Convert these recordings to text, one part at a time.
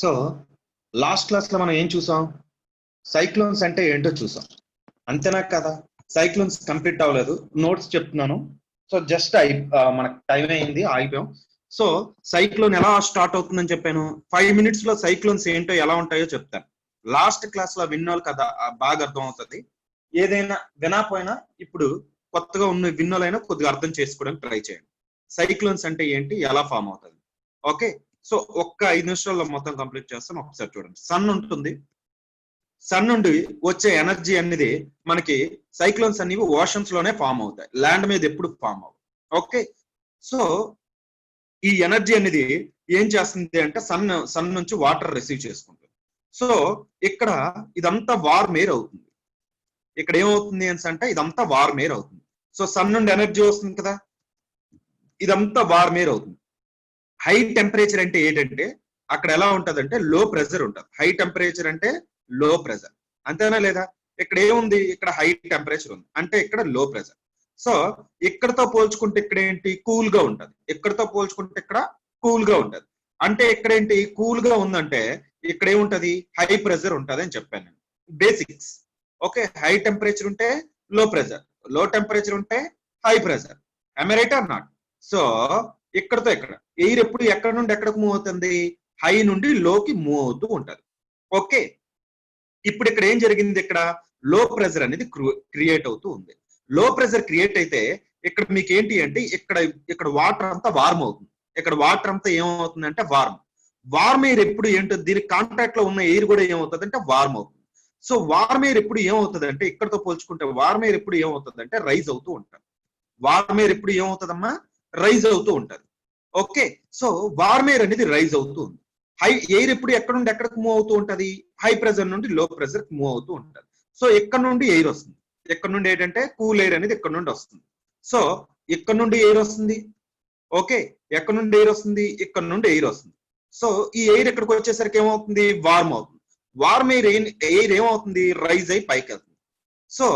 So last class లో మనం ఏం చూసాం? సైక్లోన్స్ అంటే ఏంటో చూసాం, అంతేనా కదా? సైక్లోన్స్ కంప్లీట్ అవ్వలేదు, నోట్స్ చెప్తున్నాను. సో జస్ట్ మనకు టైం అయింది, ఆగిపోయాం. సో సైక్లోన్ ఎలా స్టార్ట్ అవుతుందని చెప్పాను. 5 minutes లో సైక్లోన్స్ ఏంటో ఎలా ఉంటాయో చెప్తాను. లాస్ట్ క్లాస్ లో విన్నోళ్ళు కదా బాగా అర్థం అవుతుంది. ఏదైనా వినకపోయినా ఇప్పుడు కొత్తగా ఉన్న విన్నోలైనా కొద్దిగా అర్థం చేసుకోవడానికి ట్రై చేయండి. సైక్లోన్స్ అంటే ఏంటి, ఎలా ఫామ్ అవుతుంది. ఓకే, సో ఒక్క 5 నిమిషాల్లో మొత్తం కంప్లీట్ చేస్తాను. ఒకసారి చూడండి. సన్ ఉంటుంది, సన్ నుండి వచ్చే ఎనర్జీ అనేది మనకి సైక్లోన్స్ అనేవి ఓషన్స్ లోనే ఫామ్ అవుతాయి, ల్యాండ్ మీద ఎప్పుడు ఫామ్ అవ్వవు. ఓకే, సో ఈ ఎనర్జీ అనేది ఏం చేస్తుంది అంటే సన్ నుంచి వాటర్ రిసీవ్ చేసుకుంటుంది. సో ఇక్కడ ఇదంతా వార్మ్ ఎయిర్ అవుతుంది. ఇక్కడ ఏమవుతుంది అంటే ఇదంతా వార్మ్ ఎయిర్ అవుతుంది. సో సన్ నుండి ఎనర్జీ వస్తుంది కదా, ఇదంతా వార్మ్ ఎయిర్ అవుతుంది. హై టెంపరేచర్ అంటే ఏంటంటే అక్కడ ఎలా ఉంటదంటే లో ప్రెషర్ ఉంటుంది. హై టెంపరేచర్ అంటే లో ప్రెషర్, అంతేనా లేదా? ఇక్కడ ఏముంది, ఇక్కడ హై టెంపరేచర్ ఉంది అంటే ఇక్కడ లో ప్రెషర్. సో ఇక్కడతో పోల్చుకుంటే ఇక్కడ ఏంటి, కూల్ గా ఉంటది. ఇక్కడతో పోల్చుకుంటే ఇక్కడ కూల్ గా ఉంటది. అంటే ఇక్కడ ఏంటి, కూల్ గా ఉందంటే ఇక్కడ ఏముంటది, హై ప్రెషర్ ఉంటది అని చెప్పాను నేను. బేసిక్స్. ఓకే, హై టెంపరేచర్ ఉంటే లో ప్రెషర్, లో టెంపరేచర్ ఉంటే high pressure. I right are not? So ఇక్కడతో ఇక్కడ ఎయిర్ ఎప్పుడు ఎక్కడ నుండి ఎక్కడికి మూవ్ అవుతుంది, హై నుండి లోకి మూవ్ అవుతూ ఉంటది. ఓకే, ఇప్పుడు ఇక్కడ ఏం జరిగింది, ఇక్కడ లో ప్రెషర్ అనేది క్రియేట్ అవుతూ ఉంది. లో ప్రెషర్ క్రియేట్ అయితే ఇక్కడ మీకు ఏంటి అంటే ఇక్కడ వాటర్ అంతా వార్మ్ అవుతుంది. ఇక్కడ వాటర్ అంతా ఏమవుతుంది అంటే వార్మ్ ఎయిర్ ఎప్పుడు ఏంటో దీనికి కాంటాక్ట్ లో ఉన్న ఎయిర్ కూడా ఏమవుతుంది అంటే వార్మ్ అవుతుంది. సో వార్మ్ ఎయిర్ ఎప్పుడు ఏమవుతుంది అంటే ఇక్కడతో పోల్చుకుంటే వార్మ్ ఎయిర్ ఎప్పుడు ఏమవుతుంది అంటే రైజ్ అవుతూ ఉంటుంది. వార్మ్ ఎయిర్ ఎప్పుడు ఏమవుతుందమ్మా, రైజ్ అవుతూ ఉంటది. ఓకే, సో వార్మ్ ఎయిర్ అనేది రైజ్ అవుతూ ఉంది. హై ఎయిర్ ఎప్పుడు ఎక్కడ నుండి ఎక్కడికి మూవ్ అవుతూ ఉంటది, హై ప్రెషర్ నుండి లో ప్రెషర్ మూవ్ అవుతూ ఉంటది. సో ఇక్కడ నుండి ఎయిర్ వస్తుంది. ఇక్కడ నుండి ఏంటంటే కూల్ ఎయిర్ అనేది ఇక్కడ నుండి వస్తుంది. సో ఇక్కడ నుండి ఎయిర్ వస్తుంది. ఓకే, ఎక్కడ నుండి ఎయిర్ వస్తుంది, ఇక్కడ నుండి ఎయిర్ వస్తుంది. సో ఈ ఎయిర్ ఇక్కడికి వచ్చేసరికి ఏమవుతుంది, వార్మ్ అవుతుంది. వార్మ్ ఎయిర్ ఏమవుతుంది, రైజ్ అయి పైకి వెళ్తుంది. సో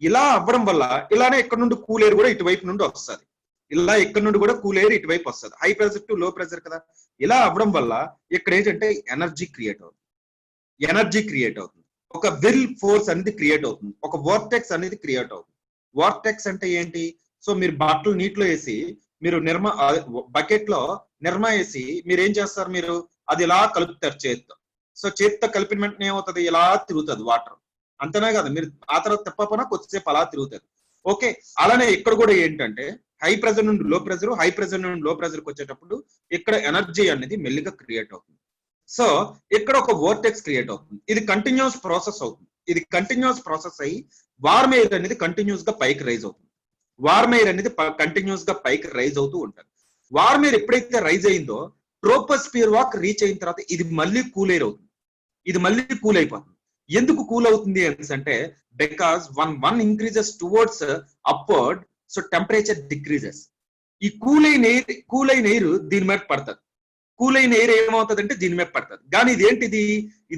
ఇలా అవ్వడం వల్ల ఇలానే ఇక్కడ నుండి కూల్ ఎయిర్ కూడా ఇటువైపు నుండి వస్తుంది. ఇలా ఇక్కడ నుండి కూడా కూల్ ఎయిర్ ఇటువైపు వస్తుంది. హై ప్రెషర్ టు లో ప్రెషర్ కదా. ఇలా అవ్వడం వల్ల ఇక్కడ ఏంటంటే ఎనర్జీ క్రియేట్ అవుతుంది. ఒక విల్ ఫోర్స్ అనేది క్రియేట్ అవుతుంది. ఒక వోర్టెక్స్ అనేది క్రియేట్ అవుతుంది. వోర్టెక్స్ అంటే ఏంటి, సో మీరు బట్టలు నీటిలో వేసి మీరు బకెట్ లో నిర్మా వేసి మీరు ఏం చేస్తారు, మీరు అది ఇలా కలుపుతారు చేతితో. సో చేతితో కలిపిన వెంటనే ఏమవుతుంది, ఇలా తిరుగుతుంది వాటర్, అంతేనా కదా? మీరు ఆ తర్వాత తిప్పపోయినా కొద్దిసేపు అలా తిరుగుతుంది. ఓకే, అలానే ఇక్కడ కూడా ఏంటంటే హై ప్రెషర్ నుండి లో ప్రెషర్, హై ప్రెషర్ నుండి లో ప్రెషర్కి వచ్చేటప్పుడు ఇక్కడ ఎనర్జీ అనేది మెల్లిగా క్రియేట్ అవుతుంది. సో ఇక్కడ ఒక వోర్టెక్స్ క్రియేట్ అవుతుంది. ఇది కంటిన్యూస్ ప్రాసెస్ అవుతుంది. ఇది కంటిన్యూస్ ప్రాసెస్ అయ్యి వార్మ్ ఎయిర్ అనేది కంటిన్యూస్ గా పైకి రైజ్ అవుతుంది. వార్మ్ ఎయిర్ అనేది కంటిన్యూస్ గా పైకి రైజ్ అవుతూ ఉంటుంది. వార్మ్ ఎయిర్ ఎప్పుడైతే రైజ్ అయిందో ట్రోపోస్ఫియర్ వాక్ రీచ్ అయిన తర్వాత ఇది మళ్ళీ కూల్ ఎయిర్ అవుతుంది. ఇది మళ్ళీ కూల్ అయిపోతుంది. ఎందుకు కూల్ అవుతుంది అంటే because one increases towards upward, so temperature decreases. ఈ కూల్ అయిన ఎయిర్ దీని మీద పడుతుంది. కూల్ అయిన ఎయిర్ ఏమవుతుంది అంటే దీని మీద పడుతుంది. కానీ ఇది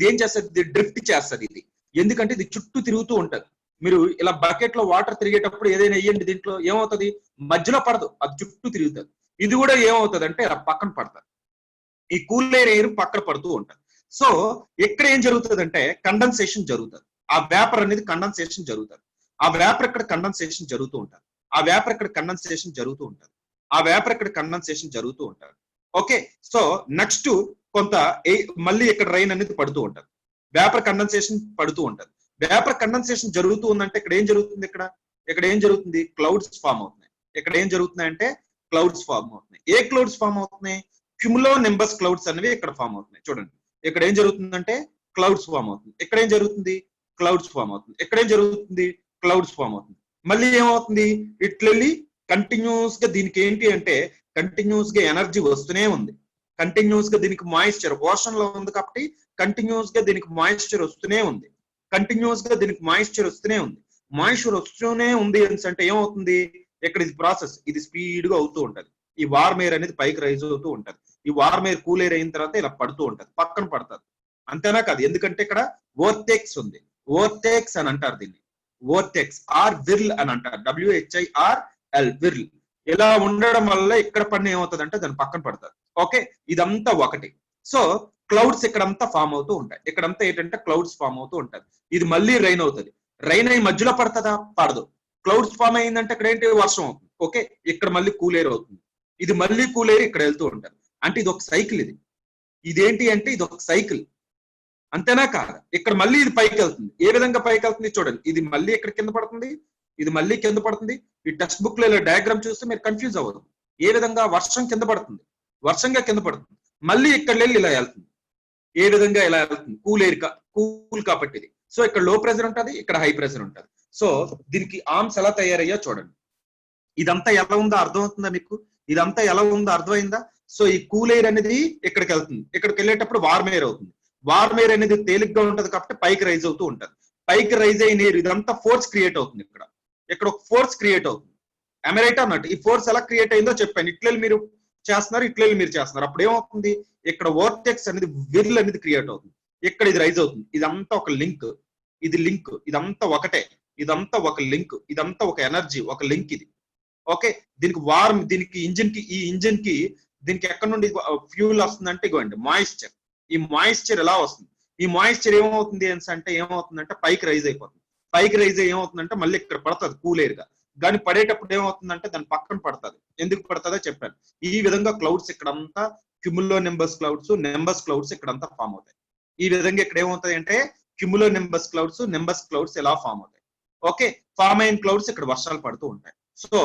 ఏం చేస్తుంది, డ్రిఫ్ట్ చేస్తుంది. ఇది ఎందుకంటే ఇది చుట్టూ తిరుగుతూ ఉంటది. మీరు ఇలా బకెట్ లో వాటర్ తిరిగేటప్పుడు ఏదైనా వేయండి, దీంట్లో ఏమవుతుంది, మధ్యలో పడదు, అది చుట్టూ తిరుగుతుంది. ఇది కూడా ఏమవుతుంది అంటే ఇలా పక్కన పడుతుంది. ఈ కూల్ ఎయిర్ పక్కన పడుతూ ఉంటుంది. సో ఇక్కడ ఏం జరుగుతుంది అంటే కండెన్సేషన్ జరుగుతుంది. ఆ వేపర్ అనేది కండెన్సేషన్ జరుగుతుంది. ఆ వేపర్ ఇక్కడ కండెన్సేషన్ జరుగుతూ ఉంటుంది. ఆ వేపర్ ఇక్కడ కండెన్సేషన్ జరుగుతూ ఉంటుంది. ఆ వేపర్ ఇక్కడ కండెన్సేషన్ జరుగుతూ ఉంటుంది. ఓకే, సో నెక్స్ట్ కొంత మళ్ళీ ఇక్కడ రైన్ అనేది పడుతూ ఉంటుంది. వేపర్ కండెన్సేషన్ పడుతూ ఉంటుంది. వేపర్ కండెన్సేషన్ జరుగుతూ ఉందంటే ఇక్కడ ఏం జరుగుతుంది, ఇక్కడ ఏం జరుగుతుంది, క్లౌడ్స్ ఫామ్ అవుతున్నాయి. ఇక్కడ ఏం జరుగుతున్నాయి అంటే క్లౌడ్స్ ఫామ్ అవుతున్నాయి. ఏ క్లౌడ్స్ ఫామ్ అవుతున్నాయి, క్యుములో నింబస్ క్లౌడ్స్ అనేవి ఇక్కడ ఫామ్ అవుతున్నాయి. చూడండి, ఇక్కడ ఏం జరుగుతుందంటే క్లౌడ్స్ ఫామ్ అవుతుంది. ఇక్కడ ఏం జరుగుతుంది, క్లౌడ్స్ ఫామ్ అవుతుంది. ఇక్కడ ఏం జరుగుతుంది, క్లౌడ్స్ ఫామ్ అవుతుంది. మళ్ళీ ఏమవుతుంది, ఇట్లెళ్ళి కంటిన్యూస్ గా దీనికి ఏంటి అంటే కంటిన్యూస్ గా ఎనర్జీ వస్తూనే ఉంది. కంటిన్యూస్ గా దీనికి మాయిశ్చర్ ఓషన్ లో ఉంది కాబట్టి కంటిన్యూస్ గా దీనికి మాయిశ్చర్ వస్తూనే ఉంది. కంటిన్యూస్ గా దీనికి మాయిశ్చర్ వస్తూనే ఉంది. మాయిశ్చర్ వస్తూనే ఉంది అంటే ఏమవుతుంది, ఇక్కడ ఇది ప్రాసెస్, ఇది స్పీడ్ గా అవుతూ ఉంటది. ఈ వార్మ్ ఎయిర్ అనేది పైకి రైజ్ అవుతూ ఉంటది. ఈ వార్మ్ ఎయిర్ కూల్ ఎయిర్ అయిన తర్వాత ఇలా పడుతూ ఉంటది, పక్కన పడుతుంది, అంతేనా కాదు? ఎందుకంటే ఇక్కడ వోర్టెక్స్ ఉంది. వోర్టెక్స్ అని అంటారు దీన్ని. వోర్టెక్స్ ఆర్ విర్ల్ అని అంటారు. WHIRL whirl. ఇలా ఉండడం వల్ల ఇక్కడ పని ఏమవుతుంది అంటే దాని పక్కన పడుతుంది. ఓకే, ఇదంతా ఒకటి. సో క్లౌడ్స్ ఇక్కడంతా ఫామ్ అవుతూ ఉంటాయి. ఇక్కడంతా ఏంటంటే క్లౌడ్స్ ఫామ్ అవుతూ ఉంటుంది. ఇది మళ్ళీ రైన్ అవుతుంది. రైన్ అయ్యి మధ్యలో పడుతుందా? పడదు. క్లౌడ్స్ ఫామ్ అయిందంటే ఇక్కడ ఏంటి? వర్షం అవుతుంది. ఓకే, ఇక్కడ మళ్ళీ కూల్ ఎయిర్ అవుతుంది. ఇది మళ్ళీ కూల్ ఎయిర్ ఇక్కడ వెళ్తూ ఉంటుంది. అంటే ఇది ఒక సైకిల్. ఇదేంటి అంటే ఇది ఒక సైకిల్, అంతేనా కాదా? ఇక్కడ మళ్ళీ ఇది పైకి వెళ్తుంది. ఏ విధంగా పైకి వెళ్తుంది చూడండి. ఇది మళ్ళీ ఇక్కడ కింద పడుతుంది, ఇది మళ్ళీ కింద పడుతుంది. ఈ టెక్స్ట్ బుక్ లో ఇలా డయాగ్రామ్ చూస్తే మీరు కన్ఫ్యూజ్ అవ్వదు. ఏ విధంగా వర్షం కింద పడుతుంది, వర్షంగా కింద పడుతుంది, మళ్ళీ ఇక్కడ వెళ్ళి ఇలా వెళ్తుంది. ఏ విధంగా ఇలా వెళ్తుంది? కూల్ ఎయిర్, కూల్ కాబట్టి ఇది. సో ఇక్కడ లో ప్రెషర్ ఉంటుంది, ఇక్కడ హై ప్రెషర్ ఉంటుంది. సో దీనికి ఆర్మ్స్ ఎలా తయారయ్యా చూడండి. ఇదంతా ఎలా ఉందో అర్థమవుతుందా మీకు? ఇదంతా ఎలా ఉందో అర్థమైందా? సో ఈ కూల్ ఎయిర్ అనేది ఇక్కడికి వెళ్తుంది. ఇక్కడికి వెళ్ళేటప్పుడు వార్మ్ ఎయిర్ అవుతుంది. వార్మ్ ఎయిర్ అనేది తేలిగ్గా ఉంటది కాబట్టి పైకి రైజ్ అవుతూ ఉంటది. పైకి రైజ్ అయిన ఎయిర్ ఇదంతా ఫోర్స్ క్రియేట్ అవుతుంది. ఇక్కడ ఒక ఫోర్స్ క్రియేట్ అవుతుంది. ఎమరైట్ అన్నట్టు ఈ ఫోర్స్ ఎలా క్రియేట్ అయిందో చెప్పాను. ఇట్లా మీరు చేస్తున్నారు, ఇట్లా మీరు చేస్తున్నారు. అప్పుడు ఏమవుతుంది? ఇక్కడ వోర్టెక్స్ అనేది విర్ల్ అనేది క్రియేట్ అవుతుంది. ఇక్కడ ఇది రైజ్ అవుతుంది. ఇదంతా ఒక లింక్, ఇది లింక్, ఇదంతా ఒకటే, ఇదంతా ఒక లింక్, ఇదంతా ఒక ఎనర్జీ, ఒక లింక్ ఇది. ఓకే, దీనికి వార్మ్, దీనికి ఇంజిన్ కి, ఈ ఇంజిన్ కి దీనికి ఎక్కడ నుండి ఫ్యూల్ వస్తుందంటే ఇగోండి మాయిశ్చర్. ఈ మాయిశ్చర్ ఎలా వస్తుంది? ఈ మాయిశ్చర్ ఏమవుతుంది అంటే ఏమవుతుందంటే పైకి రైజ్ అయిపోతుంది. పైకి రైజ్ అయ్యి ఏమవుతుందంటే మళ్ళీ ఇక్కడ పడుతుంది కూల్ ఎయిర్ గా. కానీ పడేటప్పుడు ఏమవుతుందంటే దాని పక్కన పడుతుంది. ఎందుకు పడుతుందో చెప్పాను. ఈ విధంగా క్లౌడ్స్ ఇక్కడంతా క్యుములో నింబస్ క్లౌడ్స్, నింబస్ క్లౌడ్స్ ఇక్కడంతా ఫామ్ అవుతాయి. ఈ విధంగా ఇక్కడ ఏమవుతాయి అంటే క్యుములో నింబస్ క్లౌడ్స్, నింబస్ క్లౌడ్స్ ఎలా ఫామ్ అవుతాయి. ఓకే, ఫామ్ అయిన క్లౌడ్స్ ఇక్కడ వర్షాలు పడుతూ ఉంటాయి. సో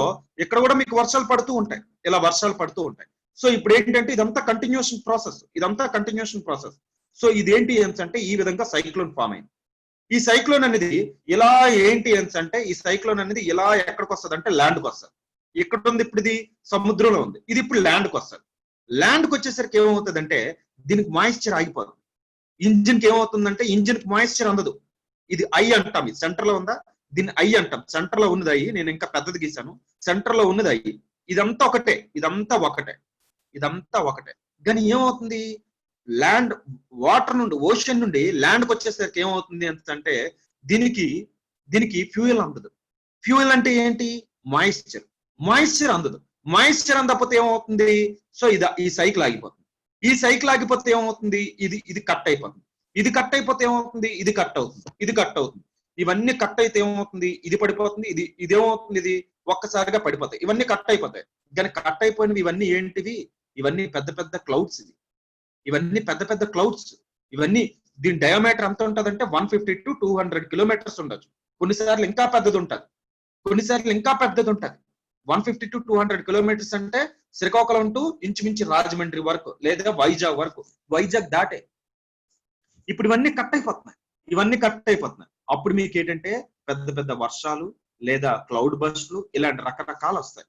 ఇక్కడ కూడా మీకు వర్షాలు పడుతూ ఉంటాయి, ఇలా వర్షాలు పడుతూ ఉంటాయి. సో ఇప్పుడు ఏంటంటే ఇదంతా కంటిన్యూషన్ ప్రాసెస్, ఇదంతా కంటిన్యూషన్ ప్రాసెస్. సో ఇదేంటి అంటే ఈ విధంగా సైక్లోన్ ఫామ్ అయింది. ఈ సైక్లోన్ అనేది ఇలా ఏంటి అంటే ఈ సైక్లోన్ అనేది ఇలా ఎక్కడికి వస్తుంది అంటే ల్యాండ్కి వస్తుంది. ఎక్కడ ఉంది ఇప్పుడు? ఇది సముద్రంలో ఉంది. ఇది ఇప్పుడు ల్యాండ్కి వస్తుంది. ల్యాండ్కి వచ్చేసరికి ఏమవుతుంది అంటే దీనికి మాయిశ్చర్ ఆగిపోతుంది. ఇంజిన్ కి ఏమవుతుందంటే ఇంజిన్ కి మాయిశ్చర్ అందదు. ఇది ఐ అంటాం, ఇది సెంటర్ లో ఉందా, దీన్ని ఐ అంటాం. సెంటర్ లో ఉన్నది ఐ, నేను ఇంకా పెద్దది గీసాను. సెంటర్ లో ఉన్నది ఐ. ఇదంతా ఒకటే, ఇదంతా ఒకటే, ఇదంతా ఒకటే. కానీ ఏమవుతుంది? ల్యాండ్, వాటర్ నుండి, ఓషన్ నుండి ల్యాండ్కి వచ్చేసరికి ఏమవుతుంది అంటే దీనికి ఫ్యూయల్ అందదు. ఫ్యూయల్ అంటే ఏంటి? మాయిశ్చర్. మాయిశ్చర్ అందదు. మాయిశ్చర్ అందకపోతే ఏమవుతుంది? సో ఈ సైకిల్ ఆగిపోతుంది. ఈ సైకిల్ ఆగిపోతే ఏమవుతుంది? ఇది కట్ అయిపోతుంది. ఇది కట్ అయిపోతే ఏమవుతుంది? ఇది కట్ అవుతుంది, ఇది కట్ అవుతుంది. ఇవన్నీ కట్ అయితే ఏమవుతుంది? ఇది పడిపోతుంది, ఇదేమవుతుంది? ఇది ఒక్కసారిగా పడిపోతాయి. ఇవన్నీ కట్ అయిపోతాయి. కానీ కట్ అయిపోయినవి ఇవన్నీ ఏంటివి? ఇవన్నీ పెద్ద పెద్ద క్లౌడ్స్. ఇవన్నీ పెద్ద పెద్ద క్లౌడ్స్. ఇవన్నీ దీని డయామీటర్ ఎంత ఉంటదంటే 150 to 200 కిలోమీటర్స్ ఉండొచ్చు. కొన్నిసార్లు ఇంకా పెద్దది ఉంటది, కొన్నిసార్లు ఇంకా పెద్దది ఉంటది. 150 to 200 కిలోమీటర్స్ అంటే శ్రీకాకుళం టు ఇంచుమించి రాజమండ్రి వరకు, లేదా వైజాగ్ వరకు. వైజాగ్ దాటే. ఇప్పుడు ఇవన్నీ కట్ అయిపోతున్నాయి, ఇవన్నీ కట్ అయిపోతున్నాయి. అప్పుడు మీకు ఏంటంటే పెద్ద పెద్ద వర్షాలు లేదా క్లౌడ్ బస్ట్లు ఇలాంటి రకరకాలు వస్తాయి.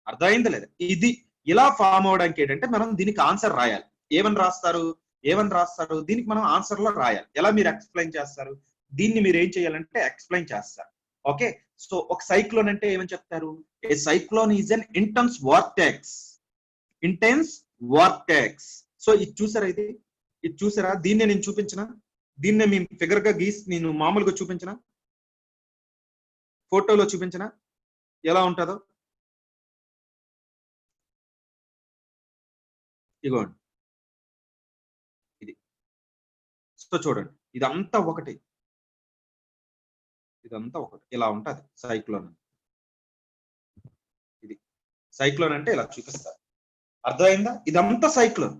అర్థమైందా లేదా? ఇది ఇలా ఫామ్ అవడానికి ఏంటంటే మనం దీనికి ఆన్సర్ రాయాలి. ఏమని రాస్తారు? దీనికి మనం ఆన్సర్ లో రాయాలి. ఎలా మీరు ఎక్స్ప్లెయిన్ చేస్తారు? దీన్ని మీరు ఏం చేయాలంటే ఎక్స్ప్లెయిన్ చేస్తారు. ఓకే, సో ఒక సైక్లోన్ అంటే ఏమని చెప్తారు? A cyclone is an intense vortex. Intense vortex. So ఇది చూసారా? దీన్నే నేను చూపించిన, దీన్నే మీ ఫిగర్ గా గీసి నేను మామూలుగా చూపించిన, ఫోటోలో చూపించిన ఎలా ఉంటుందో. ఇగోండి ఇది. సో చూడండి, ఇదంతా ఒకటి, ఇదంతా ఒకటి. ఇలా ఉంటది సైక్లోన్. ఇది సైక్లోన్ అంటే ఇలా చూపిస్తారు. అర్థమైందా? ఇదంతా సైక్లోన్,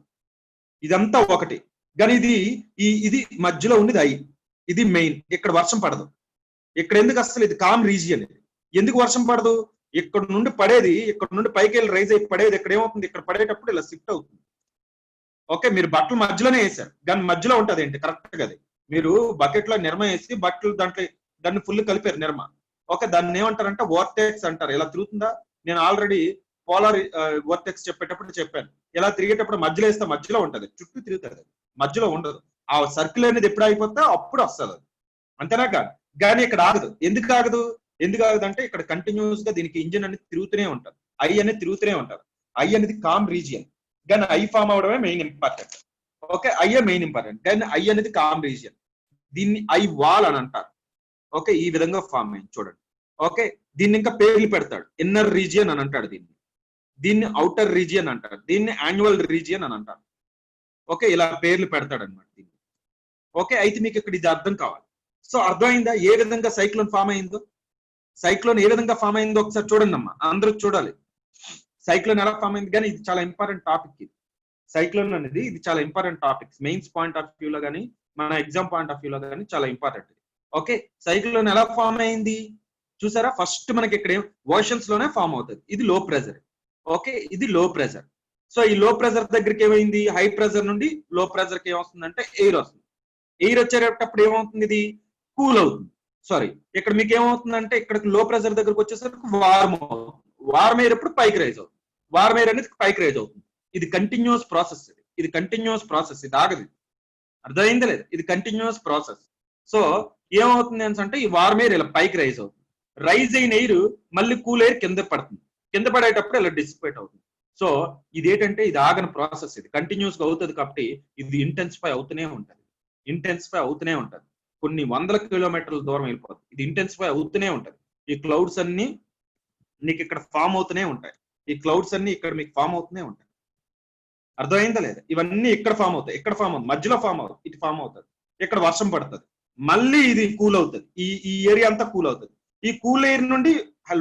ఇదంతా ఒకటి. కానీ ఇది మధ్యలో ఉన్నది ఐ. ఇది మెయిన్. ఇక్కడ వర్షం పడదు. ఇక్కడ ఎందుకు అసలు? ఇది కామ్ రీజియన్. ఎందుకు వర్షం పడదు? ఇక్కడ నుండి పడేది, ఇక్కడ నుండి పైకి వెళ్ళి రైజ్ అయి పడేది ఇక్కడ ఏమవుతుంది? ఇక్కడ పడేటప్పుడు ఇలా షిఫ్ట్ అవుతుంది. ఓకే, మీరు బట్టలు మధ్యలోనే వేసారు, కానీ మధ్యలో ఉంటది ఏంటి? కరెక్ట్ గా అది మీరు బకెట్ లో నిర్మ వేసి బట్టలు దాన్ని ఫుల్ కలిపారు నిర్మ. ఓకే, దాన్ని ఏమంటారంటే వోర్టెక్స్ అంటారు. ఇలా తిరుగుతుందా? నేను ఆల్రెడీ పోలార్ వోర్టెక్స్ చెప్పేటప్పుడు చెప్పాను. ఇలా తిరిగేటప్పుడు మధ్యలో వేస్తే మధ్యలో ఉంటది, చుట్టూ తిరుగుతుంది, మధ్యలో ఉండదు. ఆ సర్కిల్ అనేది ఎప్పుడు అయిపోతే అప్పుడు వస్తుంది అది, అంతేనా? కానీ ఇక్కడ ఆగదు. ఎందుకు ఆగదు అంటే ఇక్కడ కంటిన్యూస్ గా దీనికి ఇంజిన్ అనేది తిరుగుతూనే ఉంటారు, ఐ అనేది తిరుగుతూనే ఉంటారు. ఐ అనేది కామ్ రీజియన్, కానీ ఐ ఫామ్ అవడమే మెయిన్ ఇంపార్టెంట్. ఓకే, ఐఏ మెయిన్ ఇంపార్టెంట్, కానీ ఐ అనేది కామ్ రీజియన్. దీన్ని ఐ వాల్ అని అంటారు. ఓకే, ఈ విధంగా ఫామ్ అయింది చూడండి. ఓకే, దీన్ని ఇంకా పేర్లు పెడతాడు. ఇన్నర్ రీజియన్ అని అంటాడు, దీన్ని అవుటర్ రీజియన్ అంటారు, దీన్ని యాన్యువల్ రీజియన్ అని అంటారు. ఓకే, ఇలా పేర్లు పెడతాడు అనమాట దీన్ని. ఓకే, అయితే మీకు ఇక్కడ ఇది అర్థం కావాలి. సో అర్థమైందా ఏ విధంగా సైక్లోన్ ఫామ్ అయిందో? సైక్లోన్ ఏ విధంగా ఫామ్ అయిందో ఒకసారి చూడండి అమ్మా, అందరూ చూడాలి సైక్లోన్ ఎలా ఫామ్ అయింది. కానీ ఇది చాలా ఇంపార్టెంట్ టాపిక్. ఇది సైక్లోన్ అనేది ఇది చాలా important topic, mains point of view లో కానీ మన ఎగ్జామ్ పాయింట్ ఆఫ్ వ్యూ లో కానీ చాలా ఇంపార్టెంట్. ఓకే, సైక్లోన్ ఎలా ఫామ్ అయింది చూసారా? ఫస్ట్ మనకి ఇక్కడ ఓషన్స్ లోనే ఫామ్ అవుతుంది. ఇది లో ప్రెజర్. ఓకే, ఇది లో ప్రెజర్. సో ఈ లో ప్రెజర్ దగ్గరికి ఏమైంది, హై ప్రెజర్ నుండి లో ప్రెజర్ కి ఏమొస్తుందంటే ఎయిర్ వస్తుంది. ఎయిర్ వచ్చేటప్పుడు ఏమవుతుంది, ఇది కూల్ అవుతుంది. సారీ, ఇక్కడ మీకు ఏమవుతుందంటే ఇక్కడ లో ప్రెజర్ దగ్గరకు వచ్చేసరికి వార్మ్ అవుతుంది. వార్మ్ ఎయిర్ ఎప్పుడు పైకి రైజ్ అవుతుంది. వార్మ్ ఎయిర్ అనేది పైకి రైజ్ అవుతుంది. ఇది కంటిన్యూస్ ప్రాసెస్. ఇది కంటిన్యూస్ ప్రాసెస్, ఇది ఆగదు. అర్థమైందా లేదు? ఇది కంటిన్యూస్ ప్రాసెస్. సో ఏమవుతుంది అంటే ఈ వార్మ్ ఎయిర్ ఇలా పైకి రైజ్ అవుతుంది. రైజ్ అయిన ఎయిర్ మళ్ళీ కూల్ ఎయిర్ కింద పడుతుంది. కింద పడేటప్పుడు ఇలా డిసిపేట్ అవుతుంది. సో ఇదేంటంటే ఇది ఆగని ప్రాసెస్, ఇది కంటిన్యూస్ గా అవుతుంది. కాబట్టి ఇది ఇంటెన్సిఫై అవుతూనే ఉంటుంది. ఇంటెన్సిఫై అవుతూనే ఉంటుంది. కొన్ని వందల కిలోమీటర్ల దూరం వెళ్ళిపోతుంది. ఇది ఇంటెన్సిఫై అవుతూనే ఉంటుంది. ఈ క్లౌడ్స్ అన్ని నీకు ఇక్కడ ఫామ్ అవుతూనే ఉంటాయి. ఈ క్లౌడ్స్ అన్ని ఇక్కడ మీకు ఫామ్ అవుతూనే ఉంటాయి. అర్థమైందా లేదా? ఇవన్నీ ఇక్కడ ఫామ్ అవుతాయి. ఇక్కడ ఫామ్ అవుతుంది, మధ్యలో ఫామ్ అవుతుంది, ఇటు ఫామ్ అవుతుంది. ఇక్కడ వర్షం పడుతుంది, మళ్ళీ ఇది కూల్ అవుతుంది. ఈ ఏరియా అంతా కూల్ అవుతుంది. ఈ కూల్ ఎయిర్ నుండి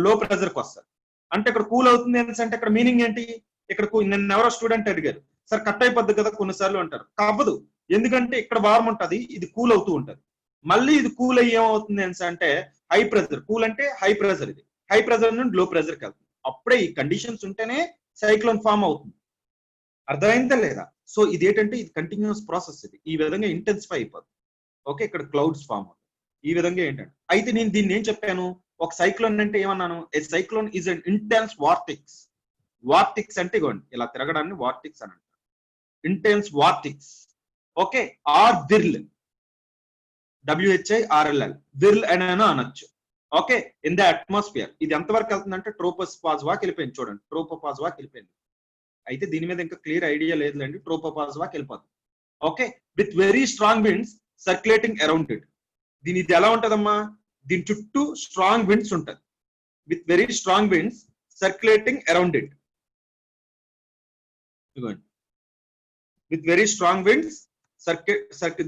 లో ప్రెజర్ కి వస్తుంది. అంటే ఇక్కడ కూల్ అవుతుంది అంటే ఇక్కడ మీనింగ్ ఏంటి? ఇక్కడ నిన్న ఎవరో స్టూడెంట్ అడిగారు, సార్ కట్ అయిపోద్ది కదా కొన్నిసార్లు అంటారు. కావదు, ఎందుకంటే ఇక్కడ వార్మ్ ఉంటుంది, ఇది కూల్ అవుతూ ఉంటుంది. మళ్ళీ ఇది కూల్ అయ్యి ఏమవుతుంది అంటే హై ప్రెజర్. కూల్ అంటే హై ప్రెజర్. ఇది హై ప్రెజర్ నుండి లో ప్రెజర్కి వెళ్తుంది. అప్పుడే ఈ కండిషన్స్ ఉంటేనే సైక్లోన్ ఫామ్ అవుతుంది. అర్థమైందా లేదా? సో ఇదేంటంటే ఇది కంటిన్యూస్ ప్రాసెస్. ఇది ఈ విధంగా ఇంటెన్సిఫై అయిపోతుంది. ఓకే, ఇక్కడ క్లౌడ్స్ ఫామ్ అవుతుంది. ఈ విధంగా ఏంటంటే అయితే నేను దీన్ని ఏం చెప్పాను, ఒక సైక్లోన్ అంటే ఏమన్నాను? A cyclone is an intense vortex. Vortex అంటే ఇవ్వండి ఇలా తిరగడాన్ని వార్టిక్స్ అని అంటారు. Intense vortex. Okay, or whirl, WHIRLL, whirl అని అనొచ్చు. Okay, in the atmosphere. ఇది ఎంతవరకు వెళ్తుందంటే ట్రోపోపాజ్వాకి వెళ్ళిపోయింది. చూడండి, ట్రోపోపాజ్వాకి వెళ్ళిపోయింది. అయితే దీని మీద ఇంకా క్లియర్ ఐడియా లేదులేండి. ట్రోపోపాజ్వాకి వెళ్ళిపోతుంది. Okay, with very strong winds circulating around it. దీని ఇది ఎలా ఉంటదమ్మా? దీని చుట్టూ స్ట్రాంగ్ విండ్స్ ఉంటుంది. With very strong winds circulating around it. With very strong winds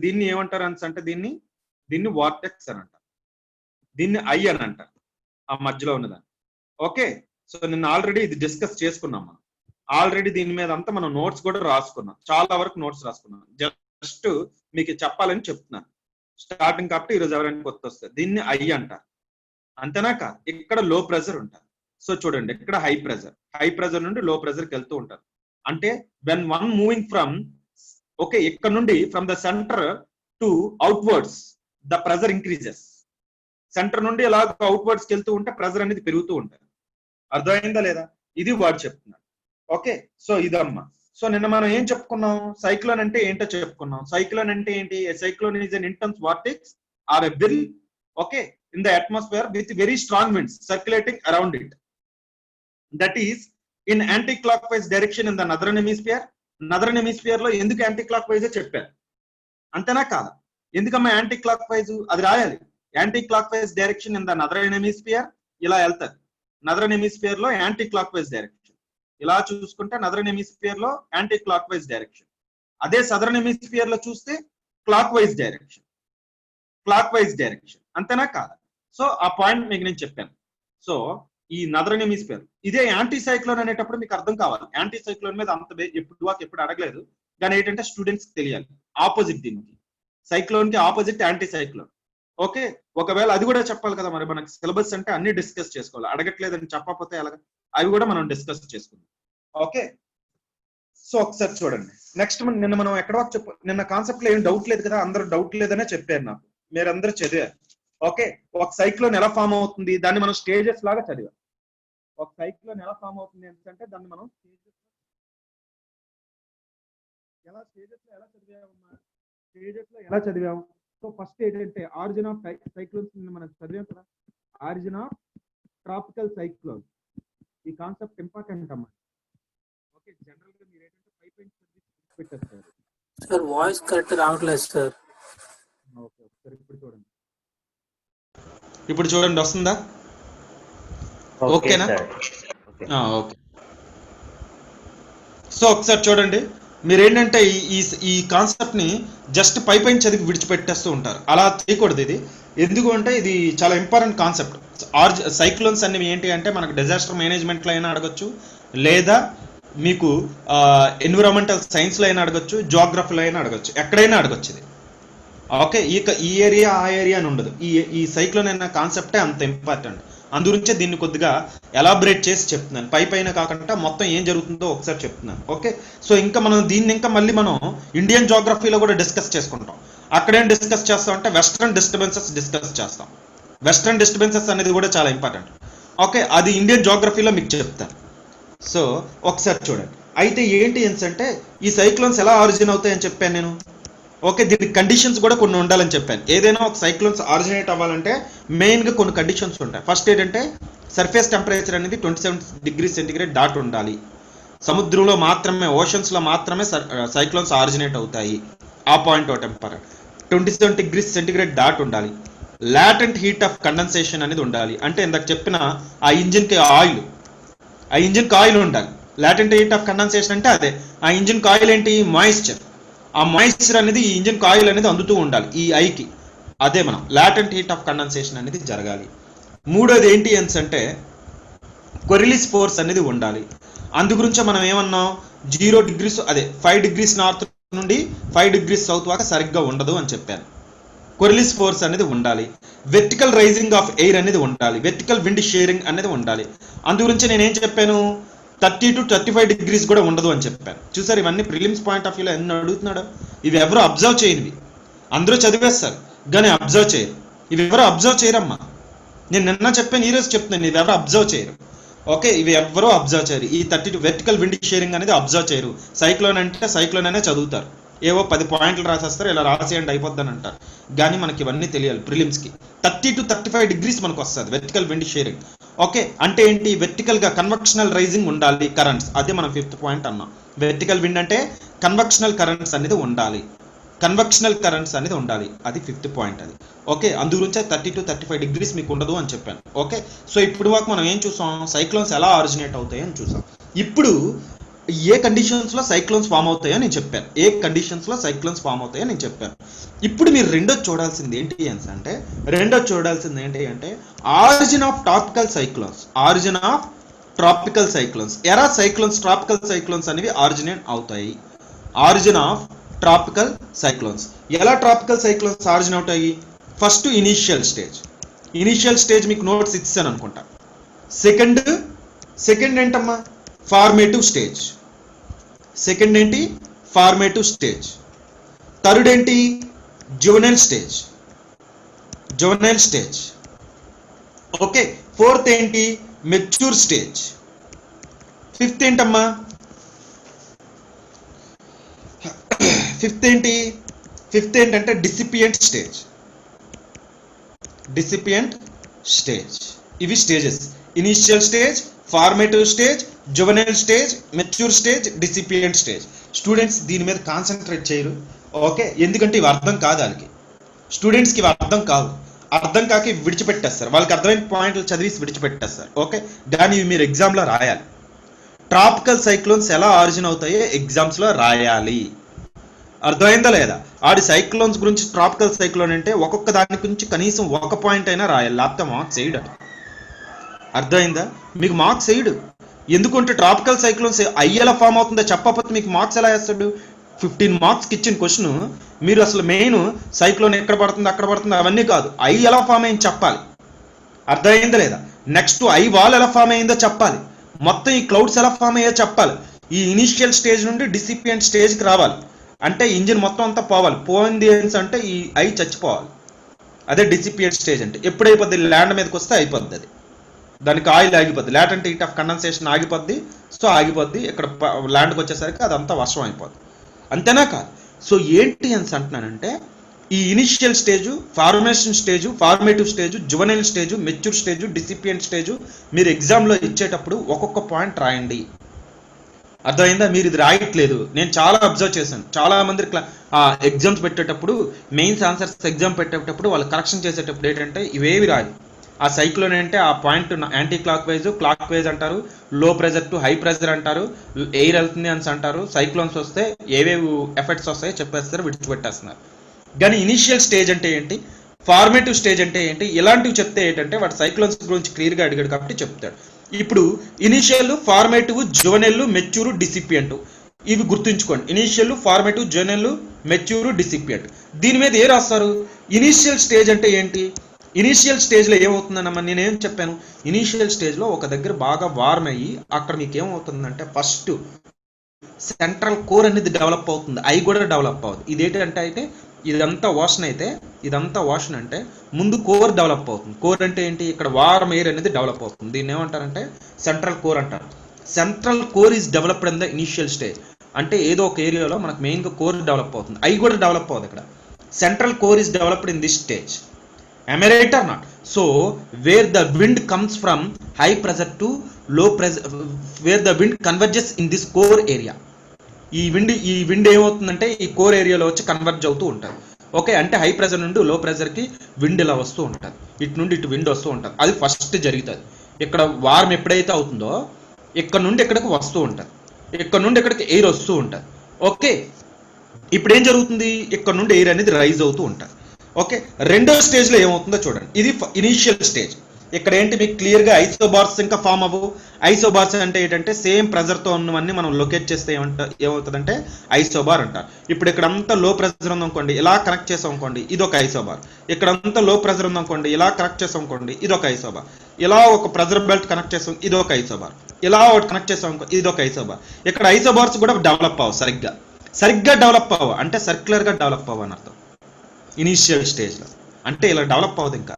దీన్ని ఏమంటారు అంటే దీన్ని వార్టెక్స్ అని అంటారు. దీన్ని ఐ అని అంటారు, ఆ మధ్యలో ఉన్నదాన్ని. ఓకే, సో నిన్న ఆల్రెడీ ఇది డిస్కస్ చేసుకున్నాం మనం. ఆల్రెడీ దీని మీద అంతా మనం నోట్స్ కూడా రాసుకున్నాం. చాలా వరకు నోట్స్ రాసుకున్నాం. జస్ట్ మీకు చెప్పాలని చెప్తున్నాను స్టార్టింగ్. కాబట్టి ఈరోజు ఎవరైనా కొత్త వస్తే దీన్ని ఐ అంటారు. అంతేనా కాదు? ఇక్కడ లో ప్రెజర్ ఉంటారు. సో చూడండి, ఇక్కడ హై ప్రెజర్. హై ప్రెజర్ నుండి లో ప్రెజర్కి వెళ్తూ ఉంటారు. అంటే when one moving from, okay, ఇక్కడ నుండి from the centre to outwards the pressure increases. Centre నుండి ఇలా అవుట్వర్డ్స్కి వెళ్తూ ఉంటే ప్రెజర్ అనేది పెరుగుతూ ఉంటుంది. అర్థమైందా లేదా? ఇది వాడు చెప్తున్నాడు. ఓకే, సో ఇదమ్మా. సో నిన్న మనం ఏం చెప్పుకున్నాం? సైక్లోన్ అంటే ఏంటో చెప్పుకున్నాం. సైక్లోన్ అంటే ఏంటి? Cyclone is an intense vortex or a whirl, okay, in the atmosphere with very strong winds circulating around it. That is in anticlockwise direction in the northern hemisphere. Northern hemisphere లో ఎందుకు anti clock wise చెప్పారు? అంతేనా కాదా? ఎందుకమ్మా anti clock wise? అది రాయాలి. Anti clock wise direction in the northern hemisphere ఇలా వెళ్తారు. నదరన్ హెమిస్ఫియర్ లో యాంటీ క్లాక్ వైజ్ డైరెక్షన్. ఇలా చూసుకుంటే నదరన్ హెమిస్ఫియర్ లో యాంటీ క్లాక్ వైజ్ డైరెక్షన్. అదే సదరన్ హెమిస్ఫియర్ లో చూస్తే clock wise direction. Clock wise direction. అంతేనా కాదా? సో ఆ పాయింట్ మీకు నేను చెప్పాను. సో ఈ నదరన్ హెమిస్ఫియర్ ఇదే యాంటీ సైక్లోన్ అనేటప్పుడు మీకు అర్థం కావాలి. యాంటీ సైక్లోన్ మీద అంత ఎప్పుడు అడగలేదు, కానీ ఏంటంటే స్టూడెంట్స్ తెలియాలి. ఆపోజిట్ దీనికి, సైక్లోన్ కి ఆపోజిట్ యాంటీ సైక్లోన్. ఓకే, ఒకవేళ అది కూడా చెప్పాలి కదా మరి. మనకి సిలబస్ అంటే అన్ని డిస్కస్ చేసుకోవాలి. అడగట్లేదని చెప్పకపోతే ఎలాగా? అవి కూడా మనం డిస్కస్ చేసుకుందాం. ఓకే, సో ఒకసారి చూడండి. నెక్స్ట్ నిన్న మనం ఎక్కడ నిన్న కాన్సెప్ట్ లో ఏం డౌట్ లేదు కదా? అందరూ డౌట్ లేదనే చెప్పారు నాకు. మీరందరూ చదివారు. ఓకే, ఒక సైక్లోన్ ఎలా ఫామ్ అవుతుంది దాన్ని మనం స్టేజెస్ లాగా చదివాం. ఒక సైక్లోన్ ఎలా ఫామ్ అవుతుంది అంటే దాన్ని మనం స్టేజెస్ లో ఎలా చదివాము? సో ఫస్ట్ ఏంటంటే ఆరిజిన్ ఆఫ్ సైక్లోన్స్ మనం చదివాం కదా. ఆరిజిన్ ఆఫ్ ట్రాపికల్ సైక్లోన్, ఈ కాన్సెప్ట్ ఇంపార్టెంట్ అమ్మా. ఓకే, జనరల్ గా మీరు ఏంటంటే పైప్ పెట్టేస్తారు. సార్ వాయిస్ కరెక్ట్ రావట్లేదు సార్. ఓకే, ఒకసారి ఇప్పుడు చూడండి వస్తుందా? ఓకేనా? ఓకే, సో ఒకసారి చూడండి. మీరు ఏంటంటే ఈ ఈ కాన్సెప్ట్ని జస్ట్ పైన చదివి విడిచిపెట్టేస్తూ ఉంటారు. అలా చేయకూడదు. ఇది ఎందుకు అంటే ఇది చాలా ఇంపార్టెంట్ కాన్సెప్ట్. సైక్లోన్స్ అనేవి ఏంటి అంటే మనకు డిజాస్టర్ మేనేజ్మెంట్లో అయినా అడగచ్చు, లేదా మీకు ఎన్విరాన్మెంటల్ సైన్స్లో అయినా అడగచ్చు, జియోగ్రఫీలో అయినా అడగచ్చు, ఎక్కడైనా అడగచ్చు ఇది. ఓకే, ఈ ఏరియా ఆ ఏరియా అని ఉండదు. ఈ సైక్లోన్ అనే కాన్సెప్టే అంత ఇంపార్టెంట్. అందుగురించే దీన్ని కొద్దిగా ఎలాబరేట్ చేసి చెప్తున్నాను, పైన కాకుండా మొత్తం ఏం జరుగుతుందో ఒకసారి చెప్తున్నాను. ఓకే, సో ఇంకా మనం దీన్ని మళ్ళీ మనం ఇండియన్ జియోగ్రఫీలో కూడా డిస్కస్ చేసుకుంటాం. అక్కడేం డిస్కస్ చేస్తాం అంటే వెస్ట్రన్ డిస్టర్బెన్సెస్ డిస్కస్ చేస్తాం. వెస్ట్రన్ డిస్టర్బెన్సెస్ అనేది కూడా చాలా ఇంపార్టెంట్. ఓకే, అది ఇండియన్ జియోగ్రఫీలో మీకు చెప్తాను. సో ఒకసారి చూడండి. అయితే ఏంటి అంటే ఈ సైక్లోన్స్ ఎలా ఆరిజిన్ అవుతాయని చెప్పాను నేను. ఓకే, దీనికి కండిషన్స్ కూడా కొన్ని ఉండాలని చెప్పాను. ఏదైనా ఒక సైక్లోన్స్ ఆరిజినేట్ అవ్వాలంటే మెయిన్గా కొన్ని కండిషన్స్ ఉంటాయి. ఫస్ట్ ఏంటంటే సర్ఫేస్ టెంపరేచర్ అనేది 27 డిగ్రీ సెంటిగ్రేడ్ దాటి ఉండాలి. సముద్రంలో మాత్రమే, ఓషన్స్లో మాత్రమే సైక్లోన్స్ ఆరిజినేట్ అవుతాయి. ఆ పాయింట్ ఒకటి ఇంపార్టెంట్. 27 డిగ్రీ సెంటిగ్రేడ్ దాటి ఉండాలి. లాటెంట్ హీట్ ఆఫ్ కండెన్సేషన్ అనేది ఉండాలి. అంటే ఇందాక చెప్పిన ఆ ఇంజిన్కి ఆయిల్ ఉండాలి. లాటెంట్ హీట్ ఆఫ్ కండెన్సేషన్ అంటే అదే. ఆ ఇంజిన్ ఆయిల్ ఏంటి? మాయిశ్చర్. ఆ మాయిశ్చర్ అనేది ఈ ఇంజిన్ ఆయిల్ అనేది అందుతూ ఉండాలి ఈ ఐకి. అదే మనం లాటెంట్ హీట్ ఆఫ్ కండెన్సేషన్ అనేది జరగాలి. మూడోది ఏంటి అంటే కొరిలిస్ ఫోర్స్ అనేది ఉండాలి. అందు గురించి మనం ఏమన్నాం, 0 డిగ్రీస్ అదే 5 డిగ్రీస్ నార్త్ నుండి 5 డిగ్రీస్ సౌత్ వరకు సరిగ్గా ఉండదు అని చెప్పాను. కొరిలిస్ ఫోర్స్ అనేది ఉండాలి. వెర్టికల్ రైజింగ్ ఆఫ్ ఎయిర్ అనేది ఉండాలి. వెర్టికల్ విండ్ షేరింగ్ అనేది ఉండాలి. అందు గురించి నేనేం చెప్పాను, 30 to 35 డిగ్రీస్ కూడా ఉండదు అని చెప్పాను. చూసారు, ఇవన్నీ ప్రిలిమ్స్ పాయింట్ ఆఫ్ వ్యూలో ఎన్ని అడుగుతున్నాడు. ఇవి ఎవరు అబ్జర్వ్ చేయనివి. అందరూ చదివేస్తారు కానీ అబ్జర్వ్ చేయరు. ఇవి ఎవరు అబ్జర్వ్ చేయరమ్మా. నేను నిన్న చెప్పాను, ఈరోజు చెప్తున్నాను, ఇవి ఎవరు అబ్జర్వ్ చేయరు. ఓకే, ఇవి ఎవరో అబ్జర్వ్ చేయరు. ఈ 30 to వెర్టికల్ విండ్ షేరింగ్ అనేది అబ్జర్వ్ చేయరు. సైక్లోన్ అంటే సైక్లోన్ అనే చదువుతారు. ఏవో 10 పాయింట్లు రాసేస్తారు, ఇలా రాసేయండి అయిపోద్దని అంటారు. కానీ మనకి ఇవన్నీ తెలియాలి. ప్రిలిమ్స్కి 30 to 35 డిగ్రీస్ మనకు వస్తుంది వెర్టికల్ విండ్ షేరింగ్. ఓకే, అంటే ఏంటి, వెర్టికల్గా కన్వెక్షనల్ రైజింగ్ ఉండాలి కరెంట్స్. అదే మనం 5th పాయింట్ అన్నాం. వెర్టికల్ విండ్ అంటే కన్వెక్షనల్ కరెంట్స్ అనేది ఉండాలి. అది 5th పాయింట్ అది. ఓకే, అందు గురించే 30 to 35 డిగ్రీస్ మీకు ఉండదు అని చెప్పాను. ఓకే, సో ఇప్పుడు వరకు మనం ఏం చూసాం, సైక్లోన్స్ ఎలా ఆరిజినేట్ అవుతాయి అని చూసాం. ఇప్పుడు ఏ కండిషన్స్లో సైక్లోన్స్ ఫామ్ అవుతాయో నేను చెప్పాను. ఇప్పుడు మీరు రెండోది చూడాల్సింది ఏంటి అంటే ఆరిజిన్ ఆఫ్ ట్రాపికల్ సైక్లోన్స్. ఎరా సైక్లోన్స్, ట్రాపికల్ సైక్లోన్స్ అనేవి ఆరిజినేట్ అవుతాయి. Origin of tropical cyclones. ఎలా ట్రాపికల్ సైక్లోన్స్ ఆరిజిన్ అవుతాయి? ఫస్ట్ ఇనీషియల్ స్టేజ్ మీకు నోట్స్ ఇచ్చాను అనుకుంటా. సెకండ్ ఏంటమ్మా, ఫార్మేటివ్ స్టేజ్. థర్డ్ ఏంటి, జువెనైల్ స్టేజ్. ఓకే, ఫోర్త్ ఏంటి, మెచ్యూర్ స్టేజ్. ఫిఫ్త్ ఏంటమ్మా, ఫిఫ్త్ ఏంటంటే డిసిపియంట్ స్టేజ్. ఇవి stages: initial stage, formative stage, juvenile stage, mature stage, dissipating stage. Students దీని మీద కాన్సన్ట్రేట్ చేయరు. ఓకే, ఎందుకంటే ఇవి అర్థం కాదు వాళ్ళకి. స్టూడెంట్స్కి ఇవి అర్థం కావు. అర్థం కాక విడిచిపెట్టేస్తారు. వాళ్ళకి అర్థమైన పాయింట్లు చదివి విడిచిపెట్టేస్తారు. ఓకే, దాన్ని మీరు ఎగ్జామ్లో రాయాలి. ట్రాపికల్ సైక్లోన్స్ ఎలా ఆరిజిన్ అవుతాయో ఎగ్జామ్స్లో రాయాలి. అర్థమైందా లేదా? ఆడి సైక్లోన్స్ గురించి, ట్రాపికల్ సైక్లోన్ అంటే ఒక్కొక్క దాని గురించి కనీసం ఒక పాయింట్ అయినా రాయాలి. లేకపోతే మార్క్స్ వేయడు. అర్థమైందా? మీకు మార్క్స్ వేయడు. ఎందుకంటే ట్రాపికల్ సైక్లోన్స్ ఎలా ఫామ్ అవుతుందో చెప్పకపోతే మీకు మార్క్స్ ఎలా వేస్తాడు? 15 మార్క్స్కి ఇచ్చిన క్వశ్చన్ మీరు అసలు మెయిన్ సైక్లోన్ ఎక్కడ పడుతుంది, అక్కడ పడుతుంది అవన్నీ కాదు, ఎలా ఫామ్ అయింది చెప్పాలి. అర్థమైందా లేదా? నెక్స్ట్ వాల్ ఎలా ఫామ్ అయిందో చెప్పాలి. మొత్తం ఈ క్లౌడ్స్ ఎలా ఫామ్ అయ్యో చెప్పాలి. ఈ ఇనిషియల్ స్టేజ్ నుండి డిసిపియంట్ స్టేజ్కి రావాలి. అంటే ఇంజిన్ మొత్తం అంతా పోయింది అంటే ఈ చచ్చిపోవాలి. అదే డిసిపియంట్ స్టేజ్ అంటే. ఎప్పుడు అయిపోద్ది? ల్యాండ్ మీదకి వస్తే అయిపోద్ది. అది దానికి ఆయిల్ ఆగిపోద్ది. లాటెంట్ హీట్ ఆఫ్ కండెన్సేషన్ ఆగిపోద్ది. సో ఆగిపోద్ది. ఇక్కడ ల్యాండ్కి వచ్చేసరికి అదంతా వర్షం అయిపోద్ది. అంతేనా కాదు? సో ఏంటి అని అంటున్నానంటే ఈ initial stage, formation stage, formative stage, juvenile stage, mature stage, dissipating stage మీరు ఎగ్జామ్లో ఇచ్చేటప్పుడు ఒక్కొక్క పాయింట్ రాయండి. అర్థమైందా? మీరు ఇది రాయట్లేదు. నేను చాలా అబ్జర్వ్ చేశాను. చాలా మంది ఎగ్జామ్స్ పెట్టేటప్పుడు, మెయిన్స్ ఆన్సర్స్ ఎగ్జామ్ పెట్టేటప్పుడు వాళ్ళు కరెక్షన్ చేసేటప్పుడు ఏంటంటే ఇవేవి రాదు. ఆ సైక్లోన్ అంటే ఆ పాయింట్ యాంటీ క్లాక్ వైజ్ అంటారు, లో ప్రెజర్ టు హై ప్రెజర్ అంటారు, ఎయిర్ వెళ్తుంది అని అంటారు. సైక్లోన్స్ వస్తే ఏవేవి ఎఫెక్ట్స్ వస్తాయో చెప్పేస్తారు, విడిచిపెట్టేస్తున్నారు. కానీ ఇనిషియల్ స్టేజ్ అంటే ఏంటి, ఫార్మేటివ్ స్టేజ్ అంటే ఏంటి, ఇలాంటివి చెప్తే ఏంటంటే వాడు సైక్లోన్స్ గురించి క్లియర్గా అడిగాడు కాబట్టి చెప్తాడు. ఇప్పుడు initial, formative, juvenile, mature, dissipating, ఇవి గుర్తుంచుకోండి. Initial, formative, juvenile, mature, dissipating. దీని మీద ఏ రాస్తారు? ఇనిషియల్ స్టేజ్ అంటే ఏంటి? ఇనిషియల్ స్టేజ్లో ఏమవుతుందన్నమ్మా, నేనేం చెప్పాను, ఇనిషియల్ స్టేజ్లో ఒక దగ్గర బాగా వార్మ్ అయ్యి అక్కడ మీకు ఏమవుతుందంటే ఫస్ట్ సెంట్రల్ కోర్ అనేది డెవలప్ అవుతుంది, అవి కూడా డెవలప్ అవుతుంది. ఇదేంటంటే అయితే ఇదంతా వాషన్ అంటే ముందు కోర్ డెవలప్ అవుతుంది. కోర్ అంటే ఏంటి, ఇక్కడ వార్మ్ ఎయిర్ అనేది డెవలప్ అవుతుంది. దీన్ని ఏమంటారంటే సెంట్రల్ కోర్ అంటారు. Central core is developed in the initial stage. అంటే ఏదో ఒక ఏరియాలో మనకు మెయిన్గా కోర్ డెవలప్ అవుతుంది, అవి కూడా డెవలప్ అవుతుంది. ఇక్కడ central core is developed in this stage. Am I right or not? So where the wind comes from high pressure to low pressure, where the wind converges in this core area. ఈ wind ఏమవుతుందంటే ఈ core ఏరియాలో వచ్చి converge అవుతూ ఉంటుంది. Okay, అంటే high pressure నుండి లో ప్రెజర్కి విండ్ ఇలా వస్తూ ఉంటుంది, ఇటు నుండి ఇటు విండ్ వస్తూ ఉంటుంది. అది ఫస్ట్ జరుగుతుంది. ఇక్కడ వార్మ్ ఎప్పుడైతే అవుతుందో ఇక్కడ నుండి ఇక్కడికి వస్తూ ఉంటుంది, ఇక్కడ నుండి ఇక్కడికి ఎయిర్ వస్తూ ఉంటుంది. ఓకే, ఇప్పుడు ఏం జరుగుతుంది, ఇక్కడ నుండి ఎయిర్ అనేది రైజ్ అవుతూ ఉంటుంది. ఓకే, రెండో స్టేజ్లో ఏమవుతుందో చూడండి. ఇది ఇనిషియల్ స్టేజ్. ఇక్కడ ఏంటి మీకు క్లియర్గా ఐసోబార్స్ ఇంకా ఫామ్ అవ్వవు. ఐసోబార్స్ అంటే ఏంటంటే సేమ్ ప్రెజర్తో ఉన్నవన్నీ మనం లొకేట్ చేస్తే ఏమవుతుందంటే ఐసోబార్ అంటారు. ఇప్పుడు ఇక్కడ అంతా లో ప్రెజర్ ఉందనుకోండి, ఇలా కనెక్ట్ చేసాం అనుకోండి, ఇది ఒక ఐసోబార్. ఇక్కడ అంతా లో ప్రెజర్ ఉందనుకోండి, ఇలా కనెక్ట్ చేసాం అనుకోండి, ఇది ఒక ఐసోబార్. ఇలా ఒక ప్రెజర్ బెల్ట్ కనెక్ట్ చేసాం, ఇది ఒక ఐసోబార్. ఇలా ఒకటి కనెక్ట్ చేసాం అనుకో, ఇది ఒక ఐసోబార్. ఇక్కడ ఐసోబార్స్ కూడా డెవలప్ అవ్వవు, సరిగ్గా డెవలప్ అవ్వవు, అంటే సర్క్యులర్గా డెవలప్ అవ్వని అర్థం. ఇనిషియల్ స్టేజ్లో అంటే ఇలా డెవలప్ అవ్వదు ఇంకా.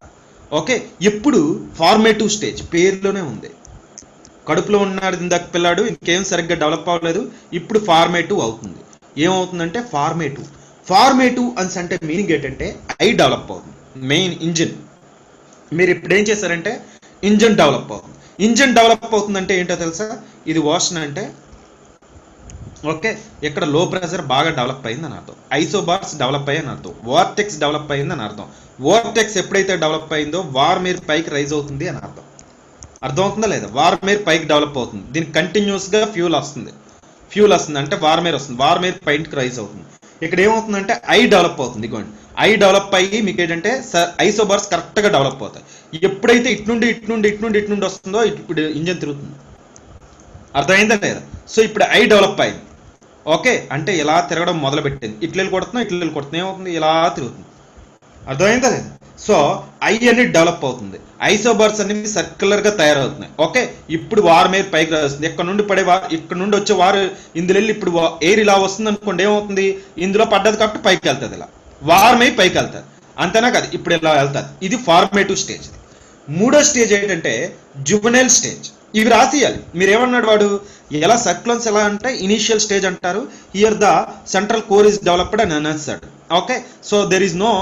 ఓకే, ఇప్పుడు ఫార్మేటివ్ స్టేజ్ పేరులోనే ఉంది. కడుపులో ఉన్నాడు ఇందాక పిల్లాడు, ఇంకేం సరిగ్గా డెవలప్ అవ్వలేదు, ఇప్పుడు ఫార్మేటివ్ అవుతుంది. ఏమవుతుందంటే ఫార్మేటివ్ అని అంటే మీనింగ్ ఏంటంటే ఐ డెవలప్ అవుతుంది, మెయిన్ ఇంజిన్. మీరు ఇప్పుడు ఏం చేశారంటే ఇంజిన్ డెవలప్ అవుతుంది. ఇంజిన్ డెవలప్ అవుతుందంటే ఏంటో తెలుసా, ఇది వాషన్ అంటే ఓకే, ఇక్కడ లో ప్రెజర్ బాగా డెవలప్ అయిందని అర్థం, ఐసోబార్స్ డెవలప్ అయ్యని అర్థం, వార్టెక్స్ డెవలప్ అయిందని అర్థం. వార్టెక్స్ ఎప్పుడైతే డెవలప్ అయిందో వార్మ్ ఎయిర్ పైకి రైజ్ అవుతుంది అని అర్థం. అర్థమవుతుందా లేదా? వార్మ్ ఎయిర్ పైకి డెవలప్ అవుతుంది, దీనికి కంటిన్యూస్గా ఫ్యూల్ వస్తుంది అంటే వార్మ్ ఎయిర్ వస్తుంది, వార్మ్ ఎయిర్ పైకి రైజ్ అవుతుంది. ఇక్కడ ఏమవుతుందంటే ఐ డెవలప్ అవుతుంది. ఇదిగోండి, ఐ డెవలప్ అయ్యి మీకు ఏంటంటే ఐసోబార్స్ కరెక్ట్గా డెవలప్ అవుతాయి. ఎప్పుడైతే ఇటు నుండి వస్తుందో ఇప్పుడు ఇంజన్ తిరుగుతుంది. అర్థమైందా లేదా? సో ఇప్పుడు ఐ డెవలప్ అయింది. ఓకే, అంటే ఇలా తిరగడం మొదలు పెట్టింది, ఇట్లెళ్ళి కొడుతున్నాం ఏమవుతుంది, ఇలా తిరుగుతుంది. అర్థమైందా లేదా? సో ఐ అనేది డెవలప్ అవుతుంది, ఐసోబార్స్ అనేవి సర్క్యులర్గా తయారవుతున్నాయి. ఓకే, ఇప్పుడు వార్మ్ ఎయిర్ పైకి వస్తుంది, ఇక్కడ నుండి వచ్చే వారు ఇందులో వెళ్ళి ఇప్పుడు ఎయిర్ ఇలా వస్తుంది అనుకోండి, ఏమవుతుంది, ఇందులో పడ్డది కాబట్టి పైకి వెళ్తుంది, ఇలా వార్మ్ అయి పైకి వెళ్తుంది. అంతేనా కాదు, ఇప్పుడు ఇలా వెళ్తుంది. ఇది ఫార్మేటివ్ స్టేజ్. మూడో స్టేజ్ ఏంటంటే జువెనైల్ స్టేజ్. ఇవి రాసియాలి. మీరు ఏమన్నాడు వాడు, ఎలా సర్క్యులన్స్ ఎలా అంటే ఇనిషియల్ స్టేజ్ అంటారు, here the central core is developed అని అనేసాడు. Okay, so there is no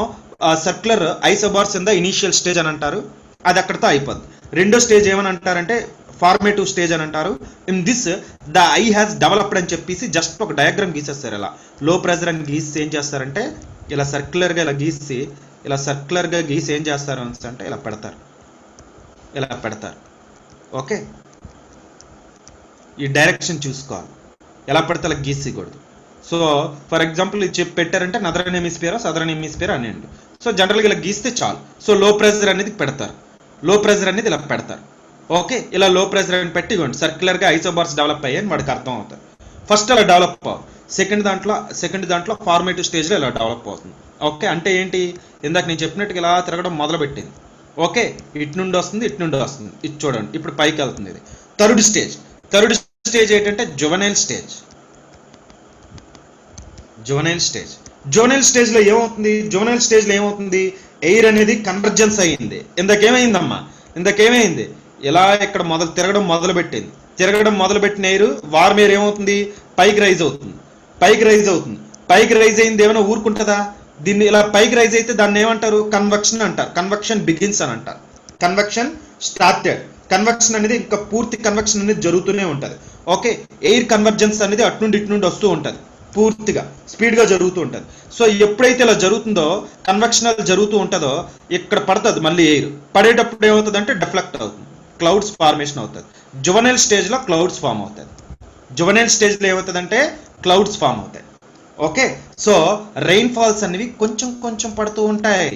circular isobars in the initial stage అని అంటారు, అది అక్కడితో అయిపోద్ది. రెండో స్టేజ్ ఏమని అంటారంటే ఫార్మేటివ్ స్టేజ్ అని అంటారు. In this the I has developed అని చెప్పేసి జస్ట్ ఒక డయాగ్రామ్ గీసేస్తారు. ఇలా లో ప్రెజర్ అని గీసి ఏం చేస్తారంటే ఇలా సర్క్యులర్గా గీసి ఏం చేస్తారు అంటే ఇలా పెడతారు. ఓకే, ఈ డైరెక్షన్ చూసుకోవాలి, ఎలా పడితే అలా గీసేయకూడదు. సో ఫర్ ఎగ్జాంపుల్ ఇది పెట్టారంటే నదరన్ హెమిస్ఫియర్ సదరన్ హెమిస్ఫియర్ అనేయండి. సో జనరల్గా ఇలా గీస్తే చాలు. సో లో ప్రెజర్ అనేది ఇలా పెడతారు. ఓకే, ఇలా లో ప్రెజర్ అని పెట్టి ఇవ్వండి, సర్క్యులర్గా ఐసోబార్స్ డెవలప్ అయ్యాయని వాడికి అర్థం అవుతుంది. ఫస్ట్ అలా డెవలప్ అవ్వదు, సెకండ్ దాంట్లో ఫార్మేటివ్ స్టేజ్లో ఇలా డెవలప్ అవుతుంది. ఓకే, అంటే ఏంటి, ఇందాక నేను చెప్పినట్టుగా ఇలా తిరగడం మొదలు పెట్టింది. ఓకే, ఇటు నుండి వస్తుంది, ఇది చూడండి, ఇప్పుడు పైకి వెళ్తుంది. ఇది థర్డ్ స్టేజ్ ఏంటంటే జువెనైల్ స్టేజ్లో ఏమవుతుంది, ఎయిర్ అనేది కన్వర్జెన్స్ అయ్యింది. ఇందాకేమైంది, ఇలా ఇక్కడ తిరగడం మొదలుపెట్టిన ఎయిర్ వార్మ్ ఎయిర్ ఏమవుతుంది, పైకి రైజ్ అవుతుంది. పైకి రైజ్ అయింది ఏమైనా ఊరుకుంటుందా? దీన్ని ఇలా పైకి రైజ్ అయితే దాన్ని ఏమంటారు, కన్వెక్షన్ అంటారు. కన్వెక్షన్ బిగిన్స్ అని అంటారు, కన్వెక్షన్ స్టార్టెడ్. కన్వెక్షన్ అనేది ఇంకా పూర్తి కన్వెక్షన్ అనేది జరుగుతూనే ఉంటుంది. ఓకే, ఎయిర్ కన్వర్జెన్స్ అనేది అటు నుండి వస్తూ ఉంటుంది. పూర్తిగా స్పీడ్గా జరుగుతూ ఉంటుంది. సో ఎప్పుడైతే ఇలా జరుగుతుందో కన్వెక్షనల్ జరుగుతూ ఉంటుందో ఇక్కడ పడుతుంది మళ్ళీ ఎయిర్. పడేటప్పుడు ఏమవుతుంది అంటే డిఫ్లెక్ట్ అవుతుంది, క్లౌడ్స్ ఫార్మేషన్ అవుతుంది. జువనైల్ స్టేజ్లో క్లౌడ్స్ ఫామ్ అవుతుంది. జువనైల్ స్టేజ్లో ఏమవుతుందంటే క్లౌడ్స్ ఫామ్ అవుతాయి. ఓకే, సో రెయిన్ ఫాల్స్ అనేవి కొంచెం కొంచెం పడుతూ ఉంటాయి.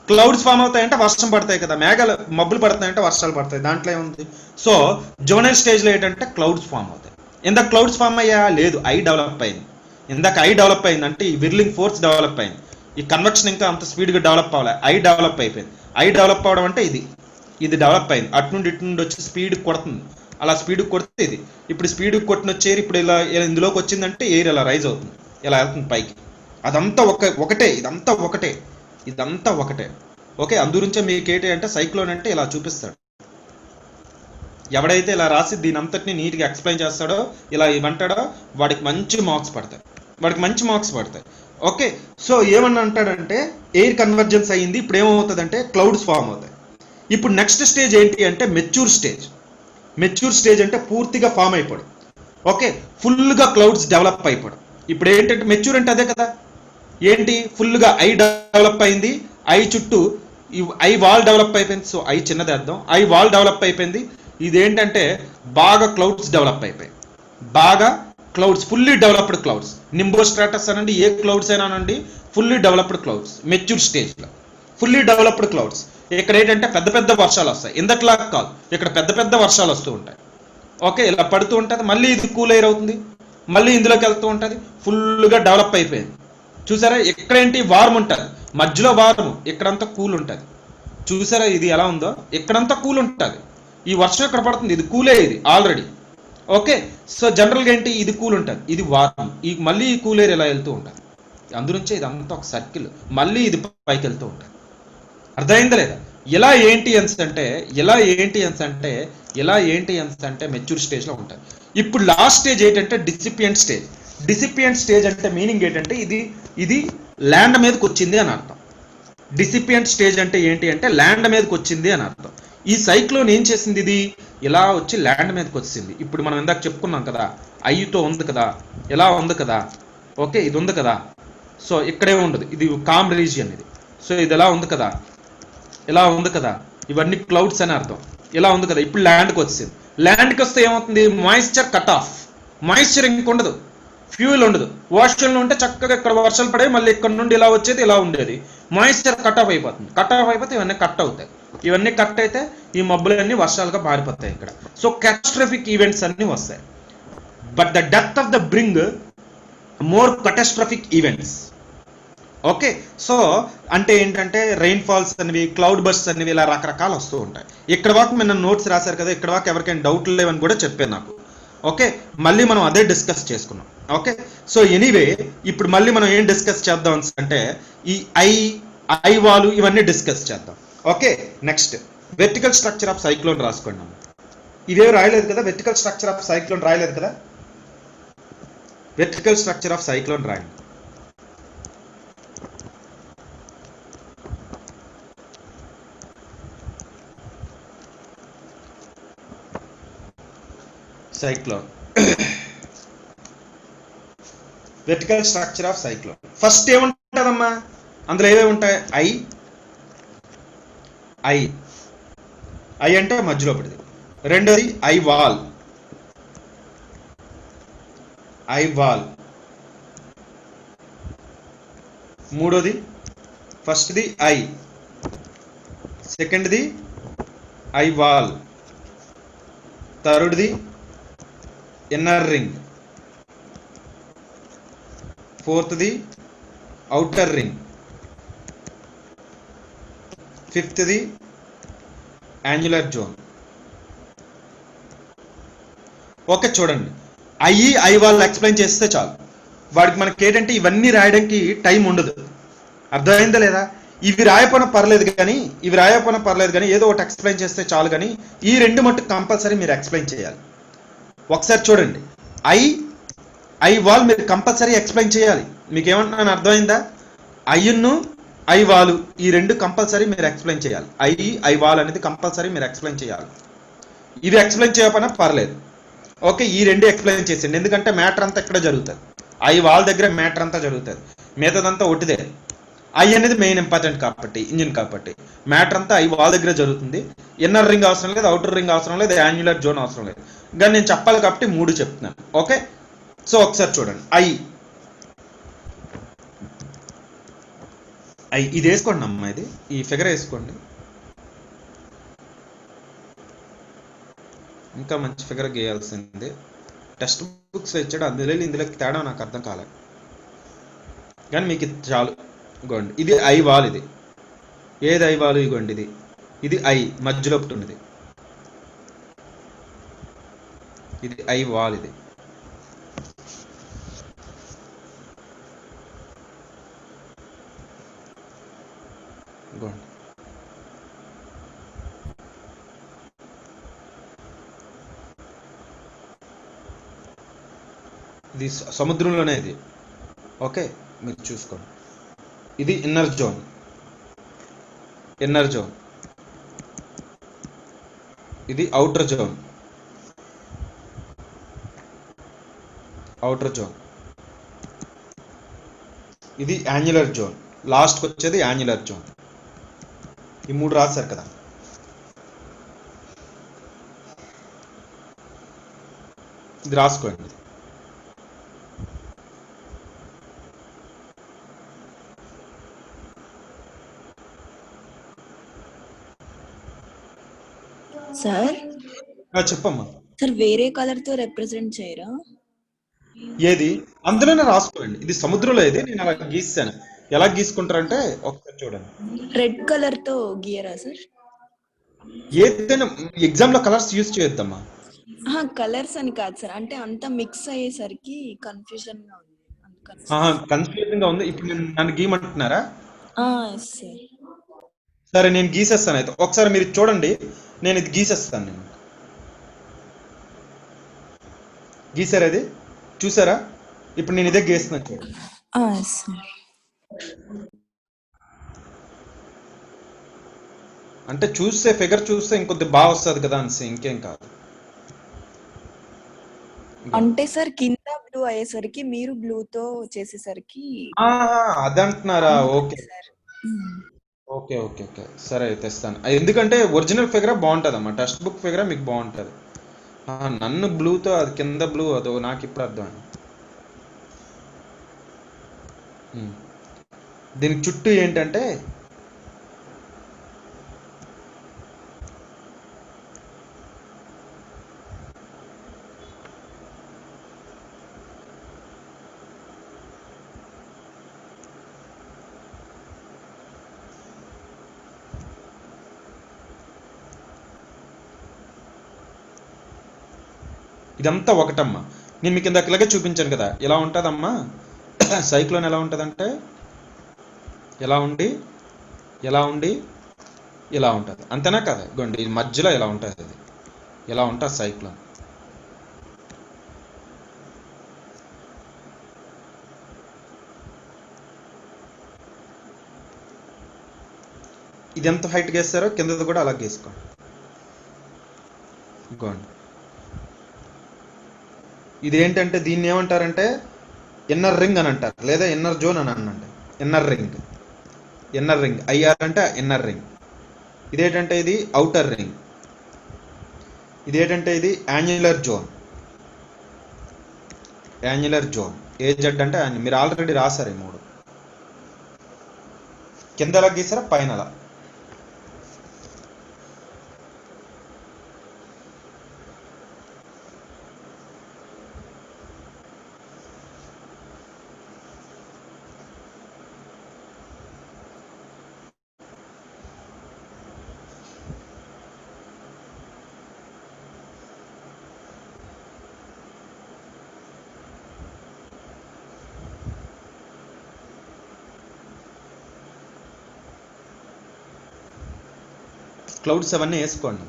క్లౌడ్స్ ఫామ్ అవుతాయంటే వర్షం పడతాయి కదా, మేఘాలు మబ్బులు పడతాయంటే వర్షాలు పడతాయి, దాంట్లో ఏముంది. సో జువనైల్ స్టేజ్లో ఏంటంటే క్లౌడ్స్ ఫామ్ అవుతాయి. ఇందాక క్లౌడ్స్ ఫామ్ అయ్యా లేదు, ఐ డెవలప్ అయింది. ఇందాక ఐ డెవలప్ అయింది అంటే ఈ విర్లింగ్ ఫోర్స్ డెవలప్ అయింది. ఈ కన్వెక్షన్ ఇంకా అంత స్పీడ్గా డెవలప్ అవ్వాలి, ఐ డెవలప్ అయిపోయింది. ఐ డెవలప్ అవ్వడం అంటే ఇది డెవలప్ అయింది. అటు నుండి ఇటు నుండి వచ్చి స్పీడ్ కొడుతుంది, అలా స్పీడ్ కొడితే ఇది. ఇప్పుడు స్పీడ్ కొట్టిన వచ్చేది ఇప్పుడు ఇలా ఇందులోకి వచ్చిందంటే ఎయిర్ ఇలా రైజ్ అవుతుంది, ఇలా వెళ్తుంది పైకి. అదంతా ఒకటే, ఇదంతా ఒకటే. ఓకే, అందుగురించే మీకు ఏంటి అంటే సైక్లోన్ అంటే ఇలా చూపిస్తాడు. ఎవడైతే ఇలా రాసి దీని అంతటిని నీట్గా ఎక్స్ప్లెయిన్ చేస్తాడో, ఇలా ఇవంటాడో వాడికి మంచి మార్క్స్ పడతాయి. ఓకే, సో ఏమన్నా అంటాడంటే ఎయిర్ కన్వర్జెన్స్ అయ్యింది, ఇప్పుడు ఏమవుతుందంటే క్లౌడ్స్ ఫామ్ అవుతాయి. ఇప్పుడు నెక్స్ట్ స్టేజ్ ఏంటి అంటే మెచ్యూర్ స్టేజ్ అంటే పూర్తిగా ఫామ్ అయిపోడు. ఓకే, ఫుల్గా క్లౌడ్స్ డెవలప్ అయిపోడు. ఇప్పుడు ఏంటంటే మెచ్యూర్ అంటే అదే కదా, ఏంటి ఫుల్గా ఐ డెవలప్ అయింది, ఐ చుట్టూ ఐ వాల్ డెవలప్ అయిపోయింది. సో ఐ చిన్నది అర్థం, ఐ వాల్ డెవలప్ అయిపోయింది. ఇదేంటంటే బాగా క్లౌడ్స్ డెవలప్ అయిపోయాయి, బాగా clouds, fully developed clouds. Nimbostratus అనండి, ఏ క్లౌడ్స్ అయినా అనండి, ఫుల్లీ డెవలప్డ్ క్లౌడ్స్ మెచ్యూర్ స్టేజ్లో. ఫుల్లీ డెవలప్డ్ క్లౌడ్స్ ఇక్కడ ఏంటంటే పెద్ద పెద్ద వర్షాలు వస్తాయి. ఇందట్లా కాదు, ఇక్కడ పెద్ద పెద్ద వర్షాలు వస్తూ ఉంటాయి. ఓకే, ఇలా పడుతూ ఉంటుంది, మళ్ళీ ఇది కూల్ ఎయిర్ అవుతుంది, మళ్ళీ ఇందులోకి వెళ్తూ ఉంటుంది, ఫుల్గా డెవలప్ అయిపోయింది. చూసారా, ఎక్కడేంటి వార్మ్ ఉంటుంది, మధ్యలో వార్మ్, ఇక్కడంతా కూల్ ఉంటుంది. చూసారా ఇది ఎలా ఉందో, ఇక్కడంతా కూల్ ఉంటుంది, ఈ వర్షం ఇక్కడ పడుతుంది, ఇది కూలే, ఇది ఆల్రెడీ. ఓకే, సో జనరల్గా ఏంటి ఇది కూల్ ఉంటుంది, ఇది వార్మ్, మళ్ళీ ఈ కూల్ ఎయిర్ ఇలా వెళ్తూ ఉంటుంది. అందునుంచే ఇదంతా ఒక సర్కిల్, మళ్ళీ ఇది పైకి వెళ్తూ ఉంటుంది. అర్థమైందా లేదా? ఇలా ఏంటి అంటే మెచ్యూర్ స్టేజ్లో ఉంటుంది. ఇప్పుడు లాస్ట్ స్టేజ్ ఏంటంటే డిసిపియంట్ స్టేజ్ అంటే మీనింగ్ ఏంటంటే ఇది ల్యాండ్ మీదకి వచ్చింది అని అర్థం. డిసిపియంట్ స్టేజ్ అంటే ఏంటి అంటే ల్యాండ్ మీదకి వచ్చింది అని అర్థం. ఈ సైక్లోన్ ఏం చేసింది, ఇది ఇలా వచ్చి ల్యాండ్ మీదకి వచ్చింది. ఇప్పుడు మనం ఇందాక చెప్పుకున్నాం కదా, ఐతో ఉంది కదా, ఇలా ఉంది కదా. ఓకే, ఇది ఉంది కదా, సో ఇక్కడే ఉండదు, ఇది కామ్ రీజియన్ ఇది. సో ఇది ఎలా ఉంది కదా, ఇలా ఉంది కదా, ఇవన్నీ క్లౌడ్స్ అని అర్థం. ఇలా ఉంది కదా, ఇప్పుడు ల్యాండ్కి వచ్చింది. ల్యాండ్కి వస్తే ఏమవుతుంది, మాయిశ్చర్ కట్ ఆఫ్, మాయిశ్చర్ ఇంకొండదు, ఫ్యూయల్ ఉండదు. ఓషన్లో ఉంటే చక్కగా ఇక్కడ వర్షాలు పడే, మళ్ళీ ఇక్కడ నుండి ఇలా వచ్చేది, ఇలా ఉండేది. మాయిశ్చర్ కట్ ఆఫ్ అయిపోతుంది, ఇవన్నీ కట్ అవుతాయి. ఇవన్నీ కట్ అయితే ఈ మబ్బులన్నీ వర్షాలుగా మారిపోతాయి ఇక్కడ. సో క్యాటాస్ట్రఫిక్ ఈవెంట్స్ అన్నీ వస్తాయి. But the death of the bring more catastrophic events. Okay, so అంటే ఏంటంటే రెయిన్ ఫాల్స్ అనేవి, క్లౌడ్ బర్స్ట్ అనేవి, ఇలా రకరకాలు వస్తూ ఉంటాయి. ఇక్కడ వరకు మీరు నోట్స్ రాశారు కదా, ఇక్కడ వరకు ఎవరికైనా డౌట్లు లేవని కూడా చెప్పాను నాకు. ఓకే, మళ్ళీ మనం అదే డిస్కస్ చేసుకున్నాం. ఓకే, సో ఎనీవే ఇప్పుడు మళ్ళీ మనం ఏం డిస్కస్ చేద్దాం అంటే ఈ ఐ వాలు ఇవన్నీ డిస్కస్ చేద్దాం. Okay, next vertical structure of cyclone రాసుకోండి. ఇవేవి రాయలేదు కదా, వెర్టికల్ స్ట్రక్చర్ ఆఫ్ సైక్లోన్ రాయలేదు కదా, వెర్టికల్ స్ట్రక్చర్ ఆఫ్ సైక్లోన్ రాయండి. Cyclone vertical structure of cyclone. First ఏముంటుందమ్మా, అందులో ఏవేవి ఉంటాయి, ఐ అంటే మధ్యలో పడింది. రెండోది ఐ వాల్. మూడోది, ఫస్ట్ది ఐ, సెకండ్ది ఐ వాల్, థర్డ్ది ఇన్నర్ రింగ్, ఫోర్త్ది అవుటర్ రింగ్, ఫిఫ్త్ది యాంగులర్ జోన్. ఓకే, చూడండి, ఐ వాళ్ళు ఎక్స్ప్లెయిన్ చేస్తే చాలు. వాడికి మనకి ఏంటంటే ఇవన్నీ రాయడానికి టైం ఉండదు. అర్థమైందా లేదా? ఇవి రాయకపోయినా పర్లేదు కానీ ఏదో ఒకటి ఎక్స్ప్లెయిన్ చేస్తే చాలు. కానీ ఈ రెండు మట్టుకు కంపల్సరీ మీరు ఎక్స్ప్లెయిన్ చేయాలి. ఒకసారి చూడండి, ఐ వాల్ మీరు కంపల్సరీ ఎక్స్ప్లెయిన్ చేయాలి. మీకు ఏమంటున్నాను అర్థమైందా? ఐ వాలు ఈ రెండు కంపల్సరీ మీరు ఎక్స్ప్లెయిన్ చేయాలి. ఐ వాల్ అనేది కంపల్సరీ మీరు ఎక్స్ప్లెయిన్ చేయాలి. ఇవి ఎక్స్ప్లెయిన్ చేయకపోయినా పర్లేదు. ఓకే, ఈ రెండు ఎక్స్ప్లెయిన్ చేసేయండి, ఎందుకంటే మ్యాటర్ అంతా ఎక్కడ జరుగుతుంది. ఐ వాల్ దగ్గర మ్యాటర్ అంతా జరుగుతుంది, మిగతాదంతా ఒకటిదే. ఐ అనేది మెయిన్ ఇంపార్టెంట్ కాబట్టి, ఇంజిన్ కాబట్టి మ్యాటర్ అంతా ఐ వాల్ దగ్గర జరుగుతుంది. ఇన్నర్ రింగ్ అవసరం లేదు, అవుటర్ రింగ్ అవసరం లేదు, యాన్యులర్ జోన్ అవసరం లేదు. కానీ నేను చెప్పాలి కాబట్టి 3 చెప్తున్నాను. ఓకే, సో ఒకసారి చూడండి. ఐ ఇది వేసుకోండి అమ్మా, ఇది ఈ ఫిగర్ వేసుకోండి. ఇంకా మంచి ఫిగర్ గీయాల్సింది. టెక్స్ట్ బుక్స్ ఇచ్చాడు, ఇందులోకి తేడా నాకు అర్థం కాలేదు, కానీ మీకు ఇది చాలు. ఇగోండి ఇది ఐ వాల్. ఇది ఏది ఐ వాల్? ఇగోండి ఇది ఐ మధ్యలో ఒకటి ఉన్నది, ఇది ఐ వాల్. ఇది ఇగోండి ఇది సముద్రంలోనే ఇది. ఓకే, మీరు చూసుకోండి. ఇది ఇన్నర్ జోన్, ఇది అవుటర్ జోన్, ఇది యాన్యులర్ జోన్, లాస్ట్కి వచ్చేది యాన్యులర్ జోన్. ఈ 3 రాశారు కదా. ఇది రాసుకోండి. సార్ చెప్పమ్మా. సార్ వేరే కలర్ తో రిప్రజెంట్ చేయరా? ఏది? అందులోనే రాసుకోండి. ఇది సముద్రంలో, ఇది నేను అలా గీసాను. ఎలా గీసుకుంటారంటే ఒకసారి చూడండి. రెడ్ కలర్ తో గీయరా సార్? ఏదైనా ఎగ్జామ్ లో కలర్స్ యూజ్ చేయొద్దమ్మా. కలర్స్ అని కాదు సార్, అంటే అంతా మిక్స్ అయ్యేసరికి కన్ఫ్యూజన్ గా ఉంది. కన్ఫ్యూజింగ్ గా ఉంది. ఇప్పుడు నన్ను గీయమంటున్నారా? సార్ సరే, నేను గీసేస్తాను. అయితే ఒకసారి మీరు చూడండి, నేను ఇది గీసేస్తాను. నేను గీసారా? ఇది చూసారా? ఇప్పుడు నేను ఇదే గీస్తున్నాను చూడండి. సార్ అంటే చూస్తే ఫిగర్ చూస్తే ఇంకొద్ది బాగా వస్తుంది కదా అనేసి, ఇంకేం కాదు. అంటే సార్ కింద బ్లూ అయ్యేసరికి మీరు బ్లూ తో చేసేసరికి అదంటున్నారా? Okay sir. Okay okay okay సరే, అయితే ఇస్తాను. ఎందుకంటే ఒరిజినల్ ఫిగర్ బాగుంటుంది అమ్మా, టెక్స్ట్ బుక్ ఫిగర్ మీకు బాగుంటుంది. నన్ను బ్లూతో, అది కింద బ్లూ, అదో నాకు ఇప్పుడు అర్థం. దీనికి చుట్టూ ఏంటంటే ఇదంతా ఒకటమ్మా. నేను మీకు ఇందాకలాగే చూపించాను కదా, ఇలా ఉంటుందమ్మా. సైక్లోన్ ఎలా ఉంటుందంటే ఎలా ఉండి ఇలా ఉంటుంది, అంతేనా కదా? ఇగోండి ఈ మధ్యలో ఇలా ఉంటుంది, అది ఇలా ఉంటుంది సైక్లోన్. ఇది ఎంత హైట్ గీస్తారో కిందది కూడా అలా గీసుకోండి. ఇగోండి ఇదేంటంటే దీన్ని ఏమంటారంటే ఇన్నర్ రింగ్ అని అంటారు, లేదా ఇన్నర్ జోన్ అని అనండి. ఇన్నర్ రింగ్ ఐఆర్ అంటే ఇన్నర్ రింగ్. ఇదేంటంటే ఇది అవుటర్ రింగ్. ఇదేంటంటే ఇది యాన్యులర్ జోన్. ఏజెడ్ అంటే మీరు ఆల్రెడీ రాశారు ఈ 3. కింద ఎలా గీసారా, పైన అలా. క్లౌడ్స్ అవన్నీ వేసుకోండి.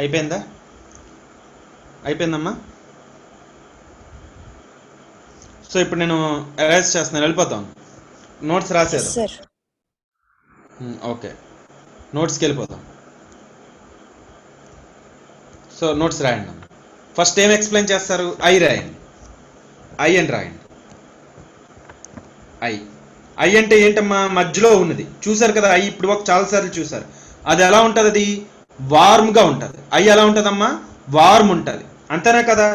అయిపోయిందా? అయిపోయిందమ్మా. సో ఇప్పుడు నేను అరేంజ్ చేస్తున్నాను, వెళ్ళిపోతాం. నోట్స్ రాసేది. సార్ ఓకే, నోట్స్కి వెళ్ళిపోతాం. సో నోట్స్ రాయండి. ఫస్ట్ ఏం ఎక్స్ప్లెయిన్ చేస్తారు? ఐ రాయండి, ఐ అని రాయండి. ఐ ఐ అంటే ఏంటమ్మా? మధ్యలో ఉన్నది. చూసారు కదా ఐ, ఇప్పుడు ఒక చాలాసార్లు చూసారు. అది ఎలా ఉంటుంది? అది వార్మ్గా ఉంటుంది. ఐ ఎలా ఉంటుందమ్మా? వార్మ్ ఉంటుంది. అంతేనా కదా?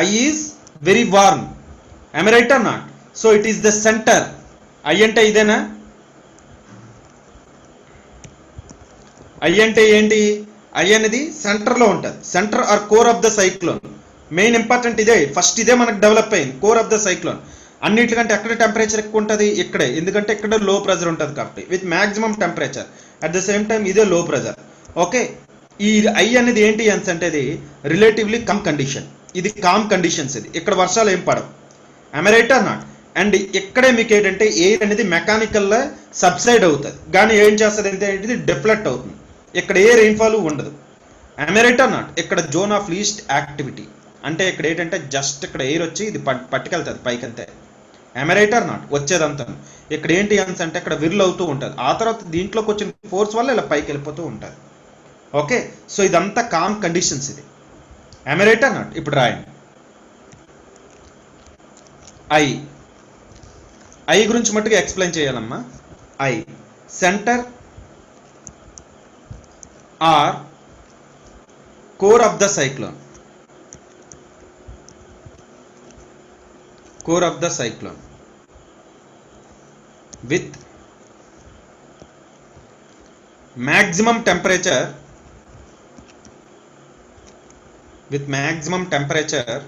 Eye is very warm. am I right or not? So it is the center. I అంటే ఇదేనా? ఐ అంటే ఏంటి? ఐ అనేది సెంటర్లో ఉంటుంది. Centre or core of the cyclone. Main important ఇదే. ఫస్ట్ ఇదే మనకు డెవలప్ అయింది, కోర్ ఆఫ్ ద సైక్లోన్. అన్నిటికంటే ఎక్కడ టెంపరేచర్ ఎక్కువ ఉంటుంది? ఇక్కడే. ఎందుకంటే ఇక్కడ లో ప్రెజర్ ఉంటుంది కాబట్టి, with maximum temperature. At the same time ఇదే లో ప్రెజర్. ఓకే, ఈ ఐ అనేది ఏంటి అంటే ఇది రిలేటివ్లీ కమ్ కండిషన్. ఇది కామ్ కండిషన్స్. ఇది ఇక్కడ వర్షాలు ఏం పడవు. am I right or not? And ఇక్కడే మీకు ఏంటంటే ఎయిర్ అనేది మెకానికల్గా సబ్సైడ్ అవుతుంది, కానీ ఏం చేస్తుంది అంటే ఇది డిఫ్లెక్ట్ అవుతుంది. ఇక్కడ ఏ రెయిన్ఫాల్ ఉండదు. am I right or not? ఇక్కడ జోన్ ఆఫ్ లీస్ట్ యాక్టివిటీ అంటే ఇక్కడ ఏంటంటే జస్ట్ ఇక్కడ ఎయిర్ వచ్చి ఇది పట్టుకెళ్తుంది పైకి అంతే. am I right or not? వచ్చేదంతా ఇక్కడ ఏంటి అంటే ఇక్కడ విర్ల్ అవుతూ ఉంటుంది. ఆ తర్వాత దీంట్లోకి వచ్చిన ఫోర్స్ వల్ల ఇలా పైకి వెళ్ళిపోతూ ఉంటుంది. ఓకే, సో ఇదంతా కామ్ కండిషన్స్. ఇది am I right or not? ఇప్పుడు రాయండి. ఐ గురించి మట్టుగా ఎక్స్ప్లెయిన్ చేయాలమ్మా. Eye center or core of the cyclone. Core of the cyclone with maximum temperature, with maximum temperature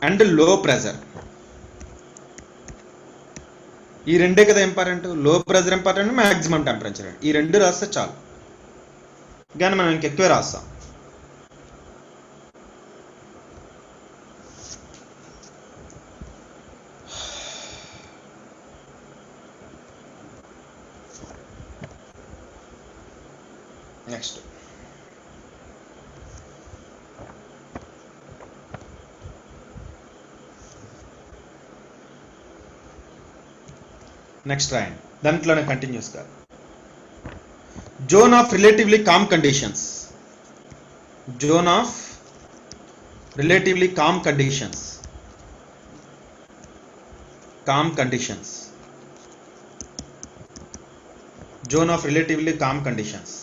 and low pressure. ఈ రెండే కదా ఇంపార్టెంట్. లో ప్రెజర్ ఇంపార్టెంట్, మ్యాక్సిమం టెంపరేచర్. ఈ రెండు రాస్తే చాలు, కానీ మనం ఇంకెక్కువే రాస్తాం. నెక్స్ట్ రాయండి, దాంట్లోనే కంటిన్యూస్ గా. Zone of relatively calm conditions. Zone of relatively calm conditions. Zone of relatively calm conditions.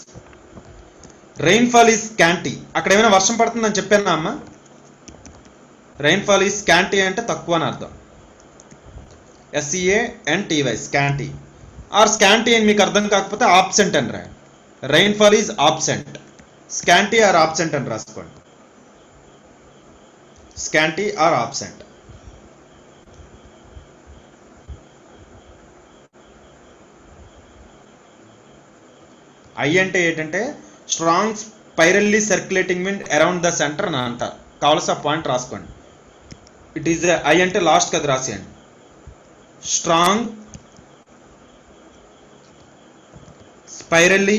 Rainfall is scanty. అక్కడ ఏమైనా వర్షం పడుతుందని చెప్పానా అమ్మ? రెయిన్ఫాల్ ఈజ్ స్కాంటీ అంటే తక్కువ అని అర్థం. SCANTY, scanty. ఆర్ స్కాంటీ అని మీకు అర్థం కాకపోతే ఆబ్సెంట్ అని రాయండి. Rainfall is absent. Scanty or absent అని రాసుకోండి. Scanty or absent. ఐ అంటే ఏంటంటే strong spirally circulating wind around the center అని అంటారు. కావాల్సిన పాయింట్ రాసుకోండి. ఇట్ ఈజ్ ఐ అంటే లాస్ట్ కదా రాసేయండి. Strong spirally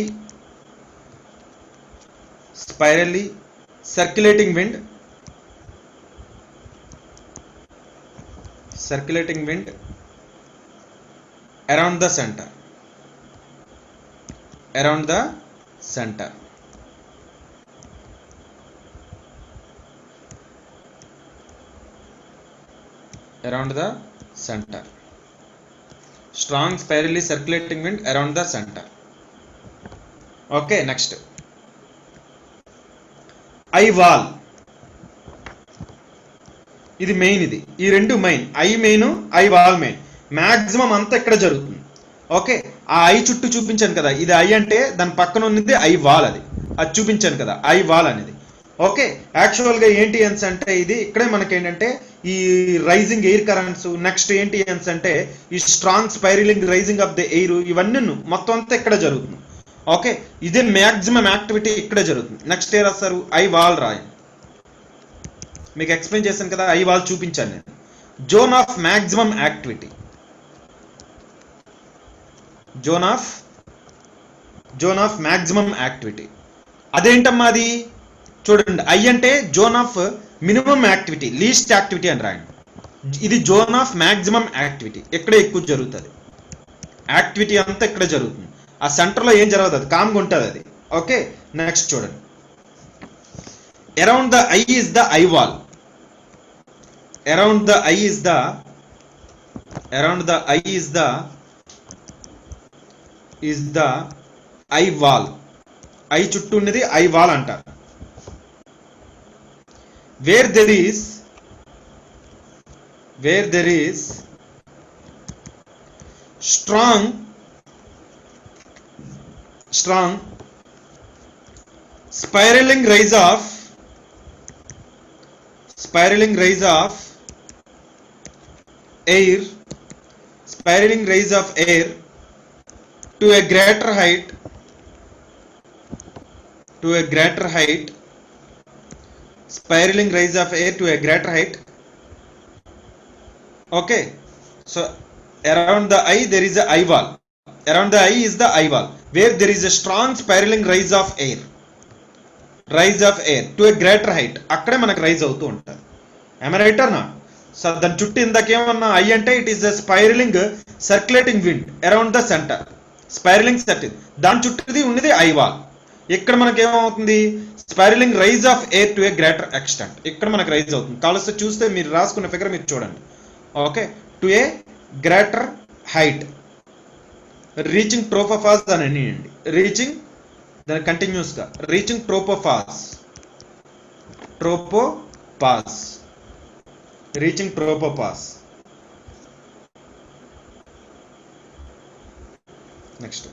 circulating wind around the center. around the center. Strong spirally circulating wind around the center. Okay, next. I wall. ఇది main. ఇది ఈ రెండు main. I main, I wall main. Maximum అంతా ఇక్కడ జరుగుతుంది. ఓకే, ఆ ఐ చుట్టూ చూపించాను కదా, ఇది ఐ అంటే దాని పక్కన ఉన్నది ఐ వాల్. అది చూపించాను కదా, ఐ వాల్ అనేది. ఓకే, యాక్చువల్గా ఏంటి అంటే ఇది ఇక్కడే మనకి ఏంటంటే ఈ రైజింగ్ ఎయిర్ కరెంట్స్, నెక్స్ట్ ఏంటి అంటే ఈ strong spiralling rising of the air, ఇవన్నీ మొత్తం అంతా ఇక్కడ జరుగుతుంది. ఓకే, ఇదే మ్యాక్సిమం యాక్టివిటీ ఇక్కడే జరుగుతుంది. నెక్స్ట్ ఏ రాస్తారు? ఐ వాల్ రాయండి. మీకు ఎక్స్ప్లెయిన్ చేశాను కదా, ఐ వాల్ చూపించాను నేను. Zone of maximum activity. Zone of zone of maximum activity. అదేంటమ్మా అది? చూడండి, ఐ అంటే zone of minimum activity, least activity అని రాయండి. ఇది జోన్ ఆఫ్ మ్యాక్సిమం యాక్టివిటీ, ఎక్కడ ఎక్కువ జరుగుతుంది, యాక్టివిటీ అంతా ఇక్కడ జరుగుతుంది. ఆ సెంటర్లో ఏం జరగదు, అది కామ్గా ఉంటుంది అది. ఓకే, నెక్స్ట్ చూడండి, around the I is the I wall. Around the I is the I wall. I చుట్టూ ఉన్నది ఐ వాల్ అంటారు. Where there is strong spiraling rise of air to a greater height spiraling rise of air to a greater height. Okay, so around the eye there is a eye wall. Around the eye is the eye wall where there is a strong spiraling rise of air to a greater height. అక్కడే మనకు rise అవుతూ ఉంటుంది. am I right or not? So దాని చుట్టూ ఇందాకేమన్నా eye అంటే it is the spiralling circulating wind around the centre. Spiralling circle, దాని చుట్టూది ఉన్నది ఐ వాల్. ఇక్కడ మనకి ఏమవుతుంది, spiralling rise of air to a greater extent. ఇక్కడ మనకు రైజ్ అవుతుంది. కాలుస్తే చూస్తే మీరు రాసుకున్న ఫిగర్ మీరు చూడండి. Okay, to a greater height, reaching tropopause అని అండి. రీచింగ్ దాని కంటిన్యూస్ గా reaching tropopause reaching tropopause. Next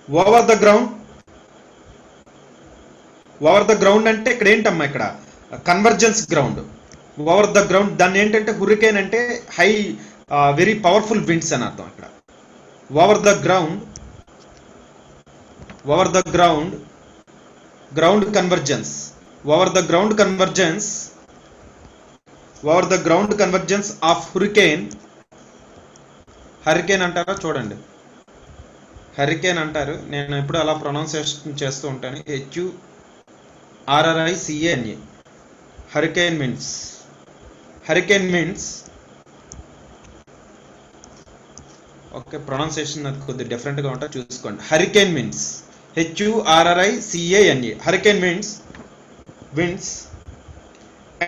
over the ground అంటే ఇక్కడ ఏంటమ్మా, ఇక్కడ convergence ground. Over the ground దాన్ని ఏంటంటే హురికేన్ అంటే హై వెరీ పవర్ఫుల్ విండ్స్ అని అర్థం. ఇక్కడ over the ground convergence of hurricane అంటారా చూడండి. హరికేన్ అంటారు, నేను ఎప్పుడు అలా ప్రొనౌన్సియేషన్ చేస్తూ ఉంటాను. HURRICANE. Hurricane means okay, pronunciation అది కొద్దిగా డిఫరెంట్గా ఉంటా చూసుకోండి. Hurricane means HURRICANE. Hurricane means winds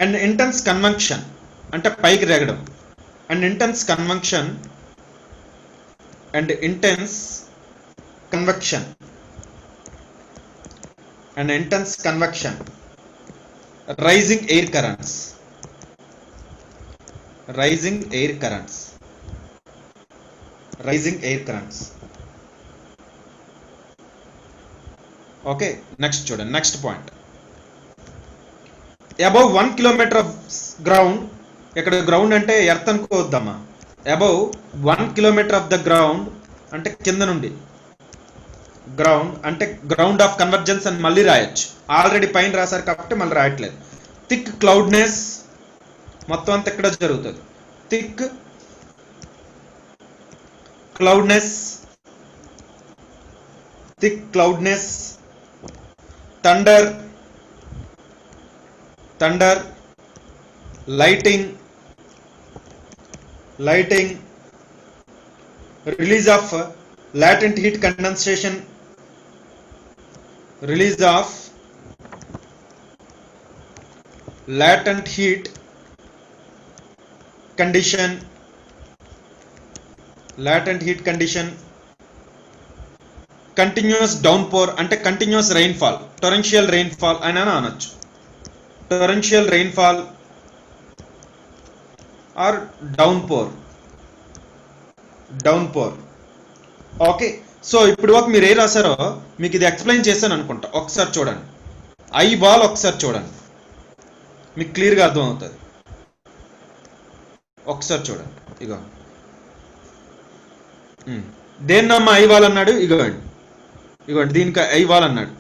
and intense convection అంటే పైకి రేగడం. And intense convection rising air currents. Okay, next చూడండి. Next point, above 1 kilometer of ground. ఇక్కడ గ్రౌండ్ అంటే ఎర్త్ అనుకోవద్దమ్మా. Above 1 kilometer of the ground అంటే కింద నుండి. గ్రౌండ్ అంటే గ్రౌండ్ ఆఫ్ కన్వర్జెన్స్ అని మళ్ళీ రాయొచ్చు. ఆల్రెడీ పైన రాశారు కాబట్టి మళ్ళీ రాయట్లేదు. థిక్ క్లౌడ్నెస్, మొత్తం అంతా ఇక్కడ జరుగుతుంది. Thick cloudiness, thunder, lighting, release of latent heat condensation, continuous downpour అంటే continuous rainfall, torrential rainfall అని అనొచ్చు. torrential rainfall or downpour. Okay, so ఇప్పుడు వరకు మీరు ఏ రాశారో మీకు ఇది ఎక్స్ప్లెయిన్ చేశాను అనుకుంటా. ఒకసారి చూడండి, ఐ వాల్ ఒకసారి చూడండి, మీకు క్లియర్గా అర్థమవుతుంది. ఒకసారి చూడండి, ఇగో దేన్నమ్మ ఐ వాల్ అన్నాడు. ఇగోండి దీనికి ఐ వాల్ అన్నాడు.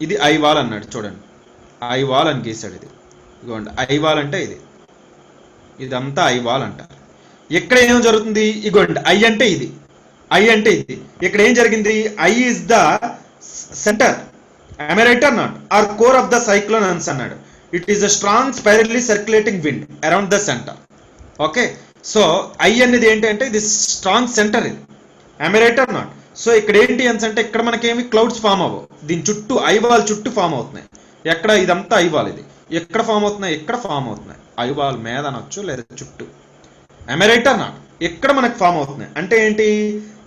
ఇది ఐ వాల్ అన్నాడు. చూడండి, ఐ వాల్ అని గీసాడు. ఇది ఇగోండి ఐ వాల్ అంటే ఇది. ఇదంతా ఐ వాల్ అంటారు. ఇక్కడ ఏం జరుగుతుంది, ఇగోండి ఐ అంటే ఇది, ఐ అంటే ఇది. ఇక్కడ ఏం జరిగింది, I is the centre, am I right or not, or core of the cyclone అన్నాడు. It is a strong spirally circulating wind around the center. Okay, so eye అనేది ఏంటంటే ఇది స్ట్రాంగ్ సెంటర్, ఇది am I right or not. సో ఇక్కడ ఏంటి అంటే ఇక్కడ మనకేమి క్లౌడ్స్ ఫామ్ అవ్వవు, దీని చుట్టూ ఐవాల్ చుట్టూ ఫామ్ అవుతున్నాయి. ఎక్కడ ఇదంతా ఐవాల్, ఇది ఎక్కడ ఫామ్ అవుతున్నాయి, ఎక్కడ ఫామ్ అవుతున్నాయి, ఐవాల్ మీద అనొచ్చు లేదా చుట్టూ. am I right or not. ఎక్కడ మనకు ఫామ్ అవుతున్నాయి అంటే ఏంటి,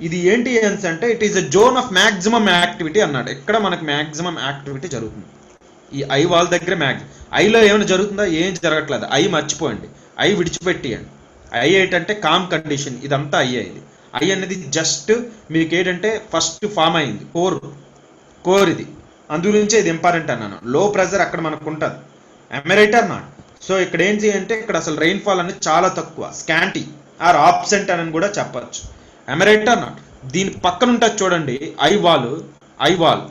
ఇది ఏంటి అంటే it is a zone of maximum activity అన్నాడు. ఎక్కడ మనకు మ్యాక్సిమం యాక్టివిటీ జరుగుతుంది ఈ ఐ వాల్ దగ్గర. ఐలో ఏమైనా జరుగుతుందా, ఏం జరగట్లేదు. ఐ మర్చిపోయండి, ఐ విడిచిపెట్టియండి. ఐ ఏంటంటే కామ్ కండిషన్, ఇదంతా అయ్యే. ఇది ఐ అనేది జస్ట్ మీకు ఏంటంటే ఫస్ట్ ఫామ్ అయింది కోర్ ఇది, అందుగురించే ఇది ఇంపార్టెంట్ అన్నాను. లో ప్రెజర్ అక్కడ మనకు ఉంటుంది. am I right or not. సో ఇక్కడ ఏంటి అంటే ఇక్కడ అసలు రెయిన్ఫాల్ అనేది చాలా తక్కువ, స్కాంటీ ఆర్ ఆబ్సెంట్ అని కూడా చెప్పచ్చు. am I right or not. దీని పక్కన ఉంటుంది చూడండి ఐ వాల్,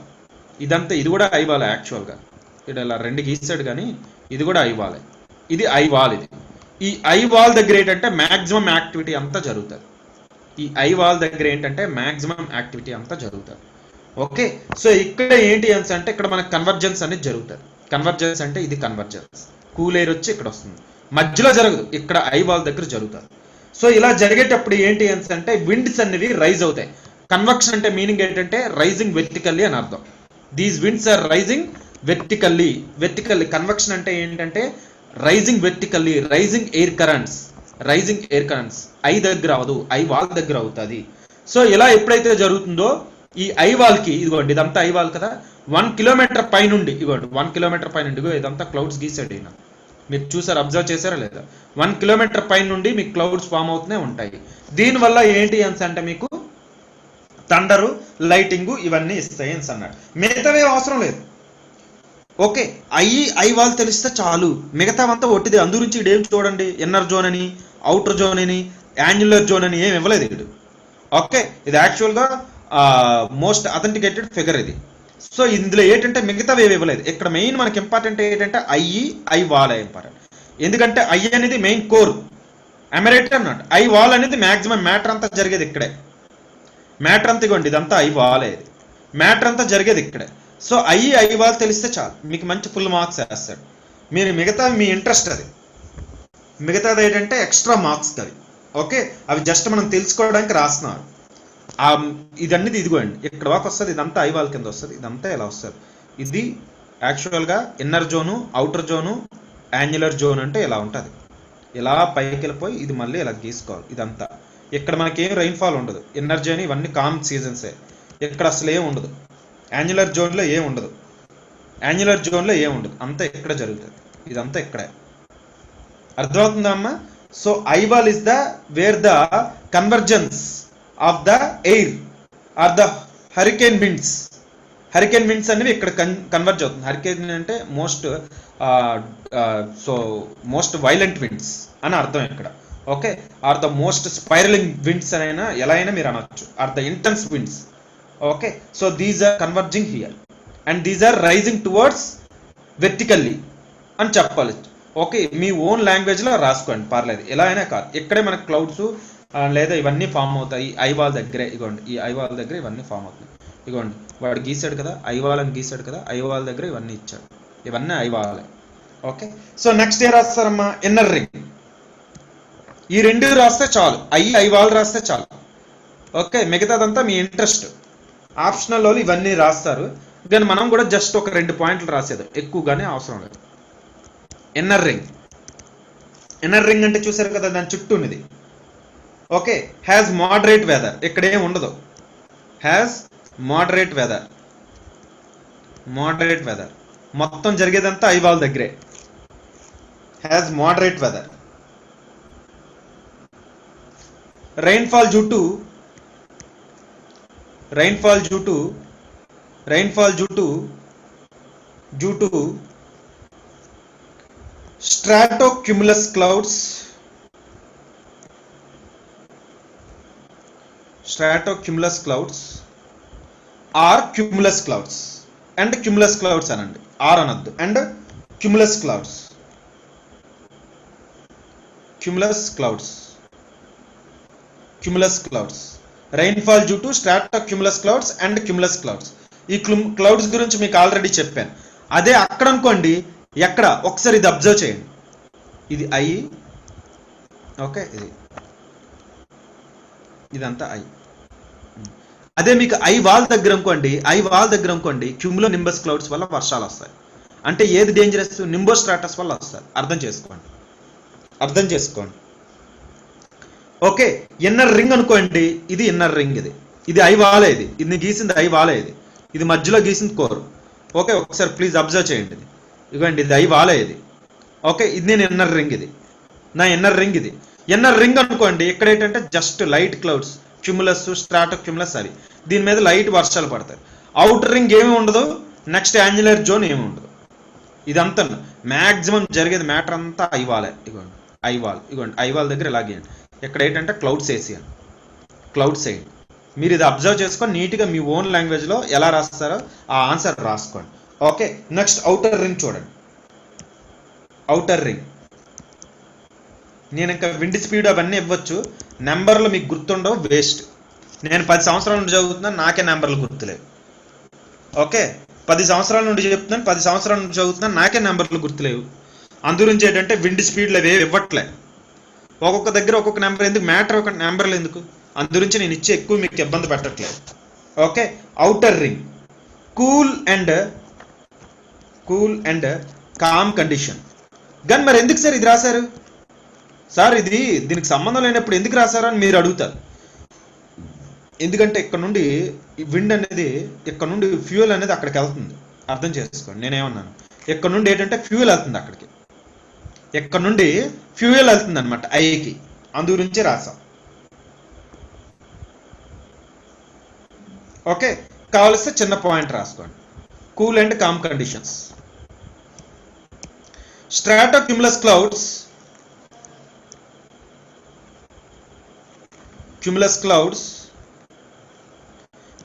ఇదంతా ఇది కూడా ఐ వాల్ యాక్చువల్గా. ఇక్కడ ఇలా రెండు గీసాడు కానీ ఇది కూడా ఐ వాల్, ఇది ఐ వాల్. ఇది ఈ ఐ వాల్ దగ్గర ఏంటంటే మ్యాక్సిమం యాక్టివిటీ అంతా జరుగుతుంది. ఈ ఐ వాల్ దగ్గర ఏంటంటే మ్యాక్సిమం యాక్టివిటీ అంతా జరుగుతుంది. ఓకే, సో ఇక్కడ ఏంటి అంటే ఇక్కడ మనకు కన్వర్జెన్స్ అనేది జరుగుతుంది. కన్వర్జెన్స్ అంటే ఇది కన్వర్జెన్స్, కూల్ ఎయిర్ వచ్చి ఇక్కడ వస్తుంది, మధ్యలో జరగదు, ఇక్కడ ఐ వాల్ దగ్గర జరుగుతుంది. సో ఇలా జరిగేటప్పుడు ఏంటి అంటే విండ్స్ అనేవి రైజ్ అవుతాయి. కన్వెక్షన్ అంటే మీనింగ్ ఏంటంటే రైజింగ్ వెర్టికల్లీ అని అర్థం. These winds are rising vertically. Convection అంటే ఏంటంటే rising vertically, rising air currents. Eye దగ్గర అవదు, ఐ వాల్ దగ్గర అవుతుంది. సో ఇలా ఎప్పుడైతే జరుగుతుందో ఈ ఐ వాల్కి, ఇదిగోండి ఇదంతా ఐ వాల్ కదా, 1 కిలోమీటర్ పైనుండి, ఇదిగోండి 1 కిలోమీటర్ పైనుండి ఇదంతా క్లౌడ్స్ గీసాడు అయినా, మీరు చూసారు, అబ్జర్వ్ చేశారా లేదా. 1 కిలోమీటర్ పైన నుండి మీకు క్లౌడ్స్ ఫామ్ అవుతూనే ఉంటాయి. దీనివల్ల ఏంటి అంటే మీకు థండరు, లైటింగు ఇవన్నీ ఇస్తాయి అన్నాడు. మిగతావే అవసరం లేదు. ఓకే, ఐ వాల్ తెలిస్తే చాలు, మిగతావంతా ఒట్టిది. అందుగురించి ఇక్కడ ఏం చూడండి, ఇన్నర్ జోన్ అని, అవుటర్ జోన్ అని, యాన్యులర్ జోన్ అని ఏం ఇవ్వలేదు ఇక్కడ. ఓకే, ఇది యాక్చువల్గా మోస్ట్ అథెంటికేటెడ్ ఫిగర్ ఇది. సో ఇందులో ఏంటంటే మిగతావి ఏమి ఇవ్వలేదు. ఇక్కడ మెయిన్ మనకి ఇంపార్టెంట్ ఏంటంటే ఐ వాల్ ఇంపార్టెంట్. ఎందుకంటే ఐ అనేది main core. am I right or not. I wall అనేది మ్యాక్సిమం మ్యాటర్ అంతా జరిగేది ఇక్కడే. మ్యాటర్ అంతా ఇవ్వండి, ఇదంతా ఐ వాల్ అయ్యేది, మ్యాటర్ అంతా జరిగేది ఇక్కడే. సో ఐ వాల్ తెలిస్తే చాలు, మీకు మంచి ఫుల్ మార్క్స్ వేస్తాడు. మీరు మిగతా మీ ఇంట్రెస్ట్ అది, మిగతాది ఏంటంటే ఎక్స్ట్రా మార్క్స్ అవి. ఓకే, అవి జస్ట్ మనం తెలుసుకోవడానికి రాస్తున్నారు. ఇదన్నది ఇదిగోండి ఇక్కడ వాక్ వస్తుంది, ఇదంతా ఐ వాల్ కింద వస్తుంది, ఇదంతా ఇలా వస్తుంది. ఇది యాక్చువల్గా inner zone, outer zone, annular zone అంటే ఇలా ఉంటుంది. ఇలా పైకి వెళ్ళిపోయి ఇది మళ్ళీ ఇలా గీసుకోవాలి. ఇదంతా ఇక్కడ మనకేం రైన్ఫాల్ ఉండదు. ఇన్నర్ జోన్ ఇవన్నీ కామ్ సీజన్సే, ఇక్కడ అసలు ఏం ఉండదు. యాన్యులర్ జోన్లో ఏం ఉండదు, అంతా ఇక్కడ జరుగుతుంది. ఇదంతా ఇక్కడే. అర్థమవుతుందా అమ్మా. So eye wall is the where the convergence of the air are the hurricane winds. Hurricane winds అనేవి ఇక్కడ కన్వర్జ్ అవుతుంది. హరికేన్ అంటే మోస్ట్ వైలెంట్ విండ్స్ అని అర్థం ఇక్కడ. Okay, are the most spiraling winds అయినా ఎలా అయినా మీరు అనొచ్చు, are the intense winds. Okay, so these are converging here and these are rising towards vertically అని చెప్పాలి. ఓకే, మీ ఓన్ లాంగ్వేజ్లో రాసుకోండి, పర్లేదు, ఎలా అయినా కాదు. ఇక్కడే మనకు క్లౌడ్స్ లేదా ఇవన్నీ ఫామ్ అవుతాయి ఐ వాల్ దగ్గరే. ఇగోండి ఈ ఐ వాల్ దగ్గర ఇవన్నీ ఫామ్ అవుతాయి. ఇగోండి వాడు గీసాడు కదా, ఐ వాల్ అని గీసాడు కదా, ఐ వాల్ దగ్గర ఇవన్నీ ఇచ్చాడు, ఇవన్నీ ఐ వాలే. ఓకే, సో నెక్స్ట్ ఏ రాస్తారమ్మా, ఇన్నర్ రింగ్. ఈ రెండు రాస్తే చాలు, ఐ వాల్ రాస్తే చాలు. ఓకే, మిగతాదంతా మీ ఇంట్రెస్ట్. ఆప్షనల్ వాళ్ళు ఇవన్నీ రాస్తారు, కానీ మనం కూడా జస్ట్ ఒక 2 పాయింట్లు రాసేది, ఎక్కువగానే అవసరం లేదు. ఇన్నర్ రింగ్ అంటే చూసారు కదా, దాని చుట్టూ ఉన్నది. ఓకే, హ్యాస్ మోడరేట్ వెదర్, ఇక్కడ ఏం ఉండదు. హ్యాస్ మోడరేట్ వెదర్, మొత్తం జరిగేదంతా ఐ వాల్ దగ్గరే. Has moderate weather. rainfall due to stratocumulus clouds, or cumulus clouds and cumulus clouds anandi, or anaddu, and cumulus clouds. cumulus clouds, rainfall due to stratocumulus clouds and cumulus clouds. ఈ clouds గురించి మీకు already చెప్పాను. అదే అక్కడ అనుకోండి, ఎక్కడ ఒకసారి ఇది అబ్జర్వ్ చేయండి, ఇది ఐ, ఓకే, ఇదంతా ఐ. అదే మీకు ఐ వాల్ దగ్గర అనుకోండి క్యూములో నింబస్ క్లౌడ్స్ వల్ల వర్షాలు వస్తాయి. అంటే ఏది డేంజరస్? నింబో స్ట్రాటస్ వల్ల వస్తాయి. అర్థం చేసుకోండి. ఓకే, ఇన్నర్ రింగ్ అనుకోండి, ఇది ఇన్నర్ రింగ్, ఇది ఐ వాలే, ఇది గీసింది ఐ వాలే, ఇది మధ్యలో గీసింది కోర్. ఓకే, ఒకసారి ప్లీజ్ అబ్జర్వ్ చేయండి. ఇదిగోండి, ఇది ఐ వాలే, ఓకే, ఇది నేను ఇన్నర్ రింగ్, నా ఇన్నర్ రింగ్. ఇన్నర్ రింగ్ అనుకోండి, ఇక్కడ ఏంటంటే జస్ట్ లైట్ క్లౌడ్స్, క్యూములస్, స్ట్రాటోక్యూములస్, అవి దీని మీద లైట్ వర్షాలు పడతాయి. అవుటర్ రింగ్ ఏమి ఉండదు, నెక్స్ట్ యాంగులర్ జోన్ ఏమి ఉండదు. ఇదంతా మ్యాక్సిమం జరిగేది మ్యాటర్ అంతా ఐవాలే. ఇగోండి ఐవాల్ దగ్గర ఇలాగే ఇక్కడ ఏంటంటే క్లౌడ్స్ వేసేయండి, క్లౌడ్స్ వేయండి. మీరు ఇది అబ్జర్వ్ చేసుకొని నీట్గా మీ ఓన్ లాంగ్వేజ్లో ఎలా రాస్తారో ఆ ఆన్సర్ రాసుకోండి. ఓకే, నెక్స్ట్ అవుటర్ రింగ్ చూడండి. అవుటర్ రింగ్ నేను ఇంకా విండ్ స్పీడ్ అవన్నీ ఇవ్వచ్చు, నెంబర్లు మీకు గుర్తుండవు, వేస్ట్. నేను 10 సంవత్సరాల నుండి చదువుతున్నాను, నాకే నెంబర్లు గుర్తులేవు. ఓకే, 10 సంవత్సరాల నుండి చెప్తున్నాను, 10 సంవత్సరాల నుండి చదువుతున్నాను, నాకే నెంబర్లు గుర్తులేవు. అందుగురించి ఏంటంటే విండ్ స్పీడ్లు అవి ఇవ్వట్లే. ఒక్కొక్క దగ్గర ఒక్కొక్క నెంబర్ ఎందుకు, మ్యాటర్ ఒక నెంబర్లు ఎందుకు, అందుగురించి నేను ఇచ్చే ఎక్కువ మీకు ఇబ్బంది పెట్టట్లేదు. Okay, outer ring cool and com condition. కానీ మరి ఎందుకు సార్ ఇది రాశారు? సార్ ఇది దీనికి సంబంధం లేనప్పుడు ఎందుకు రాశారు అని మీరు అడుగుతారు. ఎందుకంటే ఇక్కడ నుండి విండ్ అనేది, ఇక్కడ నుండి ఫ్యూయల్ అనేది అక్కడికి వెళ్తుంది. అర్థం చేసుకోండి నేనేమన్నాను, ఇక్కడ నుండి ఏంటంటే ఫ్యూయల్ వెళ్తుంది అక్కడికి, ఇక్కడ నుండి ఫ్యూయల్ వెళ్తుంది అనమాట ఐకి, అందు గురించి రాసాం. ఓకే, కావలిస్తే చిన్న పాయింట్ రాసుకోండి. Cool and calm conditions. Stratocumulus clouds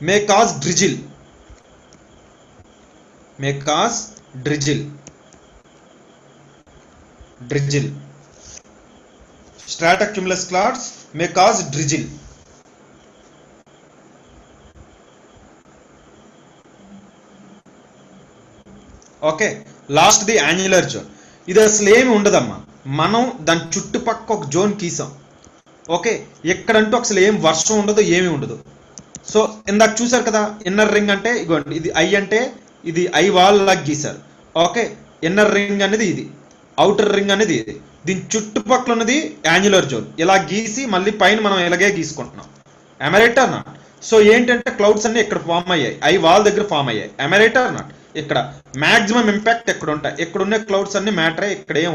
may cause drizzle. Stratocumulus clouds may cause drizzle. Okay, last the annular zone. ఇది అసలు ఏమి ఉండదమ్మా, మనం దాని చుట్టుపక్క ఒక జోన్ గీసాం. ఓకే, ఎక్కడంటూ అసలు ఏం వర్షం ఉండదు, ఏమి ఉండదు. సో ఇందాక చూసారు కదా, ఇన్నర్ రింగ్ అంటే ఇగోండి, ఇది ఐ అంటే ఇది ఐ వాల్ లాగా గీసారు. ఓకే, ఇన్నర్ రింగ్ అనేది ఇది, అవుటర్ రింగ్ అనేది ఇది, దీని చుట్టుపక్కల ఉన్నది యాన్యులర్ జోన్. ఇలా గీసి మళ్ళీ పైన మనం ఇలాగే గీసుకుంటున్నాం. ఎమరేటర్ నాట్. సో ఏంటంటే క్లౌడ్స్ అన్ని ఇక్కడ ఫామ్ అయ్యాయి, ఐ వాల్ దగ్గర ఫామ్ అయ్యాయి. ఎమరేటర్ నాట్. ఇక్కడ మ్యాక్సిమం ఇంపాక్ట్ ఎక్కడ ఉంటాయి, ఎక్కడున్న క్లౌడ్స్ అన్ని మ్యాటరే, ఇక్కడేం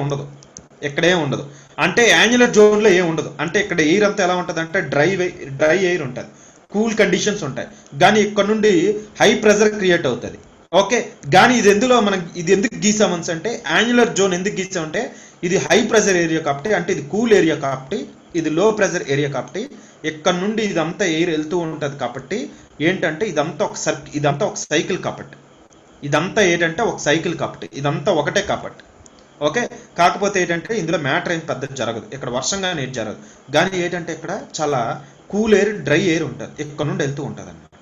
ఉండదు. అంటే యాన్యులర్ జోన్లో ఏం ఉండదు. అంటే ఇక్కడ ఎయిర్ అంతా ఎలా ఉంటుంది అంటే డ్రై ఎయిర్ ఉంటుంది, కూల్ కండిషన్స్ ఉంటాయి. కానీ ఇక్కడ నుండి హై ప్రెజర్ క్రియేట్ అవుతుంది. ఓకే, కానీ ఇది ఎందుకు గీసామన్స్ అంటే, యాన్యులర్ జోన్ ఎందుకు గీసామంటే ఇది హై ప్రెజర్ ఏరియా కాబట్టి, అంటే ఇది కూల్ ఏరియా కాబట్టి, ఇది లో ప్రెజర్ ఏరియా కాబట్టి, ఇక్కడ నుండి ఇదంతా ఎయిర్ వెళ్తూ ఉంటుంది. కాబట్టి ఏంటంటే ఇదంతా ఒక సైకిల్ కాబట్టి, ఇదంతా ఏంటంటే ఒక సైకిల్ కాబట్టి, ఇదంతా ఒకటే కాబట్టి. ఓకే, కాకపోతే ఏంటంటే ఇందులో మ్యాటర్ ఏం పెద్ద జరగదు, ఇక్కడ వర్షం కానీ ఏం జరగదు. కానీ ఏంటంటే ఇక్కడ చాలా కూల్ ఎయిర్, డ్రై ఎయిర్ ఉంటుంది, ఇక్కడ నుండి వెళ్తూ ఉంటుంది అన్నమాట.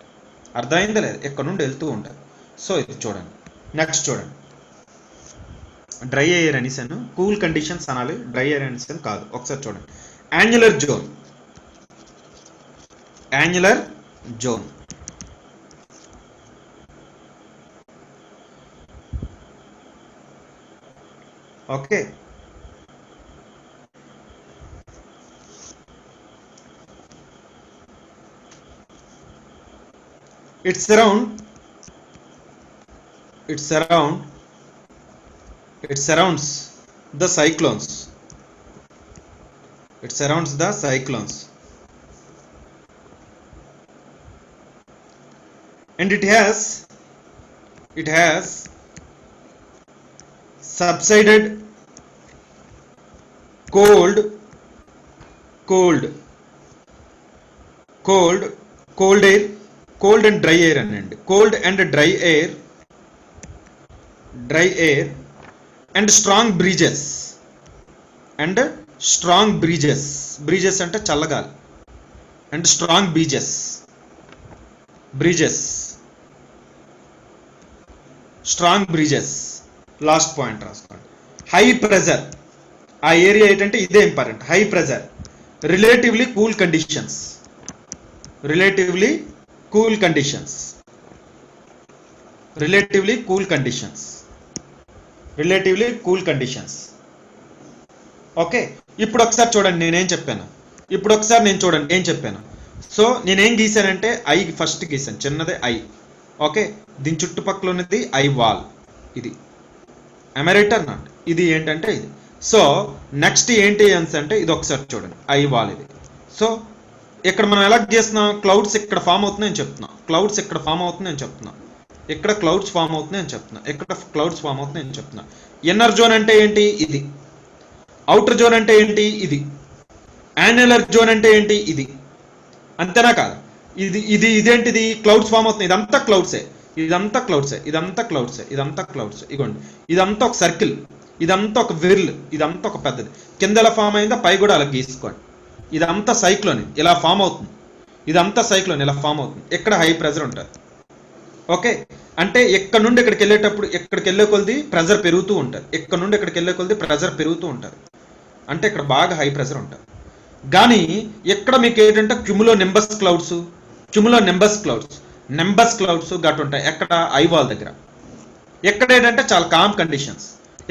అర్థమైందా లేదు? ఇక్కడ నుండి వెళ్తూ ఉంటుంది. సో ఇది చూడండి, నెక్స్ట్ చూడండి. డ్రై ఎయిర్ అనేసాను, కూల్ కండిషన్స్ అనాలి, డ్రై ఎయిర్ అనేసాను కాదు. ఒకసారి చూడండి, annular zone. Okay, it surrounds the cyclones. And it has subsided cold and dry air అనండి. Cold and dry air and strong breezes strong breezes, breezes అంటే చల్లగాలి, and strong breezes, breezes, strong breezes. Last point రాసుకోండి. High pressure, ఆ area ఏంటంటే ఇదే important. High pressure, relatively cool conditions, relatively cool conditions, relatively cool conditions, relatively cool conditions. Okay, ఇప్పుడు ఒకసారి చూడండి నేనేం చెప్పాను. ఇప్పుడు ఒకసారి నేను చూడండి ఏం చెప్పాను. సో నేనేం గీసానంటే ఐ ఫస్ట్ గీసాను, చిన్నదే ఐ. ఓకే, దీని చుట్టుపక్కల ఉన్నది ఐ వాల్, ఇది ఎమరేటర్ నాట్, ఇది ఏంటంటే ఇది. సో నెక్స్ట్ ఏంటి అంటే ఇది ఒకసారి చూడండి, ఐ వాల్ ఇది. సో ఇక్కడ మనం ఎలా గీస్తున్నాం, క్లౌడ్స్ ఇక్కడ ఫామ్ అవుతున్నాయని చెప్తున్నాం, క్లౌడ్స్ ఇక్కడ ఫామ్ అవుతున్నాయని చెప్తున్నాం, ఇక్కడ క్లౌడ్స్ ఫామ్ అవుతున్నాయని చెప్తున్నా, ఇక్కడ క్లౌడ్స్ ఫామ్ అవుతున్నాయని చెప్తున్నా. ఇన్నర్ జోన్ అంటే ఏంటి, ఇది. అవుటర్ జోన్ అంటే ఏంటి, ఇది. యాన్యులర్ జోన్ అంటే ఏంటి, ఇది. అంతేనా కాదు, ఇది ఇది ఇదేంటిది, క్లౌడ్స్ ఫామ్ అవుతుంది, ఇదంతా క్లౌడ్సే, ఇదంతా క్లౌడ్సే, ఇదంతా క్లౌడ్సే, ఇదంతా క్లౌడ్స్. ఇగోండి ఇదంతా ఒక సర్కిల్, ఇదంతా ఒక విర్ల్, ఇదంతా ఒక పెద్దది. కింద ఎలా ఫామ్ అయిందో పై కూడా అలా గీసుకోండి. ఇదంతా సైక్లోన్ ఇలా ఫామ్ అవుతుంది, ఇదంతా సైక్లోన్ ఇలా ఫామ్ అవుతుంది. ఇక్కడ హై ప్రెజర్ ఉంటుంది. ఓకే, అంటే ఇక్కడ నుండి ఇక్కడికి వెళ్ళేటప్పుడు, ఇక్కడికి వెళ్ళే కొలది ప్రెజర్ పెరుగుతూ ఉంటుంది, ఇక్కడ నుండి ఇక్కడికి వెళ్ళే కొలది ప్రెజర్ పెరుగుతూ ఉంటుంది. అంటే ఇక్కడ బాగా హై ప్రెజర్ ఉంటుంది. కానీ ఇక్కడ మీకు ఏంటంటే cumulonimbus clouds, cumulonimbus clouds, nimbus clouds గట్ ఉంటాయి. ఎక్కడ, ఐవాల్ దగ్గర. ఎక్కడ ఏంటంటే చాలా కామ్ కండిషన్స్,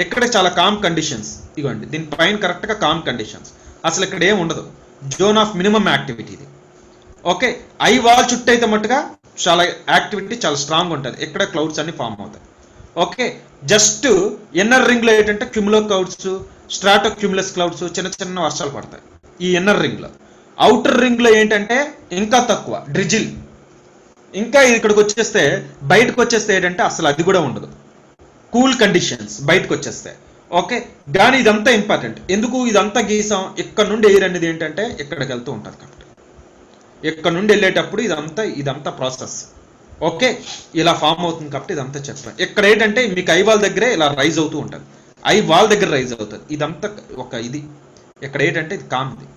ఎక్కడ చాలా కామ్ కండిషన్స్. ఇగోండి దీనిపైన కరెక్ట్గా కామ్ కండిషన్స్, అసలు ఇక్కడ ఏం ఉండదు, జోన్ ఆఫ్ మినిమం యాక్టివిటీ ఇది. ఓకే, ఐ వాల్ చుట్టూ అయితే మట్టుగా చాలా యాక్టివిటీ చాలా స్ట్రాంగ్ ఉంటుంది, ఇక్కడ క్లౌడ్స్ అన్ని ఫామ్ అవుతాయి. ఓకే, జస్ట్ ఇన్నర్ రింగ్ లో ఏంటంటే క్యుములో క్లౌడ్స్, స్ట్రాటో క్యూములస్ క్లౌడ్స్, చిన్న చిన్న వర్షాలు పడతాయి ఈ ఇన్నర్ రింగ్ లో. అవుటర్ రింగ్ లో ఏంటంటే ఇంకా తక్కువ, డ్రిజిల్. ఇంకా ఇక్కడికి వచ్చేస్తే, బయటకు వచ్చేస్తే ఏంటంటే అసలు అది కూడా ఉండదు, కూల్ కండిషన్స్ బయటకు వచ్చేస్తే. ఓకే, కానీ ఇదంతా ఇంపార్టెంట్. ఎందుకు ఇదంతా గీసాం, ఇక్కడ నుండి ఎయిర్ అనేది ఏంటంటే ఇక్కడికి వెళ్తూ ఉంటుంది కాబట్టి, ఇక్కడ నుండి వెళ్ళేటప్పుడు ఇదంతా ప్రాసెస్. ఓకే, ఇలా ఫామ్ అవుతుంది కాబట్టి ఇదంతా చెప్పాను. ఇక్కడ ఏంటంటే మీకు ఐ వాల్ దగ్గరే ఇలా రైజ్ అవుతూ ఉంటుంది, ఐ వాల్ దగ్గర రైజ్ అవుతుంది. ఇదంతా ఒక ఇది, ఇక్కడ ఏంటంటే ఇది కామ్ది,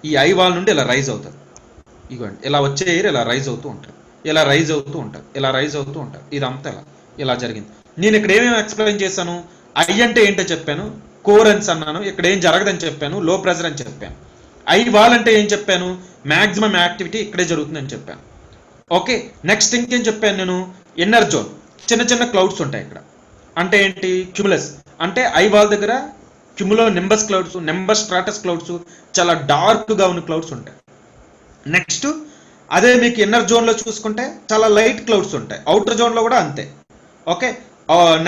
ఈ ఐ వాల్ నుండి ఇలా రైజ్ అవుతుంది. ఇగోండి ఇలా వచ్చే ఎయిర్ ఇలా రైజ్ అవుతూ ఉంటుంది, ఇలా రైజ్ అవుతూ ఉంటుంది, ఇలా రైజ్ అవుతూ ఉంటుంది. ఇదంతా ఇలా జరిగింది. నేను ఇక్కడ ఏమేమి ఎక్స్ప్లెయిన్ చేశాను, ఐ అంటే ఏంటో చెప్పాను, కోరెన్స్ అన్నాను, ఇక్కడ ఏం జరగదని చెప్పాను, లో ప్రెజర్ అని చెప్పాను. ఐ వాల్ అంటే ఏం చెప్పాను, మ్యాక్సిమం యాక్టివిటీ ఇక్కడే జరుగుతుందని చెప్పాను. ఓకే, నెక్స్ట్ ఇంకేం చెప్పాను నేను, ఇన్నర్ జోన్, చిన్న చిన్న క్లౌడ్స్ ఉంటాయి ఇక్కడ. అంటే ఏంటి, క్యుములస్ అంటే ఐ వాల్ దగ్గర cumulonimbus clouds, nimbostratus clouds, చాలా డార్క్గా ఉన్న క్లౌడ్స్ ఉంటాయి. నెక్స్ట్ అదే మీకు ఇన్నర్ జోన్లో చూసుకుంటే చాలా లైట్ క్లౌడ్స్ ఉంటాయి, అవుటర్ జోన్లో కూడా అంతే. ఓకే,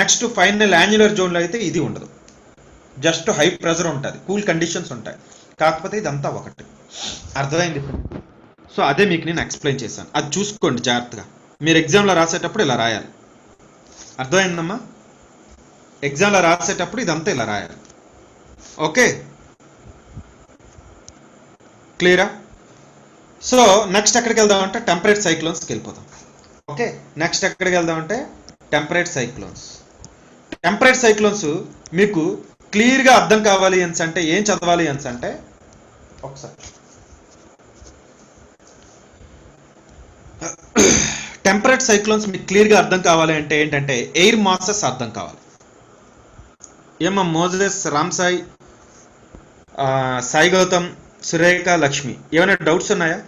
నెక్స్ట్ ఫైనల్ యాన్యులర్ జోన్లో అయితే ఇది ఉండదు, జస్ట్ హై ప్రెజర్ ఉంటుంది, కూల్ కండిషన్స్ ఉంటాయి. కాకపోతే ఇదంతా ఒకటి. అర్థమైంది? సో అదే మీకు నేను ఎక్స్ప్లెయిన్ చేశాను, అది చూసుకోండి జాగ్రత్తగా. మీరు ఎగ్జామ్లో రాసేటప్పుడు ఇలా రాయాలి. అర్థమైందమ్మా? ఎగ్జామ్లో రాసేటప్పుడు ఇదంతా ఇలా రాయాలి. ఓకే, క్లియరా? సో నెక్స్ట్ ఎక్కడికి వెళ్దామంటే టెంపరేట్ సైక్లోన్స్కి వెళ్ళిపోతాం. ఓకే, నెక్స్ట్ ఎక్కడికి వెళ్దామంటే టెంపరేట్ సైక్లోన్స్. టెంపరేట్ సైక్లోన్స్ మీకు క్లియర్గా అర్థం కావాలి అంటే ఏం చదవాలి అంటే, ఒకసారి టెంపరేట్ సైక్లోన్స్ మీకు క్లియర్గా అర్థం కావాలి అంటే ఏంటంటే ఎయిర్ మాసెస్ అర్థం కావాలి. ఏమో మోజెస్, రామ్ సాయి, సాయి గౌతమ్, సురేఖ, లక్ష్మి, ఏమైనా డౌట్స్ ఉన్నాయా?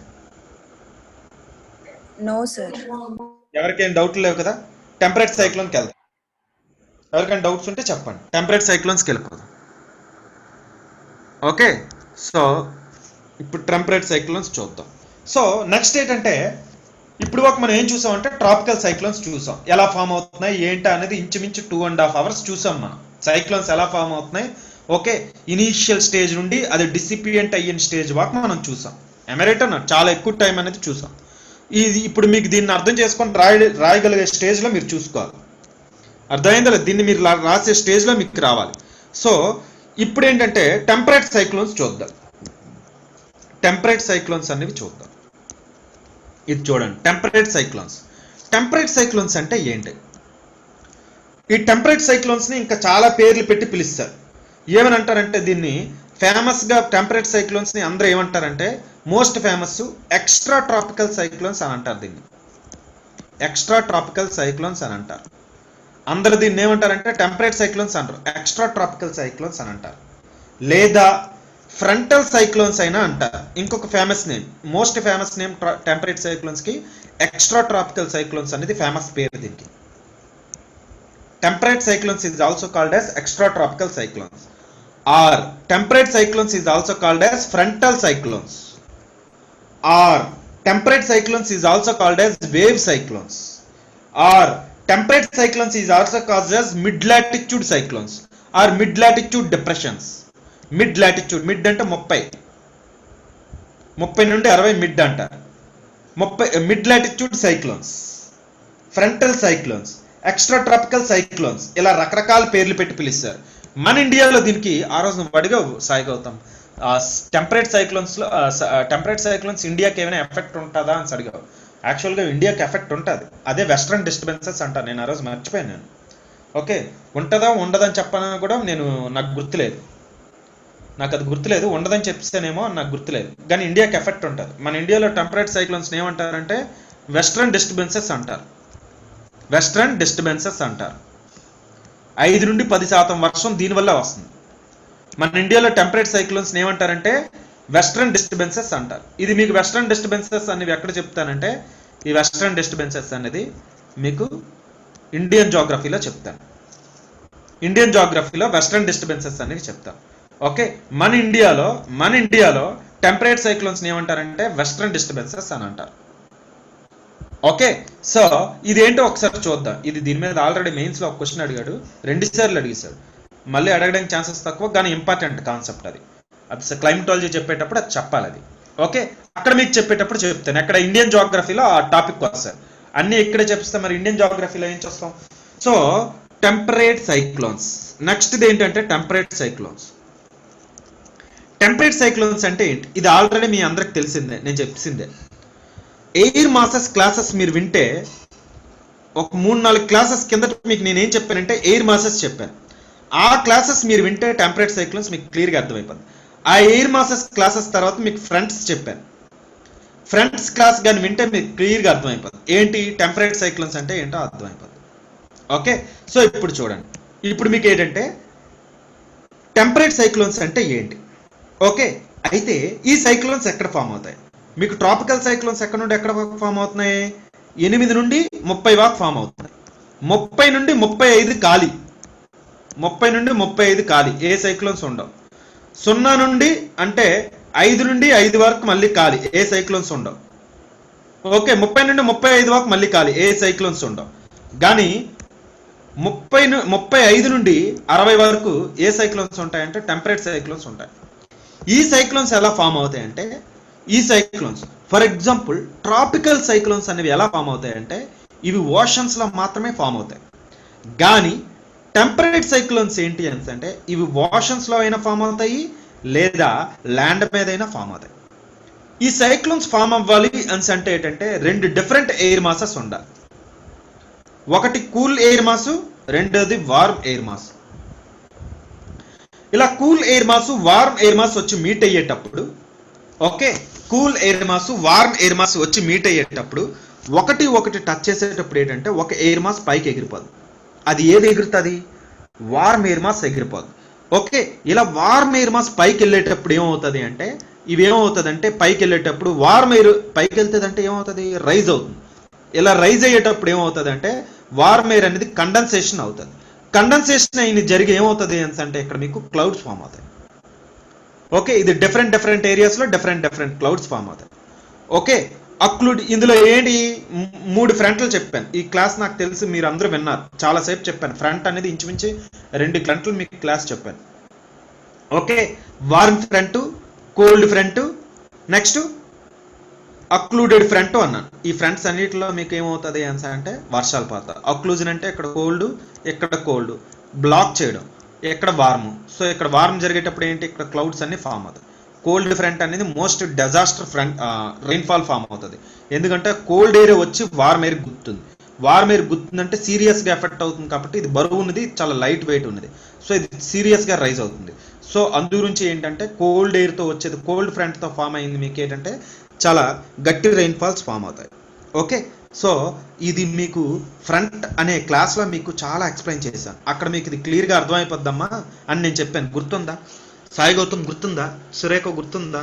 No sir. ఎవరికైనా డౌట్లు లేవు కదా? టెంపరేట్ సైక్లోన్కి వెళ్దాం. ఎవరికైనా డౌట్స్ ఉంటే చెప్పండి, టెంపరేట్ సైక్లోన్స్కి వెళ్ళిపోదాం. ఓకే, సో ఇప్పుడు టెంపరేట్ సైక్లోన్స్ చూద్దాం. సో నెక్స్ట్ ఏంటంటే ఇప్పుడు ఒక మనం ఏం చూసామంటే ట్రాపికల్ సైక్లోన్స్ చూసాం, ఎలా ఫామ్ అవుతున్నాయి ఏంటి అనేది ఇంచుమించు 2.5 hours చూసాం మనం, సైక్లోన్స్ ఎలా ఫామ్ అవుతున్నాయి. ఓకే, ఇనీషియల్ స్టేజ్ నుండి అది డిసిపియంట్ అయిన స్టేజ్ వరకు మనం చూసాం. ఎమరేటర్ చాలా ఎక్కువ టైం అనేది చూసాం. ఇది ఇప్పుడు మీకు దీన్ని అర్థం చేసుకొని రాయగలిగే స్టేజ్లో మీరు చూసుకోవాలి. అర్థమైందా? దీన్ని మీరు రాసే స్టేజ్లో మీకు రావాలి. సో ఇప్పుడు ఏంటంటే టెంపరేట్ సైక్లోన్స్ చూద్దాం. టెంపరేట్ సైక్లోన్స్ అనేవి చూద్దాం. ఇది చూడండి, టెంపరేట్ సైక్లోన్స్. టెంపరేట్ సైక్లోన్స్ అంటే ఏంటి? ఈ టెంపరేట్ సైక్లోన్స్ని ఇంకా చాలా పేర్లు పెట్టి పిలుస్తారు. ఏమని అంటారంటే దీన్ని ఫేమస్ గా టెంపరేట్ సైక్లోన్స్ ని అందరూ ఏమంటారంటే most famous extra tropical cyclones అని అంటారు. దీన్ని ఎక్స్ట్రా ట్రాపికల్ సైక్లోన్స్ అని అంటారు. అందరు దీన్ని ఏమంటారంటే టెంపరేట్ సైక్లోన్స్ అంటారు, ఎక్స్ట్రా ట్రాపికల్ సైక్లోన్స్ అని అంటారు, లేదా ఫ్రంటల్ సైక్లోన్స్ అయినా అంటారు. ఇంకొక famous name, most famous name temperate cyclones కి ఎక్స్ట్రా ట్రాపికల్ సైక్లోన్స్ అనేది ఫేమస్ పేరు దీనికి. Temperate cyclones is also called as extra tropical cyclones, or temperate cyclones is also called as frontal cyclones, or temperate cyclones is also called as wave cyclones, or temperate cyclones is also called as mid-latitude cyclones or mid-latitude depressions. Mid-latitude, mid అంటే 30 నుండి 60 mid అంటారు. mid-latitude cyclones, frontal cyclones, extra tropical cyclones, ఇలా రకరకాల పేర్లు పెట్టి పిలుస్తారు. మన ఇండియాలో దీనికి ఆ రోజు నువ్వు అడిగా సాయి గౌతమ్ టెంపరేట్ సైక్లోన్స్ ఇండియాకి ఏమైనా ఎఫెక్ట్ ఉంటుందా అని అడిగావు. యాక్చువల్గా ఇండియాకి ఎఫెక్ట్ ఉంటుంది, అదే వెస్ట్రన్ డిస్టర్బెన్సెస్ అంటాను. నేను ఆ రోజు మర్చిపోయాను నేను. ఓకే, ఉంటుందా ఉండదని చెప్పాలని కూడా నాకు గుర్తులేదు, నాకు అది గుర్తులేదు. ఉండదని చెప్తేనేమో నాకు గుర్తులేదు, కానీ ఇండియాకి ఎఫెక్ట్ ఉంటుంది. మన ఇండియాలో టెంపరేట్ సైక్లోన్స్ ఏమంటారంటే వెస్ట్రన్ డిస్టర్బెన్సెస్ అంటారు. వెస్ట్రన్ డిస్టర్బెన్సెస్ అంటారు. 5 నుండి 10% వర్షం దీనివల్ల వస్తుంది. మన ఇండియాలో టెంపరేట్ సైక్లోన్స్ ఏమంటారంటే వెస్ట్రన్ డిస్టర్బెన్సెస్ అంటారు. ఇది మీకు వెస్ట్రన్ డిస్టర్బెన్సెస్ అనేవి ఎక్కడ చెప్తానంటే ఈ వెస్ట్రన్ డిస్టర్బెన్సెస్ అనేది మీకు ఇండియన్ జాగ్రఫీలో చెప్తాను. ఇండియన్ జాగ్రఫీలో వెస్ట్రన్ డిస్టర్బెన్సెస్ అనేవి చెప్తాను. ఓకే, మన ఇండియాలో టెంపరేట్ సైక్లోన్స్ ఏమంటారంటే వెస్ట్రన్ డిస్టర్బెన్సెస్ అని అంటారు. ఓకే, సో ఇదేంటో ఒకసారి చూద్దాం. ఇది దీని మీద ఆల్రెడీ మెయిన్స్లో ఒక క్వశ్చన్ అడిగాడు, 2 సార్లు అడిగేశాడు. మళ్ళీ అడగడానికి ఛాన్సెస్ తక్కువ, కానీ ఇంపార్టెంట్ కాన్సెప్ట్ అది క్లైమటాలజీ చెప్పేటప్పుడు అది చెప్పాలి అది. ఓకే, అక్కడ మీకు చెప్పేటప్పుడు చెప్తాను. అక్కడ ఇండియన్ జాగ్రఫీలో ఆ టాపిక్ వస్తారు, అన్ని ఇక్కడే చెప్తే మరి ఇండియన్ జాగ్రఫీలో ఏం చేస్తాం. సో టెంపరేట్ సైక్లోన్స్, నెక్స్ట్ ఏంటంటే టెంపరేట్ సైక్లోన్స్. టెంపరేట్ సైక్లోన్స్ అంటే ఏంటి, ఇది ఆల్రెడీ మీ అందరికి తెలిసిందే, నేను చెప్పిందే. ఎయిర్ మాసెస్ క్లాసెస్ మీరు వింటే ఒక 3-4 క్లాసెస్ కిందట మీకు నేనేం చెప్పానంటే ఎయిర్ మాసెస్ చెప్పాను. ఆ క్లాసెస్ మీరు వింటే టెంపరేట్ సైక్లోన్స్ మీకు క్లియర్గా అర్థమైపోతుంది. ఆ ఎయిర్ మాసెస్ క్లాసెస్ తర్వాత మీకు ఫ్రంట్స్ చెప్పాను. ఫ్రంట్స్ క్లాస్ కానీ వింటే మీకు క్లియర్గా అర్థమైపోతుంది ఏంటి టెంపరేట్ సైక్లోన్స్ అంటే ఏంటో అర్థమైపోతుంది. ఓకే, సో ఇప్పుడు చూడండి, ఇప్పుడు మీకు ఏంటంటే టెంపరేట్ సైక్లోన్స్ అంటే ఏంటి. ఓకే, అయితే ఈ సైక్లోన్స్ ఎక్కడ ఫామ్ అవుతాయి? మీకు ట్రాపికల్ సైక్లోన్స్ ఎక్కడ నుండి ఎక్కడ ఫామ్ అవుతున్నాయి? 8 నుండి 30 వరకు ఫామ్ అవుతున్నాయి. 30 నుండి 35 ఖాళీ, 30 నుండి 35 ఖాళీ, ఏ సైక్లోన్స్ ఉండవు. 0 నుండి అంటే 5 నుండి 5 వరకు మళ్ళీ ఖాళీ, ఏ సైక్లోన్స్ ఉండవు. ఓకే, 30 నుండి 35 వరకు మళ్ళీ ఖాళీ, ఏ సైక్లోన్స్ ఉండవు. కానీ 35 నుండి 60 వరకు ఏ సైక్లోన్స్ ఉంటాయంటే టెంపరేట్ సైక్లోన్స్ ఉంటాయి. ఈ సైక్లోన్స్ ఎలా ఫామ్ అవుతాయంటే ఈ cyclones for example tropical cyclones అనేవి ఎలా ఫామ్ అవుతాయంటే ఇవి ఓషన్స్లో మాత్రమే ఫామ్ అవుతాయి. కానీ టెంపరేట్ సైక్లోన్స్ ఏంటి అంటే ఇవి ఓషన్స్లో అయినా ఫామ్ అవుతాయి లేదా ల్యాండ్ మీద అయినా ఫామ్ అవుతాయి. ఈ సైక్లోన్స్ ఫామ్ అవ్వాలి అని అంటే ఏంటంటే 2 డిఫరెంట్ ఎయిర్ మాసెస్ ఉండాలి. ఒకటి కూల్ ఎయిర్ మాసు, రెండోది వార్మ్ ఎయిర్ మాస్. ఇలా cool air mass warm air mass వచ్చి మీట్ అయ్యేటప్పుడు, okay, cool air mass warm air mass వచ్చి మీట్ అయ్యేటప్పుడు ఒకటి టచ్ చేసేటప్పుడు ఏంటంటే ఒక ఎయిర్ మాస్ పైకి ఎగిరిపోదు. అది ఏది ఎగురుతుంది? వార్మ్ ఎయిర్ మాస్ ఎగిరిపోదు. ఓకే, ఇలా వార్మ్ ఎయిర్ మాస్ పైకి వెళ్ళేటప్పుడు ఏమవుతుంది అంటే ఇవేమవుతుందంటే పైకి వెళ్ళేటప్పుడు వార్మ్ ఎయిర్ పైకి వెళ్తుంది అంటే ఏమవుతుంది? రైజ్ అవుతుంది. ఇలా రైజ్ అయ్యేటప్పుడు ఏమవుతుంది అంటే వార్మ్ ఎయిర్ అనేది కండెన్సేషన్ అవుతుంది. కండెన్సేషన్ అయిన జరిగి ఏమవుతుంది అంటే ఇక్కడ మీకు క్లౌడ్స్ ఫామ్ అవుతాయి. ఓకే, ఇది డిఫరెంట్ ఏరియాస్లో డిఫరెంట్ క్లౌడ్స్ ఫామ్ అవుతాయి. ఓకే, ఇందులో ఏంటి 3 ఫ్రంట్లు చెప్పాను. ఈ క్లాస్ నాకు తెలిసి మీరు అందరూ విన్నారు, చాలాసేపు చెప్పాను. ఫ్రంట్ అనేది ఇంచుమించి 2 గంటలు మీకు క్లాస్ చెప్పాను. Okay, warm front, cold front, next occluded front అన్నాను. ఈ ఫ్రంట్స్ అన్నిటిలో మీకు ఏమవుతుంది అంటే వర్షాలు పడతాయి. అక్లూజన్ అంటే ఇక్కడ కోల్డ్, ఇక్కడ కోల్డ్, బ్లాక్ చేయడం, ఇక్కడ వార్మ్. సో ఇక్కడ వార్మ్ జరిగేటప్పుడు ఏంటి ఇక్కడ క్లౌడ్స్ అన్ని ఫామ్ అవుతాయి. కోల్డ్ ఫ్రంట్ అనేది most disaster front, rainfall form అవుతుంది. ఎందుకంటే కోల్డ్ ఎయిర్ వచ్చి వార్మ్ ఎయిర్ గుర్తుంది. వార్మేర్ గుర్తుందంటే సీరియస్గా ఎఫెక్ట్ అవుతుంది కాబట్టి ఇది బరువు ఉన్నది, చాలా లైట్ వెయిట్ ఉన్నది. సో ఇది సీరియస్గా రైజ్ అవుతుంది. సో అందు గురించి ఏంటంటే కోల్డ్ ఎయిర్తో వచ్చేది, కోల్డ్ ఫ్రంట్తో ఫామ్ అయింది మీకు ఏంటంటే చాలా గట్టి రెయిన్ఫాల్స్ ఫామ్ అవుతాయి. ఓకే, సో ఇది మీకు ఫ్రంట్ అనే క్లాస్లో మీకు చాలా ఎక్స్ప్లెయిన్ చేశాను. అక్కడ మీకు ఇది క్లియర్గా అర్థమైపోద్దమ్మా అని నేను చెప్పాను. గుర్తుందా? సాయి గౌతమ్ గుర్తుందా? సురేఖ గుర్తుందా?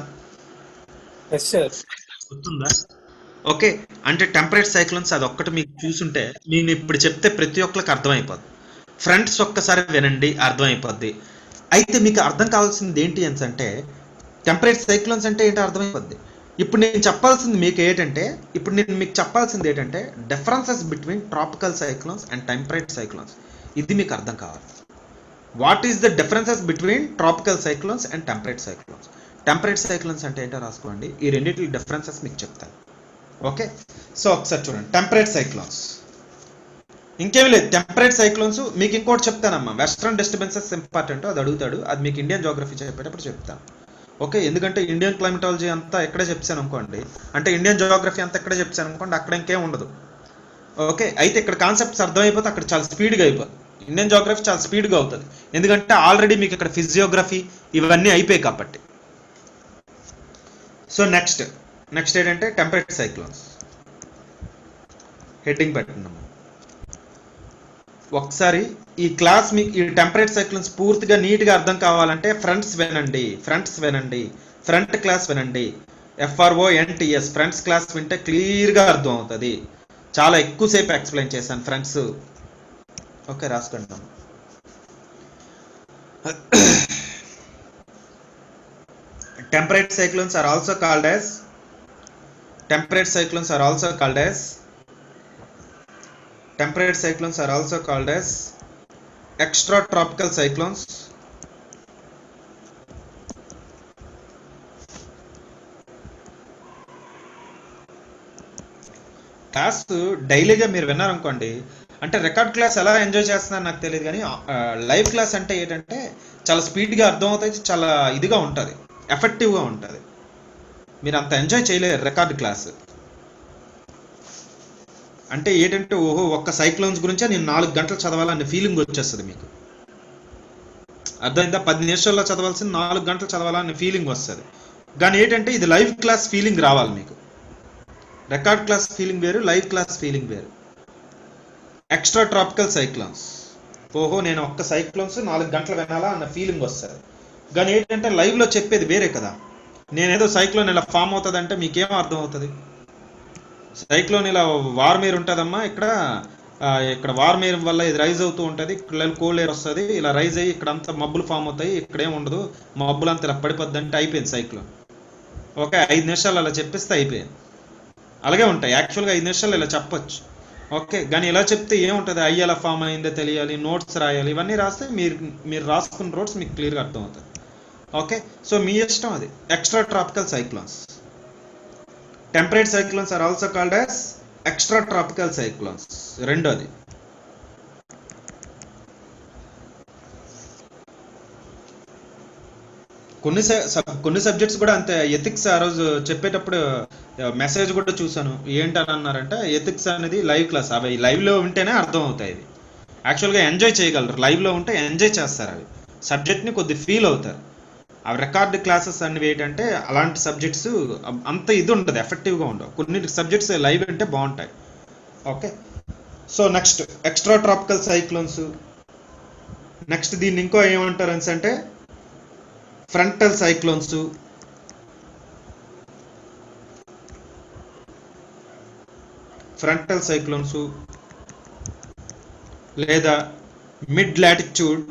Yes sir. గుర్తుందా? ఓకే, అంటే టెంపరేట్ సైక్లోన్స్ అది ఒక్కటి మీకు చూసుంటే నేను ఇప్పుడు చెప్తే ప్రతి ఒక్కరికి అర్థమైపోద్ది. ఫ్రంట్స్ ఒక్కసారి వినండి, అర్థమైపోద్ది. అయితే మీకు అర్థం కావాల్సింది ఏంటి అంటే టెంపరేట్ సైక్లోన్స్ అంటే ఏంటో అర్థమైపోద్ది. ఇప్పుడు నేను చెప్పాల్సింది మీకు ఏంటంటే differences between tropical cyclones and temperate cyclones. ఇది మీకు అర్థం కావాలి. What is the differences between tropical cyclones and temperate cyclones? Temperate cyclones అంటే ఏంటో రాసుకోండి. ఈ రెండింటి డిఫరెన్సెస్ మీకు చెప్తాను. ఓకే, సో ఒకసారి చూడండి. టెంపరేట్ సైక్లోన్స్ ఇంకేమీ లేదు. టెంపరేట్ సైక్లోన్స్ మీకు ఇంకోటి చెప్తానమ్మా, వెస్ట్రన్ డిస్టర్బెన్సెస్ ఇంపార్టెంట్, అది అడుగుతాడు, అది మీకు ఇండియన్ జోగ్రఫీ చెప్పేటప్పుడు చెప్తాను. ఓకే, ఎందుకంటే ఇండియన్ క్లైమటాలజీ అంతా ఎక్కడే చెప్తాను అనుకోండి, అంటే ఇండియన్ జోగ్రఫీ అంతా ఎక్కడే చెప్తాను అనుకోండి, అక్కడ ఇంకేం ఉండదు. ఓకే, అయితే ఇక్కడ కాన్సెప్ట్స్ అర్థమైపోతే అక్కడ చాలా స్పీడ్గా అయిపోతుంది. ఇండియన్ జోగ్రఫీ చాలా స్పీడ్గా అవుతుంది, ఎందుకంటే ఆల్రెడీ మీకు ఇక్కడ ఫిజియోగ్రఫీ ఇవన్నీ అయిపోయాయి కాబట్టి. సో నెక్స్ట్ ఏంటంటే టెంపరేట్ సైక్లోన్స్. హెడ్డింగ్ పెట్టండి ఒకసారి. ఈ క్లాస్ మీకు ఈ టెంపరేట్ సైక్లోన్స్ పూర్తిగా నీట్గా అర్థం కావాలంటే ఫ్రంట్ క్లాస్ వినండి. FRONTS ఫ్రంట్స్ క్లాస్ వింటే క్లియర్గా అర్థం అవుతుంది. చాలా ఎక్కువసేపు ఎక్స్ప్లెయిన్ చేశాను ఫ్రంట్స్. ఓకే, రాసుకుంటాం. Temperate cyclones are also called as extratropical cyclones, class డైలీగా మీరు విన్నారనుకోండి, అంటే రికార్డ్ క్లాస్ ఎలా ఎంజాయ్ చేస్తున్నారు నాకు తెలియదు, కానీ లైవ్ క్లాస్ అంటే ఏంటంటే చాలా స్పీడ్గా అర్థం అవుతుంది, చాలా ఇదిగా ఉంటుంది, ఎఫెక్టివ్గా ఉంటుంది. మీరు అంత ఎంజాయ్ చేయలేరు రికార్డ్ క్లాస్. అంటే ఏంటంటే ఓహో ఒక్క సైక్లోన్స్ గురించే నేను 4 గంటలు చదవాలనే ఫీలింగ్ వచ్చేస్తుంది మీకు. అర్థమైందా? 10 నిమిషాల్లో చదవాల్సింది 4 గంటలు చదవాలనే ఫీలింగ్ వస్తుంది. కానీ ఏంటంటే ఇది లైవ్ క్లాస్ ఫీలింగ్ రావాలి మీకు. రికార్డ్ క్లాస్ ఫీలింగ్ వేరు, లైవ్ క్లాస్ ఫీలింగ్ వేరు. ఎక్స్ట్రా ట్రాపికల్ సైక్లోన్స్, ఓహో నేను ఒక్క సైక్లోన్స్ 4 గంటలు వినాలా అన్న ఫీలింగ్ వస్తుంది. కానీ ఏంటంటే లైవ్లో చెప్పేది వేరే కదా. నేనేదో సైక్లోన్ ఇలా ఫామ్ అవుతుంది అంటే మీకేం అర్థం అవుతుంది? సైక్లోన్ ఇలా వార్మేర్ ఉంటుందమ్మా, ఇక్కడ వార్మేర్ వల్ల ఇది రైజ్ అవుతూ ఉంటుంది, ఇక్కడ కోల్డ్ ఎయిర్ వస్తుంది, ఇలా రైజ్ అయ్యి ఇక్కడ అంతా మబ్బులు ఫామ్ అవుతాయి, ఇక్కడేం ఉండదు, మబ్బులు అంతా ఇలా పడిపోద్ది అంటే అయిపోయింది సైక్లోన్. ఓకే, 5 నిమిషాలు అలా చెప్పిస్తే అయిపోయింది. అలాగే ఉంటాయి యాక్చువల్గా 5 నిమిషాలు ఇలా చెప్పొచ్చు. ఓకే, కానీ ఇలా చెప్తే ఏముంటుంది, అయ్యి ఎలా ఫామ్ అయిందో తెలియాలి, నోట్స్ రాయాలి, ఇవన్నీ రాస్తే మీరు రాసుకున్న నోట్స్ మీకు క్లియర్గా అర్థం అవుతుంది. ఓకే, సో మీ ఇష్టం అది. Extra tropical cyclones. Temperate cyclones are also called as extra tropical cyclones. రెండోది కొన్ని సబ్జెక్ట్స్ కూడా అంతే. ఎథిక్స్ ఆ రోజు చెప్పేటప్పుడు మెసేజ్ కూడా చూసాను, ఏంటని అన్నారంటే ఎథిక్స్ అనేది లైవ్ క్లాస్, అవి లైవ్లో ఉంటేనే అర్థం అవుతాయి. అవి యాక్చువల్గా ఎంజాయ్ చేయగలరు, లైవ్లో ఉంటే ఎంజాయ్ చేస్తారు, అవి సబ్జెక్ట్ని కొద్ది ఫీల్ అవుతారు. అవి రికార్డ్ క్లాసెస్ అనేవి ఏంటంటే అలాంటి సబ్జెక్ట్స్ అంత ఇది ఉండదు, ఎఫెక్టివ్గా ఉండవు. కొన్ని సబ్జెక్ట్స్ లైవ్ అంటే బాగుంటాయి. Okay, so next extra tropical cyclones. Next దీన్ని ఇంకో ఏమంటారు అంటే ఫ్రంటల్ సైక్లోన్స్, లేదా మిడ్ లాటిట్యూడ్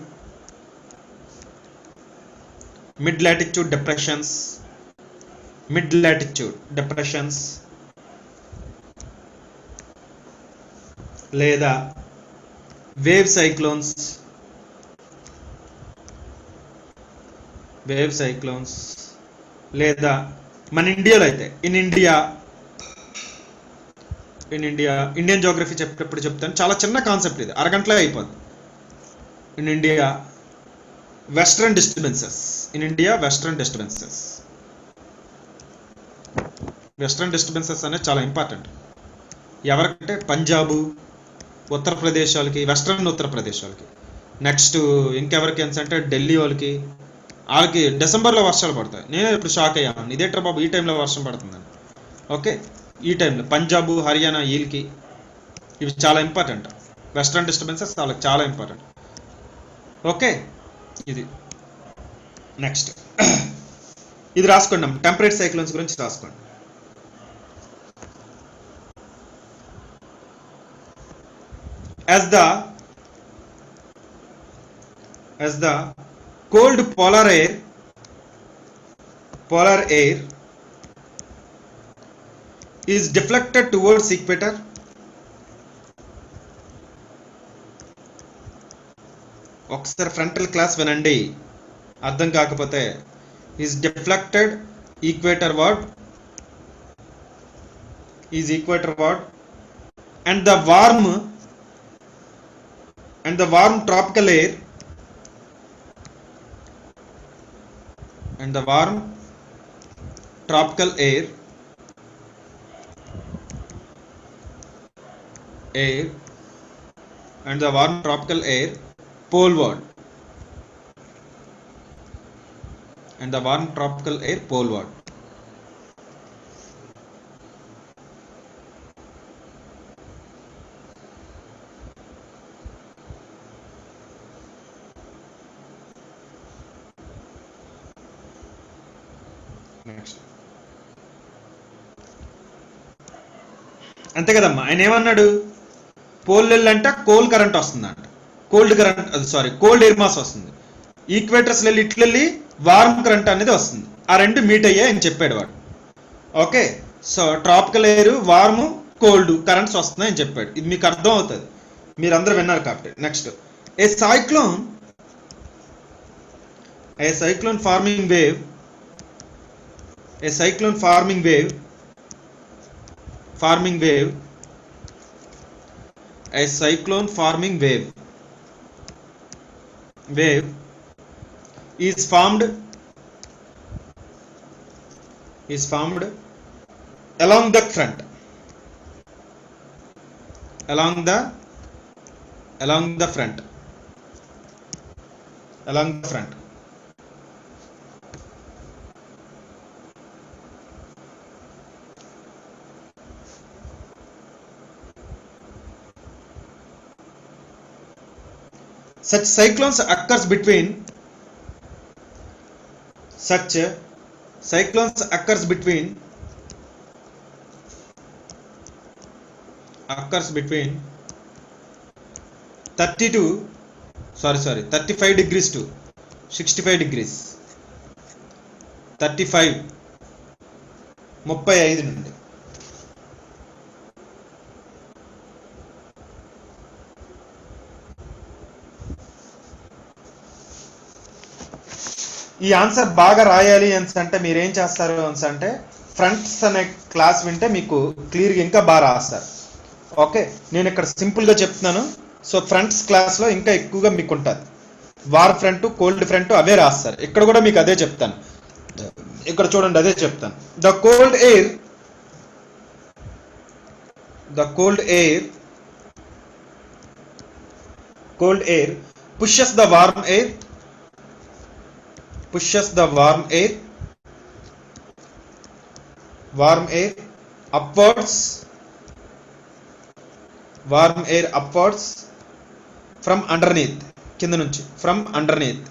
డిప్రెషన్స్, లేదా వేవ్ సైక్లోన్స్, లేదా మన ఇండియాలో అయితే ఇండియన్ జోగ్రఫీ చెప్పేటప్పుడు చెప్తాను, చాలా చిన్న కాన్సెప్ట్ ఇది, అరగంటలో అయిపోద్ది. ఇన్ ఇండియా వెస్ట్రన్ డిస్టర్బెన్సెస్ అనేది చాలా ఇంపార్టెంట్. ఎవరికంటే పంజాబు, ఉత్తరప్రదేశ్ వాళ్ళకి, వెస్ట్రన్ ఉత్తరప్రదేశ్ వాళ్ళకి. నెక్స్ట్ ఇంకెవరికి అంటే ఢిల్లీ వాళ్ళకి డిసెంబర్లో వర్షాలు పడతాయి. నేను ఇప్పుడు షాక్ అయ్యాను, ఇదేట్రా బాబు ఈ టైంలో వర్షం పడుతుందని. ఓకే, ఈ టైంలో పంజాబ్, హర్యానా వీళ్ళకి ఇవి చాలా ఇంపార్టెంట్. వెస్ట్రన్ డిస్టర్బెన్సెస్ వాళ్ళకి చాలా ఇంపార్టెంట్. ఓకే, ఇది నెక్స్ట్ ఇది రాసుకోండి, టెంపరేట్ సైక్లోన్స్ గురించి రాసుకోండి. as the cold polar air is deflected towards equator, ఒకసారి ఫ్రంటల్ క్లాస్ వినండి, అర్థం కాకపోతే. is deflected equatorward and the warm tropical air and the warm tropical air poleward next. అంతే కదమ్మా, ఆయన ఏమన్నాడు, పోల్ అంటే కోల్ కరెంట్ వస్తుందంట, కోల్డ్ ఎయిర్ మాస్ వస్తుంది. ఈక్వేటర్స్ వెళ్ళి ఇట్లెళ్ళి వార్మ్ కరెంట్ అనేది వస్తుంది, ఆ రెండు మీట్ అయ్యాయి అని చెప్పాడు వాడు. Okay, so tropical air, warm, cold currents వస్తున్నాయి అని చెప్పాడు. ఇది మీకు అర్థం అవుతుంది, మీరు అందరూ విన్నారు కాబట్టి. Next, A cyclone forming wave is formed along the front such cyclones occurs between occurs between 35 degrees to 65 degrees. 35 నుండి ఈ ఆన్సర్ బాగా రాయాలి అంటే మీరు ఏం చేస్తారు అంటే ఫ్రంట్స్ అనే క్లాస్ వింటే మీకు క్లియర్గా ఇంకా బాగా రాస్తారు. ఓకే, నేను ఇక్కడ సింపుల్గా చెప్తున్నాను. సో ఫ్రంట్స్ క్లాస్లో ఇంకా ఎక్కువగా మీకు ఉంటుంది. వార్ ఫ్రంట్, కోల్డ్ ఫ్రంట్ అవే రాస్తారు. ఇక్కడ కూడా మీకు అదే చెప్తాను. ఇక్కడ చూడండి, అదే చెప్తాను. The cold air pushes the warm air upwards from underneath, కింద నుంచి, from underneath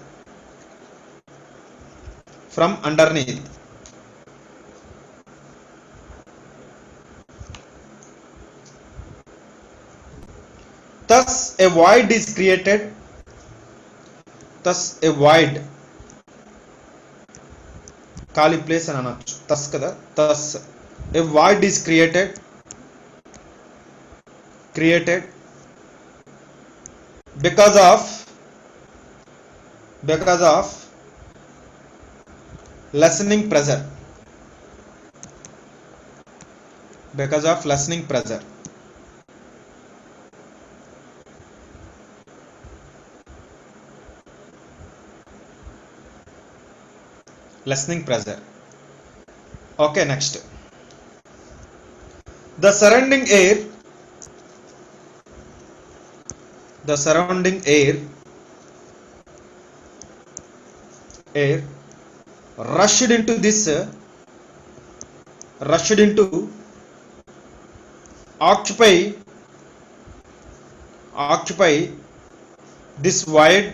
thus a void is created ఖాళీ ప్లేస్ అని అనొచ్చు. కదా, thus a void is created because of lessening pressure. Okay, next, the surrounding air the surrounding air rushed into occupy this void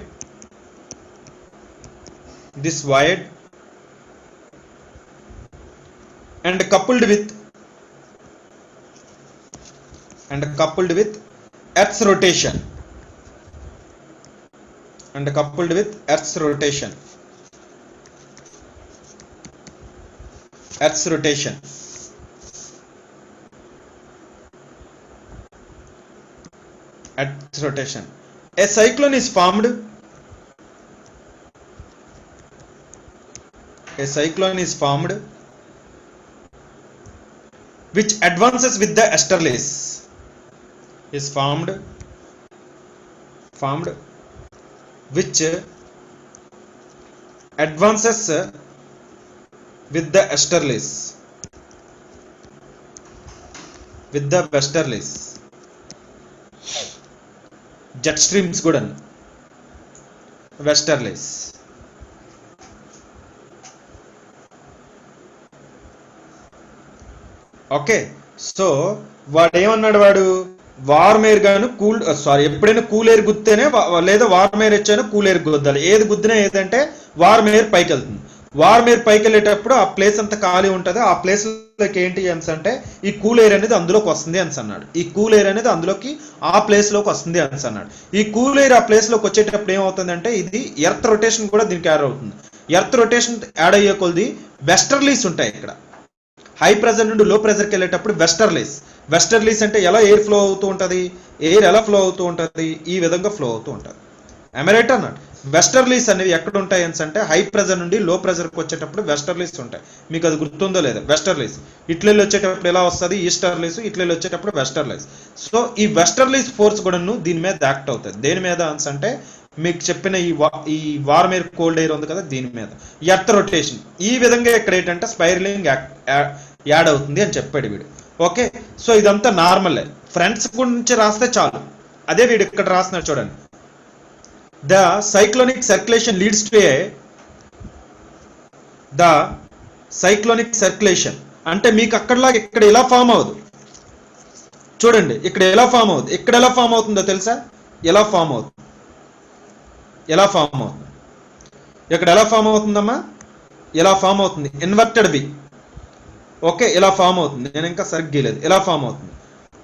and coupled with Earth's rotation a cyclone is formed which advances with the easterlies which advances with the westerlies jet streams కూడా westerlies. Okay, so వాడు ఏమన్నాడు, వాడు warm air గాను ఎప్పుడైనా cool air గుద్దితేనే లేదా warm air వచ్చానో cool air గుద్దాలి. ఏది గుద్దినా ఏదంటే వార్మ్ ఎయిర్ పైకి వెళ్తుంది. వార్మ్ ఎయిర్ పైకి వెళ్ళేటప్పుడు ఆ ప్లేస్ అంతా ఖాళీ ఉంటుంది. ఆ ప్లేస్ లోకి ఏంటి అంటే ఈ కూల్ ఎయిర్ అనేది అందులోకి వస్తుంది అని అన్నాడు. ఈ కూల్ ఎయిర్ అనేది అందులోకి ఆ ప్లేస్ లోకి వస్తుంది అని అన్నాడు. ఈ కూల్ ఎయిర్ ఆ ప్లేస్ లోకి వచ్చేటప్పుడు ఏమవుతుందంటే ఇది ఎర్త్ రొటేషన్ కూడా దీనికి యాడ్ అవుతుంది. ఎర్త్ రొటేషన్ యాడ్ అయ్యే కొద్ది వెస్టర్లీస్ ఉంటాయి. ఇక్కడ హై ప్రెజర్ నుండి లో ప్రెజర్కి వెళ్ళేటప్పుడు వెస్టర్లీస్ అంటే ఎలా ఎయిర్ ఫ్లో అవుతూ ఉంటుంది, ఎయిర్ ఎలా ఫ్లో అవుతూ ఉంటుంది, ఈ విధంగా ఫ్లో అవుతూ ఉంటుంది. ఎమరైట్ అన్నాడు. వెస్టర్లీస్ అనేవి ఎక్కడ ఉంటాయి అంటే హై ప్రెజర్ నుండి లో ప్రెజర్కి వచ్చేటప్పుడు వెస్టర్లీస్ ఉంటాయి. మీకు అది గుర్తుందో లేదా? వెస్టర్లీస్ ఇట్లెళ్ళి వచ్చేటప్పుడు ఎలా వస్తుంది, ఈస్టర్లీస్, ఇట్లెళ్ళి వచ్చేటప్పుడు వెస్టర్లీస్. సో ఈ వెస్టర్లీస్ ఫోర్స్ కూడాను దీని మీద యాక్ట్ అవుతుంది. దేని మీద అంటే మీకు చెప్పిన ఈ వార్మ్ ఎయిర్ కోల్డ్ ఎయిర్ ఉంది కదా, దీని మీద ఎర్త్ రొటేషన్. ఈ విధంగా ఇక్కడ ఏంటంటే స్పైరలింగ్ యాడ్ అవుతుంది అని చెప్పాడు వీడు. ఓకే, సో ఇదంతా నార్మల్. ఫ్రంట్స్ గురించి రాస్తే చాలు. అదే వీడు ఇక్కడ రాస్తున్నాడు చూడండి. The cyclonic circulation leads to అంటే మీకు అక్కడలాగా ఇక్కడ ఎలా ఫామ్ అవ్వదు. చూడండి ఇక్కడ ఎలా ఫామ్ అవుతుంది, ఇక్కడ ఎలా ఫామ్ అవుతుందో తెలుసా? ఎలా ఫామ్ అవుతుంది ఇక్కడ ఎలా ఫామ్ అవుతుందమ్మా? ఎలా ఫామ్ అవుతుంది? Inverted B. ఓకే, ఎలా ఫామ్ అవుతుంది? నేను ఇంకా సరిగ్గా గీయలేదు. ఎలా ఫామ్ అవుతుంది?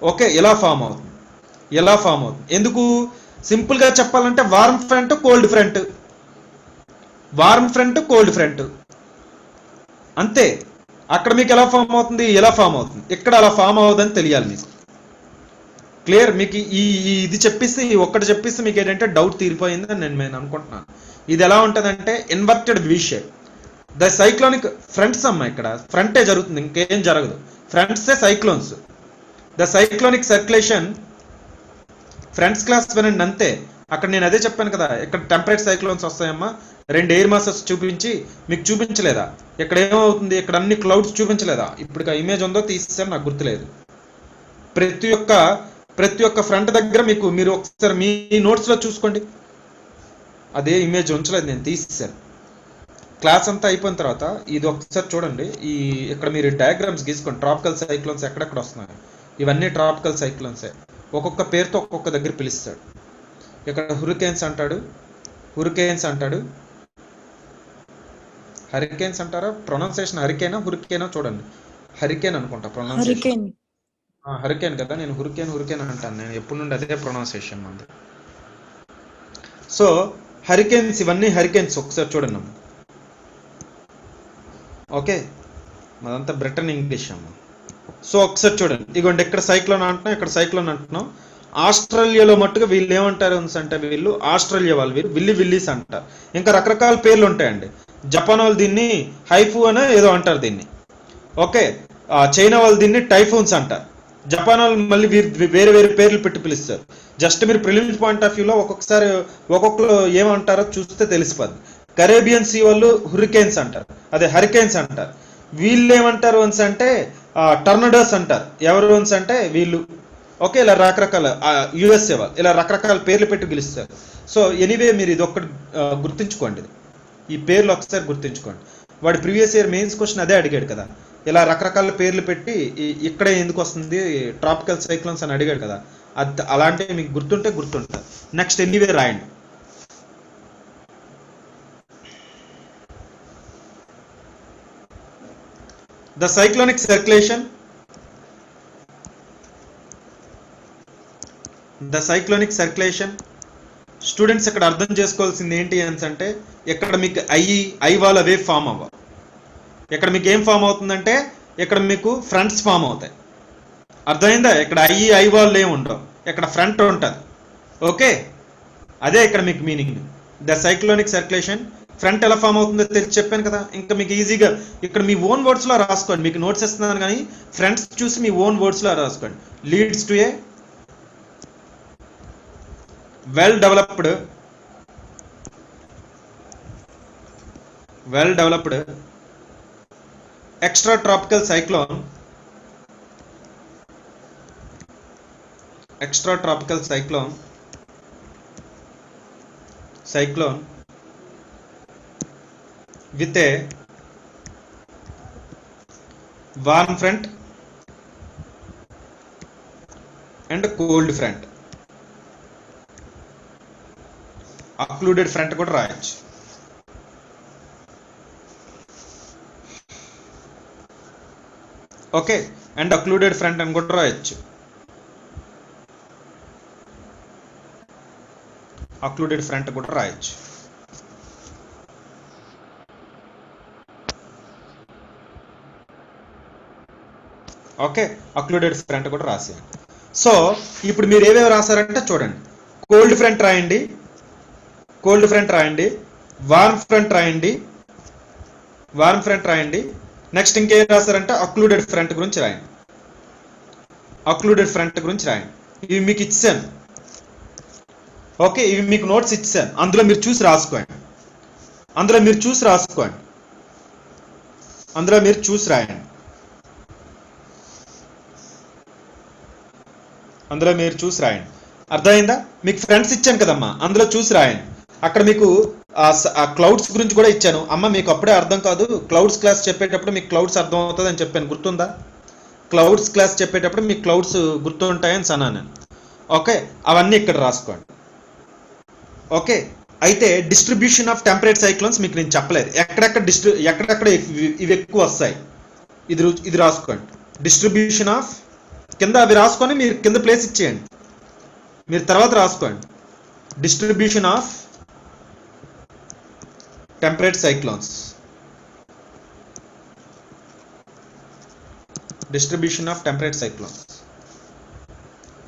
ఓకే, ఎలా ఫామ్ అవుతుంది? ఎందుకు? సింపుల్ గా చెప్పాలంటే వార్మ్ ఫ్రంట్ కోల్డ్ ఫ్రంట్ అంతే. అక్కడ మీకు ఎలా ఫామ్ అవుతుంది, ఎలా ఫామ్ అవుతుంది, ఇక్కడ అలా ఫామ్ అవ్వదని తెలియాలి మీకు. క్లియర్? మీకు ఇది చెప్పిస్తే ఒక్కటి చెప్పిస్తే మీకు ఏంటంటే డౌట్ తీరిపోయింది అని నేను అనుకుంటున్నాను. ఇది ఎలా ఉంటుందంటే inverted V shape. The cyclonic fronts అమ్మా, ఇక్కడ ఫ్రంటే జరుగుతుంది, ఇంకేం జరగదు. ఫ్రంట్సే cyclones. The cyclonic circulation fronts class వినండి అంతే. అక్కడ నేను అదే చెప్పాను కదా, ఇక్కడ టెంపరేట్ సైక్లోన్స్ వస్తాయమ్మా. 2 ఎయిర్ మాసెస్ చూపించి మీకు చూపించలేదా? ఇక్కడ ఏమవుతుంది, ఇక్కడ అన్ని క్లౌడ్స్ చూపించలేదా? ఇప్పుడు ఇమేజ్ ఉందో తీసేసాను, నాకు గుర్తులేదు. ప్రతి ఒక్క ఫ్రంట్ దగ్గర మీరు ఒకసారి మీ నోట్స్లో చూసుకోండి. అదే ఇమేజ్ ఉంచలేదు, నేను తీసేసాను. క్లాస్ అంతా అయిపోయిన తర్వాత ఇది ఒకసారి చూడండి. ఇక్కడ మీరు డయాగ్రామ్స్ గీసుకోండి. ట్రాపికల్ సైక్లోన్స్ ఎక్కడెక్కడ వస్తున్నాయి, ఇవన్నీ ట్రాపికల్ సైక్లోన్సే. ఒక్కొక్క పేరుతో ఒక్కొక్క దగ్గర పిలుస్తాడు. ఇక్కడ హురికేన్స్ అంటాడు, హరికేన్స్ అంటారా? ప్రొనౌన్సియేషన్ హరికేనా హురికేనా? చూడండి, హరికేన్ అనుకుంటా ప్రొనౌన్సియేషన్. హరికేన్ కదా, నేను హురికేన్ అంటాను. నేను ఎప్పటి నుండి అదే ప్రొనౌన్సియేషన్ మంది. సో హరికేన్స్, ఇవన్నీ హరికేన్స్. ఒకసారి చూడండి. ఓకే, మాదంతా బ్రిటన్ ఇంగ్లీష్ అమ్మ. సో ఒకసారి చూడండి, ఇగోండి ఇక్కడ సైక్లోన్ అంటున్నాం, ఇక్కడ సైక్లోన్ అంటున్నాం. ఆస్ట్రేలియాలో మట్టుగా వీళ్ళు ఏమంటారు అంటే వీళ్ళు ఆస్ట్రేలియా వాళ్ళు విల్లీస్ అంటారు. ఇంకా రకరకాల పేర్లు ఉంటాయండి. జపాన్ వాళ్ళు దీన్ని హైఫూ అని ఏదో అంటారు దీన్ని. ఓకే, చైనా వాళ్ళు దీన్ని టైఫూన్స్ అంటారు. జపాన్ వాళ్ళు మళ్ళీ వేరే వేరే పేర్లు పెట్టి పిలుస్తారు. జస్ట్ మీరు ప్రిలిమ్స్ పాయింట్ ఆఫ్ వ్యూలో ఒక్కొక్కరు ఏమంటారో చూస్తే తెలిసిపోద్ది. కరేబియన్ సీ వాళ్ళు హురికేన్స్ అంటారు, అదే హరికేన్స్ అంటారు. వీళ్ళు ఏమంటారు అంటే టర్నడోస్ అంటారు. ఎవరు అంటే వీళ్ళు ఓకే, ఇలా రకరకాల యుఎస్ఏ వాళ్ళు ఇలా రకరకాల పేర్లు పెట్టి గెలుస్తారు. సో ఎనీవే మీరు ఇది ఒక్కటి గుర్తుంచుకోండి, ఈ పేర్లు ఒకసారి గుర్తుంచుకోండి. వాడు ప్రీవియస్ ఇయర్ మెయిన్స్ క్వశ్చన్ అదే అడిగాడు కదా, ఇలా రకరకాల పేర్లు పెట్టి ఇక్కడే ఎందుకు వస్తుంది ట్రాపికల్ సైక్లోన్స్ అని అడిగాడు కదా, అది అలాంటివి మీకు గుర్తుంటుంది. నెక్స్ట్ ఎనీవే రాయండి. ద సైక్లోనిక్ సర్క్యులేషన్, స్టూడెంట్స్ ఇక్కడ అర్థం చేసుకోవాల్సింది ఏంటి అంటే, ఇక్కడ మీకు ఐ వాల్ అవే ఫామ్ అవ్వాలి. ఇక్కడ మీకు ఏం ఫామ్ అవుతుందంటే, ఇక్కడ మీకు ఫ్రంట్స్ ఫామ్ అవుతాయి. అర్థమైందా? ఇక్కడ ఐ వాల్ ఏమి ఉండవు, ఇక్కడ ఫ్రంట్ ఉంటుంది. ఓకే, అదే ఇక్కడ మీకు meaning. The cyclonic circulation front ఎలా ఫామ్ అవుతుందో తెలిసి చెప్పాను కదా. ఇంకా మీకు ఈజీగా ఇక్కడ మీ ఓన్ వర్డ్స్లో రాసుకోండి. మీకు నోట్స్ ఇస్తున్నాను కానీ ఫ్రంట్స్ చూసి మీ ఓన్ వర్డ్స్లో రాసుకోండి. Leads to A well developed extratropical cyclone with a warm front and cold front. అక్లూడెడ్ front కూడా రాయొచ్చు. ఓకే, అండ్ అక్లూడెడ్ ఫ్రంట్ అని కూడా రాయొచ్చు. అక్లూడెడ్ ఫ్రంట్ కూడా రాయొచ్చు. ఓకే, అక్లూడెడ్ ఫ్రంట్ కూడా రాసేయండి. సో ఇప్పుడు మీరు ఏవేవి రాశారంటే చూడండి, కోల్డ్ ఫ్రంట్ రాయండి, వార్మ్ ఫ్రంట్ రాయండి. నెక్స్ట్ ఇంకేం రాశారంటే అక్లూడెడ్ ఫ్రంట్ గురించి రాయండి. ఇవి మీకు ఇచ్చాను. ఓకే, ఇవి మీకు నోట్స్ ఇచ్చాను, అందులో మీరు చూసి రాసుకోండి. అందులో మీరు చూసి రాయండి. అర్థమైందా? మీకు ఫ్రెండ్స్ ఇచ్చాను కదమ్మా, అందులో చూసి రాయండి. అక్కడ మీకు క్లౌడ్స్ గురించి కూడా ఇచ్చాను. అమ్మ మీకు అప్పుడే అర్థం కాదు, క్లౌడ్స్ క్లాస్ చెప్పేటప్పుడు మీకు క్లౌడ్స్ అర్థం అవుతుంది అని చెప్పాను, గుర్తుందా? క్లౌడ్స్ క్లాస్ చెప్పేటప్పుడు మీకు క్లౌడ్స్ గుర్తుంటాయని అన్నాను నేను. ఓకే, అవన్నీ ఇక్కడ రాసుకోండి. ఓకే, అయితే డిస్ట్రిబ్యూషన్ ఆఫ్ టెంపరేట్ సైక్లోన్స్ మీకు నేను చెప్పలేదు, ఎక్కడెక్కడ ఇవి ఎక్కువ వస్తాయి, ఇది రాసుకోండి. డిస్ట్రిబ్యూషన్ ఆఫ్ కింద అవి రాసుకొని మీరు కింద ప్లేస్ ఇచ్చేయండి, మీరు తర్వాత రాసుకోండి. Distribution of temperate cyclones,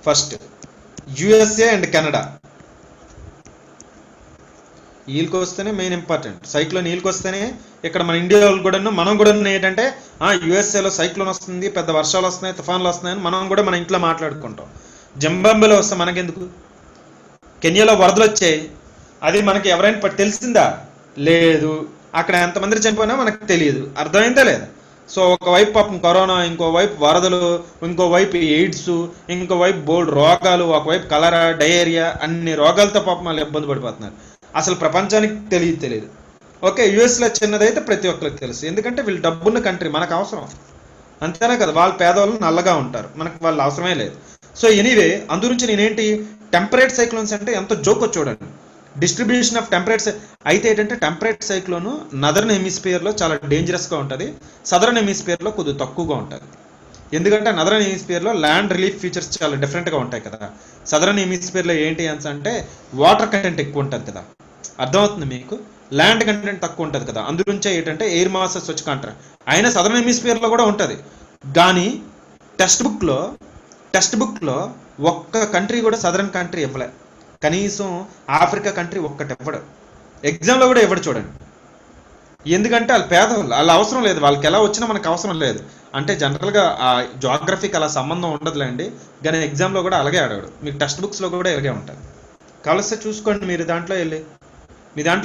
first USA and Canada. వీళ్ళకి వస్తేనే మెయిన్ ఇంపార్టెంట్. సైక్లోన్ వీళ్ళకి వస్తేనే ఇక్కడ మన ఇండియా మనం కూడా ఏంటంటే యుఎస్ఏలో సైక్లోన్ వస్తుంది, పెద్ద వర్షాలు వస్తున్నాయి, తుఫాన్లు వస్తున్నాయని మనం కూడా మన ఇంట్లో మాట్లాడుకుంటాం. జింబాబ్వేలో వస్తే మనకెందుకు? కెన్యాలో వరదలు వచ్చాయి, అది మనకి ఎవరైనా తెలిసిందా? లేదు. అక్కడ ఎంతమంది చనిపోయినా మనకు తెలియదు. అర్థమైందా లేదా? సో ఒకవైపు పాపం కరోనా, ఇంకోవైపు వరదలు, ఇంకోవైపు ఎయిడ్స్, ఇంకోవైపు బోల్డ్ రోగాలు, ఒకవైపు కలరా, డయేరియా, అన్ని రోగాలతో పాపం వాళ్ళు ఇబ్బంది పడిపోతున్నారు. అసలు ప్రపంచానికి తెలియదు. ఓకే, యుఎస్లో చిన్నదైతే ప్రతి ఒక్కరికి తెలుసు, ఎందుకంటే వీళ్ళు డబ్బున్న కంట్రీ, మనకు అవసరం అంతేనా కదా. వాళ్ళు పేదవాళ్ళు నల్లగా ఉంటారు, మనకు వాళ్ళు అవసరమే లేదు. సో ఎనీవే అందుగురించి నేనేంటి టెంపరేట్ సైక్లోన్స్ అంటే ఎంత జోకో చూడండి. డిస్ట్రిబ్యూషన్ ఆఫ్ టెంపరేట్ అయితే ఏంటంటే టెంపరేట్ సైక్లోన్ నదర్న్ హెమిస్ఫియర్లో చాలా డేంజరస్గా ఉంటుంది, సదర్న్ హెమిస్ఫియర్లో కొద్దిగా తక్కువగా ఉంటుంది. ఎందుకంటే నదర్న్ హెమిస్ఫియర్లో ల్యాండ్ రిలీఫ్ ఫీచర్స్ చాలా డిఫరెంట్గా ఉంటాయి కదా. సదర్న్ హెమిస్ఫియర్లో ఏంటి అంటే వాటర్ కంటెంట్ ఎక్కువ ఉంటుంది కదా, అర్థమవుతుంది మీకు? ల్యాండ్ కంటెంట్ తక్కువ ఉంటుంది కదా, అందుగురించే ఏంటంటే ఎయిర్ మాసెస్ వచ్చి కంటారు. అయినా సదర్న్ హెమిస్ఫియర్లో కూడా ఉంటుంది, కానీ టెక్స్ట్ బుక్లో ఒక్క కంట్రీ కూడా సదరన్ కంట్రీ ఇవ్వలే. కనీసం ఆఫ్రికా కంట్రీ ఒక్కటి ఇవ్వడు, ఎగ్జామ్లో కూడా ఇవ్వడు చూడండి. ఎందుకంటే వాళ్ళు పేదవాళ్ళు, వాళ్ళ అవసరం లేదు, వాళ్ళకి ఎలా వచ్చినా మనకు అవసరం లేదు. అంటే జనరల్గా ఆ జాగ్రఫీకి అలా సంబంధం ఉండదులేండి, కానీ ఎగ్జామ్లో కూడా అలాగే అడగడు. మీకు టెక్స్ట్ బుక్స్లో కూడా ఇలాగే ఉంటుంది. కలిస్తే చూసుకోండి, మీ దాంట్లో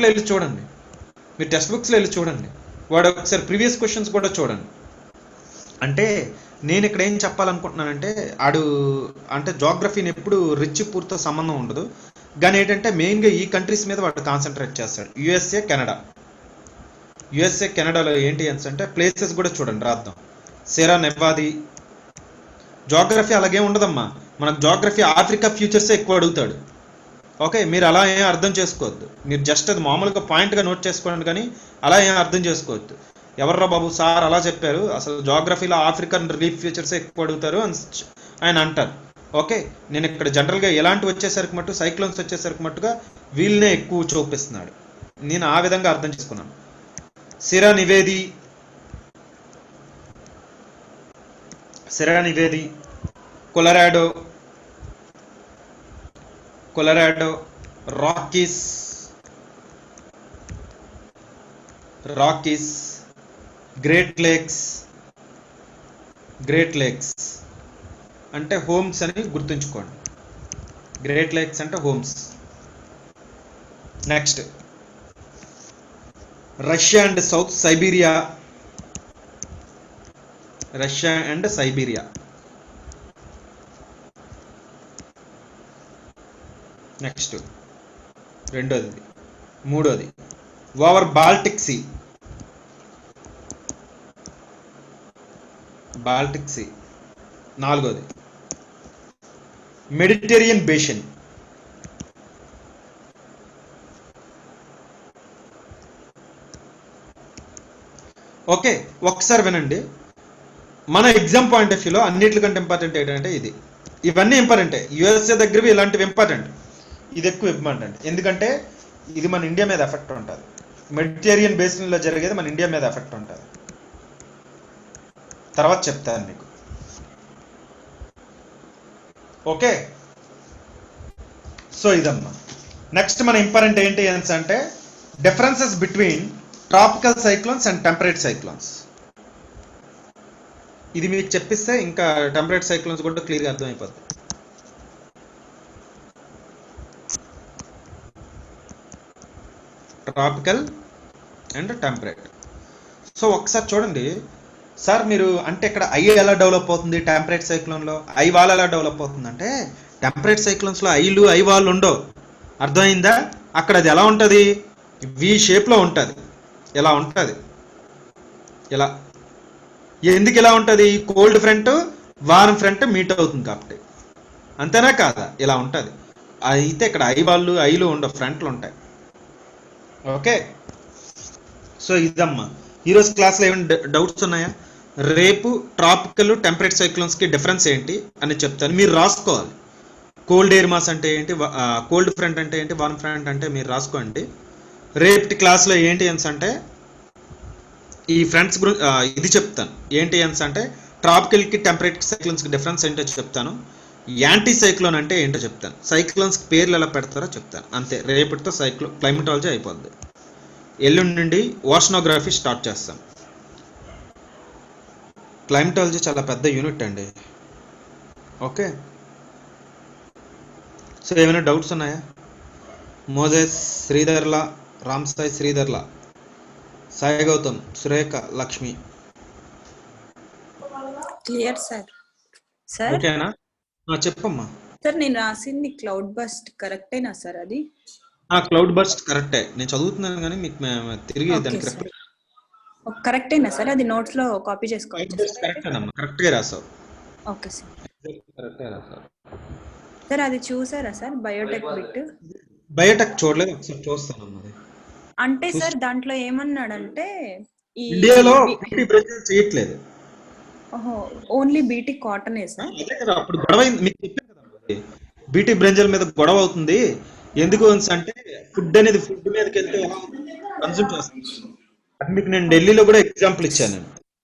వెళ్ళి చూడండి, మీరు టెక్స్ట్ బుక్స్లో వెళ్ళి చూడండి, వాడు ఒకసారి ప్రీవియస్ క్వశ్చన్స్ కూడా చూడండి. అంటే నేను ఇక్కడ ఏం చెప్పాలనుకుంటున్నానంటే ఆడు అంటే జోగ్రఫీని ఎప్పుడు రిచ్ పూర్తో సంబంధం ఉండదు, కానీ ఏంటంటే మెయిన్గా ఈ కంట్రీస్ మీద వాడు కాన్సన్ట్రేట్ చేస్తాడు. యుఎస్ఏ కెనడాలో ఏంటి అంటే ప్లేసెస్ కూడా చూడండి రాద్దాం. సెరా నెవాది. జోగ్రఫీ అలాగే ఉండదమ్మా, మనకు జోగ్రఫీ ఆఫ్రికా ఫ్యూచర్సే ఎక్కువ అడుగుతాడు. ఓకే, మీరు అలా ఏం అర్థం చేసుకోవద్దు, మీరు జస్ట్ అది మామూలుగా పాయింట్గా నోట్ చేసుకోండి, కానీ అలా ఏం అర్థం చేసుకోవద్దు. ఎవర్రా బాబు సార్ అలా చెప్పారు, అసలు జోగ్రఫీలో ఆఫ్రికన్ రిలీఫ్ ఫీచర్స్ ఎక్కువ అడుగుతారు అని ఆయన అంటారు. ఓకే, నేను ఇక్కడ జనరల్గా ఎలాంటి వచ్చేసరికి మట్టు సైక్లోన్స్ వచ్చేసరికి మట్టుగా వీళ్ళనే ఎక్కువ చూపిస్తున్నాడు, నేను ఆ విధంగా అర్థం చేసుకున్నాను. సిరా నివేది, కొలరాడో, రాకీస్, గ్రేట్ లేక్స్ అంటే హోమ్స్ అని గుర్తుంచుకోండి. గ్రేట్ లేక్స్ అంటే homes. Next Russia and Siberia. Next మూడోది ఓవర్ బాల్టిక్ సీ. నాలుగోది మెడిటేరియన్ బేసిన్. ఓకే, ఒకసారి వినండి. మన ఎగ్జామ్ పాయింట్ ఆఫ్ వ్యూలో అన్నిటికంటే ఇంపార్టెంట్ ఏంటంటే ఇవన్నీ ఇంపార్టెంటే. యుఎస్ఏ దగ్గరవి ఇలాంటివి ఇంపార్టెంట్, ఇది ఎక్కువ ఇంపార్టెంట్, ఎందుకంటే ఇది మన ఇండియా మీద ఎఫెక్ట్ ఉంటుంది. మెడిటేరియన్ బేసిన్లో జరిగేది మన ఇండియా మీద ఎఫెక్ట్ ఉంటుంది, తర్వాత చెప్తాను మీకు. ఓకే, సో ఇదమ్మా. నెక్స్ట్ మన ఇంపార్టెంట్ ఏంటి అంటే differences between tropical cyclones and temperate cyclones. ఇది మీకు చెప్పిస్తే ఇంకా టెంపరేట్ సైక్లోన్స్ కూడా క్లియర్గా అర్థమైపోతుంది. Tropical and temperate. సో ఒకసారి చూడండి సార్, మీరు అంటే ఇక్కడ ఐ ఎలా డెవలప్ అవుతుంది టెంపరేట్ సైక్లోన్లో, ఐ వాల్ ఎలా డెవలప్ అవుతుంది అంటే టెంపరేట్ సైక్లోన్స్లో ఐ వాల్ ఉండవు. అర్థమైందా? అక్కడ అది ఎలా ఉంటుంది, వి షేప్లో ఉంటుంది, ఇలా ఉంటుంది. ఇలా ఎందుకు ఇలా ఉంటుంది, cold front warm front meet అవుతుంది కాబట్టి, అంతేనా కాదా? ఇలా ఉంటుంది. అయితే ఇక్కడ ఐలు ఉండవు, ఫ్రంట్లు ఉంటాయి. ఓకే, సో ఇదమ్మా ఈరోజు క్లాస్లో ఏమైనా డౌట్స్ ఉన్నాయా? రేపు ట్రాపికల్ టెంపరేట్ సైక్లోన్స్కి డిఫరెన్స్ ఏంటి అని చెప్తాను, మీరు రాసుకోవాలి. కోల్డ్ ఎయిర్ మాస్ అంటే ఏంటి, కోల్డ్ ఫ్రంట్ అంటే ఏంటి, వార్మ్ ఫ్రంట్ అంటే మీరు రాసుకోండి. రేపటి క్లాస్లో ఏంటి అంటే ఈ ఫ్రంట్స్ గురించి ఇది చెప్తాను. ఏంటి అంటే ట్రాపికల్కి టెంపరేట్ సైక్లోన్స్కి డిఫరెన్స్ ఏంటో చెప్తాను. యాంటీ సైక్లోన్ అంటే ఏంటో చెప్తాను. సైక్లోన్స్కి పేర్లు ఎలా పెడతారో చెప్తాను. అంతే, రేపటితో క్లైమటాలజీ అయిపోద్ది. ఎల్లుండి నుండి ఓషనోగ్రఫీ స్టార్ట్ చేస్తాం. క్లైమటాలజీ చాలా పెద్ద యూనిట్ అండి. ఓకే, సో ఏమైనా డౌట్స్ ఉన్నాయా? Moses, Sridharla, Ramsai Sridharla, Sai Gautam, Surekha, Lakshmi. Clear sir. Sir ఓకేనా? చెప్పమ్మా. సార్ నేను రాసింది క్లౌడ్ బస్ట్ కరెక్టేనా సార్? అది క్లౌడ్ బస్ట్ కరెక్టే, నేను చదువుతున్నాను కానీ మీకు తిరిగి దానికి కరెక్టేనా సార్? అది నోట్స్ లో కాపీ చేసుకోవచ్చు. కరెక్ట్గా రాసావు. Okay sir. కరెక్ట్గా రాసావు సార్. అది చూసారా సార్ బయోటెక్ బిట్? బయోటెక్ చూడలేదు, ఒకసారి చూస్తాను. అంటే సార్ దాంట్లో ఏమన్నాడంటే ఇండియాలో బీటీ బ్రెంజల్ చేయట్లేదు. ఓహో, ఓన్లీ బీటీ కాటన్ సార్. అప్పుడు గొడవ మీకు చెప్పాను కదా, బీటీ బ్రెంజల్ మీద గొడవ అవుతుంది. ఎందుకు అంటే ఫుడ్ అనేది ఫుడ్ మీదకి వెళ్తే కన్సూమ్ చేస్తాను. అది మీకు నేను ఢిల్లీలో కూడా ఎగ్జాంపుల్ ఇచ్చాను.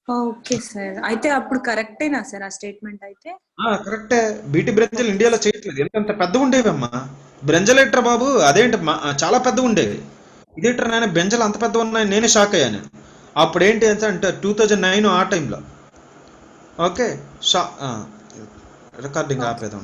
ఓకే సార్, అయితే అప్పుడు కరెక్టేనా సార్ ఆ స్టేట్మెంట్? అయితే కరెక్టే, బీటీ బ్రెంజల్ ఇండియాలో చేయట్లేదు. ఎంత పెద్దగా ఉండేవి అమ్మా బ్రెంజల్ ఎట్రా బాబు, అదేంటి చాలా పెద్దగా ఉండేవి. ఇదేంటారు నాయన బెంజలు అంత పెద్దగా ఉన్నాయి, నేనే షాక్ అయ్యాను. అప్పుడు ఏంటి అంటే 2009 ఆ టైంలో. Okay, recording ఆపేదాం.